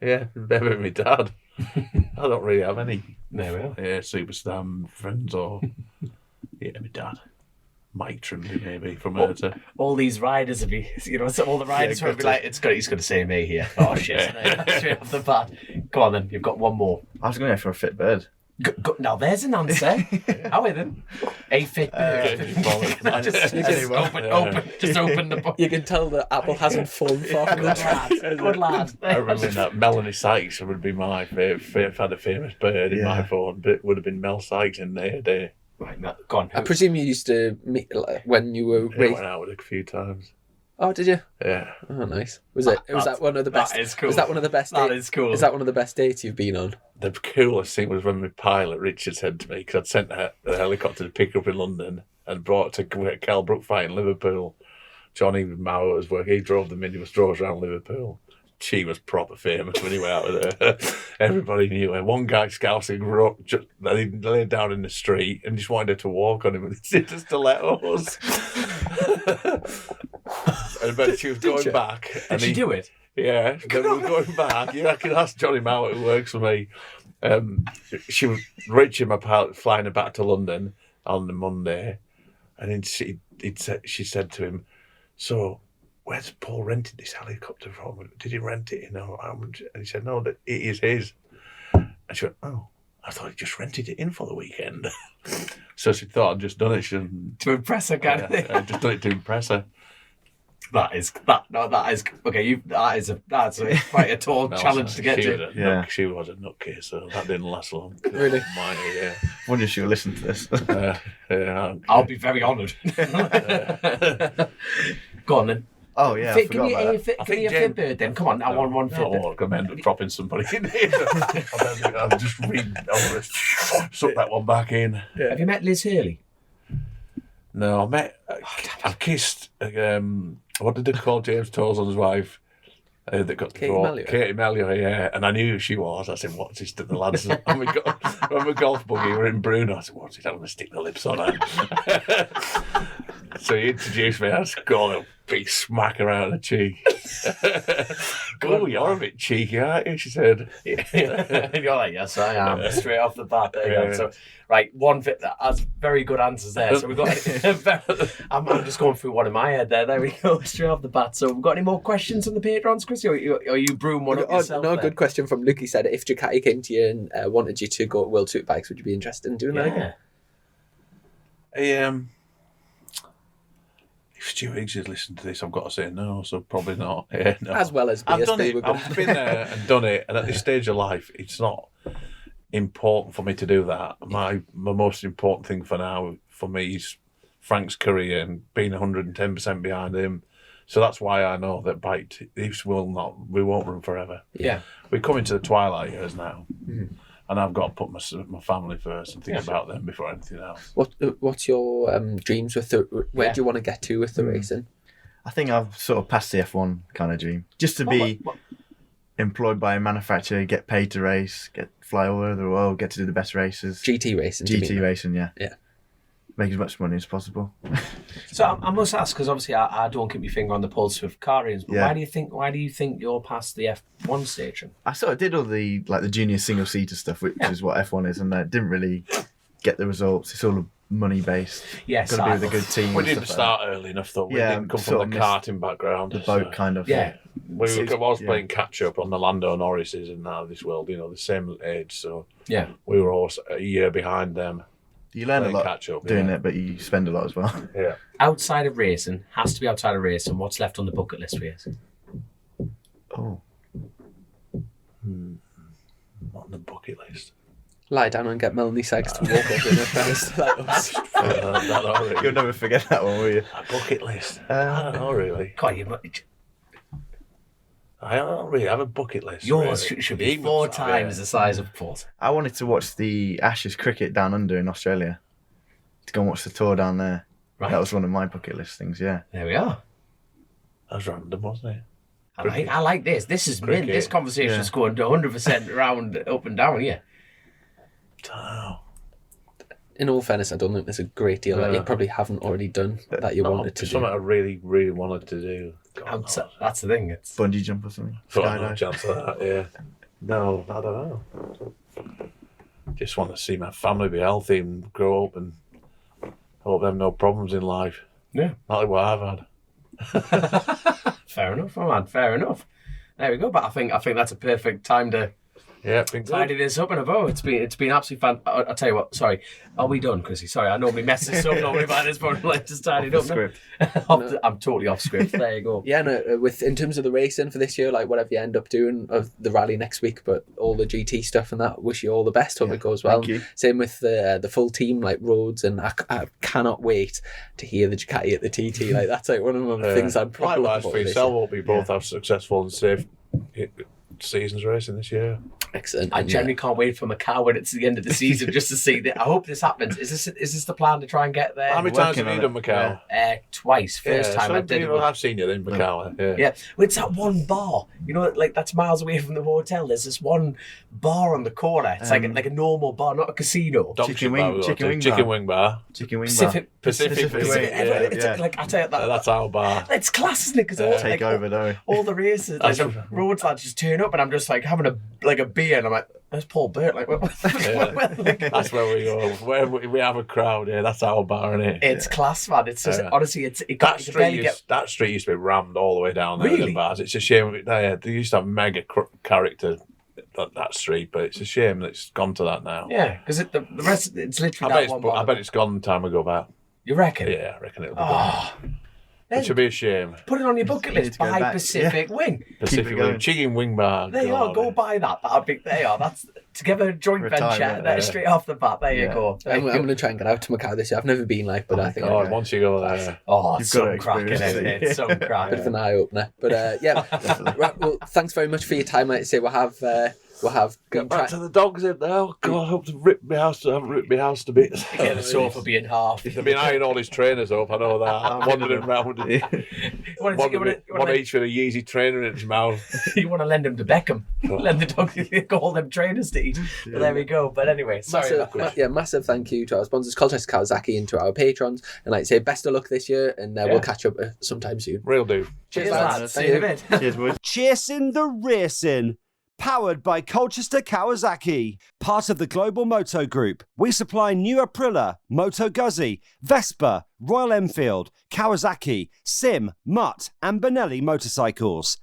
Yeah, maybe my dad. I don't really have any.
There we are.
Yeah, superstar friends or yeah, my dad. Mike Trimley maybe from Herta.
All these riders would be, so all the riders would be like, he's going to say me here. Oh shit! Straight off the bat. Go on then. You've got one more.
I was going to go for a fit bird.
Now there's an answer. How are then? A fit bird. Just open the book.
You can tell that Apple hasn't fallen far from
Good
that.
lad. Good lad.
I remember that Melanie Sykes would be my favourite. If I had a famous bird in my phone, but it would have been Mel Sykes in their day.
Right, now, go on.
I presume you used to meet when you were.
I went out with it a few times.
Oh, did you?
Yeah.
Oh, nice. Was that one of the best?
That is cool.
Was that one of the best?
That is cool.
Is that one of the best dates you've been on?
The coolest thing was when my pilot Richard said to me, because I'd sent the helicopter to pick her up in London and brought her to Kelbrook fight in Liverpool. Johnny Mauer was working. He drove the minibus, drove us around Liverpool. She was proper famous when he went out with her. Everybody knew her. One guy scousing he laid down in the street and just wanted her to walk on him with his stilettos. And then she was going back.
Did she do it?
Yeah, then we were going back. Yeah, I can ask Johnny Mauer, who works for me. Richard, my pilot, flying her back to London on the Monday, and then she said to him, "So, where's Paul rented this helicopter from? Did he rent it? How much?" And he said, "No, that it is his." And she went, "Oh, I thought he just rented it in for the weekend." So she thought I'd just done it.
To impress her, kind of thing.
I just done it to impress her.
That is okay. That's quite a tall challenge to get to.
She was a nutcase, so that didn't last long.
Really?
Yeah.
Wonder if she'll listen to this.
I'll be very honoured. Go on then.
Oh yeah, I forgot about that.
Give me a fit bird then. Come on, I want one fit bird.
I'm going to end up dropping somebody in here. I'll just read. I'll suck that one back in.
Yeah. Have you met Liz Hurley?
No, I met. I've kissed. What did they call James Tozon's wife? That got
Katie Mellior.
Katie Mellior, yeah. And I knew who she was. I said, "What's this to the lads?" On my golf buggy, we're in Bruno. I said, "What's this? I'm going to stick the lips on her." So he introduced me. I just got a big smack around the cheek. "Oh, you're a bit cheeky, aren't you?" She said.
You're like, "Yes, I am." Straight off the bat. There you go. So, right, one fit. That's very good answers there. So we've got. I'm just going through one in my head there. There we go. Straight off the bat. So we've got any more questions on the Patrons, Chris? Or you broom one up yourself?
No, good question from Luke. He said, if Ducati came to you and wanted you to go to World Superbikes, would you be interested in doing that again?
If Stu Higgs has listened to this, I've got to say no, so probably not. Yeah, no.
As well as BSB.
I've done it. I've been there and done it, and at this stage of life, it's not important for me to do that. My most important thing for now, for me, is Frank's career and being 110% behind him. So that's why I know that we won't run forever.
Yeah.
We're coming to the twilight years now. Mm-hmm. And I've got to put my family first and think about them before anything else.
What's your dreams with where do you want to get to with the racing?
I think I've sort of passed the F1 kind of dream. Just to be employed by a manufacturer, get paid to race, fly all over the world, get to do the best races.
GT racing.
GT racing, yeah.
Yeah.
make as much money as possible.
So I must ask, because obviously I don't keep my finger on the pulse of car rings, but
Yeah.
why do you think you're past the F1 stage?
I sort of did all the junior single seater stuff, which is what F1 is, and I didn't really get the results. It's all money based.
Yes,
Got to be with a good team.
We
and
didn't
stuff
start early enough, though. We
Yeah,
didn't come
sort
from the
of
karting background.
like that. The boat kind of.
Yeah.
I was
Yeah.
playing catch up on the Lando Norrises and now this world, the same age. So
Yeah.
we were all a year behind them.
You learn a
Playing
lot
catch up,
doing
yeah.
it, but you spend a lot as well.
Yeah.
Outside of racing, has to be outside of racing. What's left on the bucket list for you?
Oh.
Not on the bucket list.
Lie down and get Melanie Sykes to walk up in her first.
You'll never forget that one, will you?
A bucket list. I don't know, really.
God,
I don't really have a bucket list.
yours
really.
should be
The
4
emails,
times the size of Port.
I wanted to watch the Ashes cricket down under in Australia. To go and watch the tour down there.
Right.
That was one of my bucket list things, yeah.
There we are.
That was random, wasn't it?
I like this. This is mint.
Cricket.
This conversation's going to 100% around up and down here.
Oh.
In all fairness, I don't think there's a great deal that you probably haven't already done that you wanted to
Something
do.
I really, really wanted to do. God,
Outside,
no.
that's the thing. It's
Bungee jump or something.
Got no
Skydive.
chance of that, yeah. No, I don't know. Just want to see my family be healthy and grow up and hope they have no problems in life.
yeah.
Not like what I've had.
Fair enough, my man. Fair enough. There we go. But I think that's a perfect time to
Yeah, been good.
tidy this up in a bow. It's been absolutely fun. I'll tell you what. Sorry, are we done, Chrissy? Sorry, I normally mess this up. Normally by this point, like just tidy it up.
Script.
I'm totally off script. There you go.
Yeah, no, in terms of the racing for this year, like whatever you end up doing of the rally next week, but all the GT stuff and that, wish you all the best. Hope it goes well.
thank you.
Same with the full team, like Rhodes, and I cannot wait to hear the Ducati at the TT. Like that's like one of the things I'm probably
Likewise
looking
for
for this
yourself.
year.
Hope we both have successful and safe seasons racing this year.
Excellent.
I
And,
generally can't wait for Macau when it's the end of the season just to see that. I hope this happens. Is this the plan to try and get there?
How many times
working
have you
on
done
it,
Macau?
Twice. First time I did it.
I've seen you in Macau. Yeah.
Yeah, well, it's that one bar. You know, like that's miles away from the hotel. There's this one bar on the corner. It's like a normal bar, not a casino.
Dog
Chicken
shit
wing-
bar we got
chicken
to.
wing
Chicken
bar.
wing bar.
Chicken wing
Pacific.
Pacific
Wing,
Wing.
yeah,
It's
yeah.
like I tell you that.
That's our bar.
It's class, isn't it? Because
Yeah.
Take over though.
all the races, like the roads lads just turn up, and I'm just like having a beer, and I'm like, "There's Paul Burt." Like,
That's where we go. Where we have a crowd. Yeah, that's our bar, isn't it?
it's class, man. It's just
Yeah.
honestly, it
That
got you
street,
barely get.
that street used to be rammed all the way down there.
Really?
The bars. It's a shame. They used to have mega character that street, but it's a shame that it's gone to that now.
Yeah, because the rest, it's literally that one bar.
I bet it's gone time ago back.
You reckon?
Yeah, I reckon it'll be
Oh,
gone. It should be a shame.
put it on your bucket
Need
list.
to go
Buy
back.
Pacific Wing.
Pacific
going.
Wing, Chicken Wing Bar.
There you are. Go buy that. That'll be. There you are. That's together a joint
Retirement,
venture. There,
yeah.
straight off the bat. There you
Yeah.
go. There
I'm
you
going
go.
to try and get out to Macau this year. I've never been, like, but I think
Oh,
I'm
once you go there.
Oh,
You've
it's
got to
some cracking.
experience it.
It's some
a bit of
cracking.
an eye opener. But yeah, right, well, thanks very much for your time. Like I say, we'll have
Get back to the dogs in now. God, I hope to rip my house. I haven't ripped my house to bits.
Yeah, the sofa being half.
They've been eyeing all his trainers up. I know that. Wandering around. One each with a Yeezy trainer in his mouth.
You want to lend them to Beckham. Lend the dog all them trainers to eat. But there we go. But anyway, sorry.
Massive thank you to our sponsors, Colchester, Kawasaki, and to our patrons. And like I say, best of luck this year, and we'll catch up sometime soon.
Real do.
Cheers,
lads.
lads. See you in a bit.
Cheers, boys.
Chasin The Racin, powered by Colchester Kawasaki, part of the Global Moto Group. We supply new Aprilia, Moto Guzzi, Vespa, Royal Enfield, Kawasaki, Sim, Mutt and Benelli motorcycles.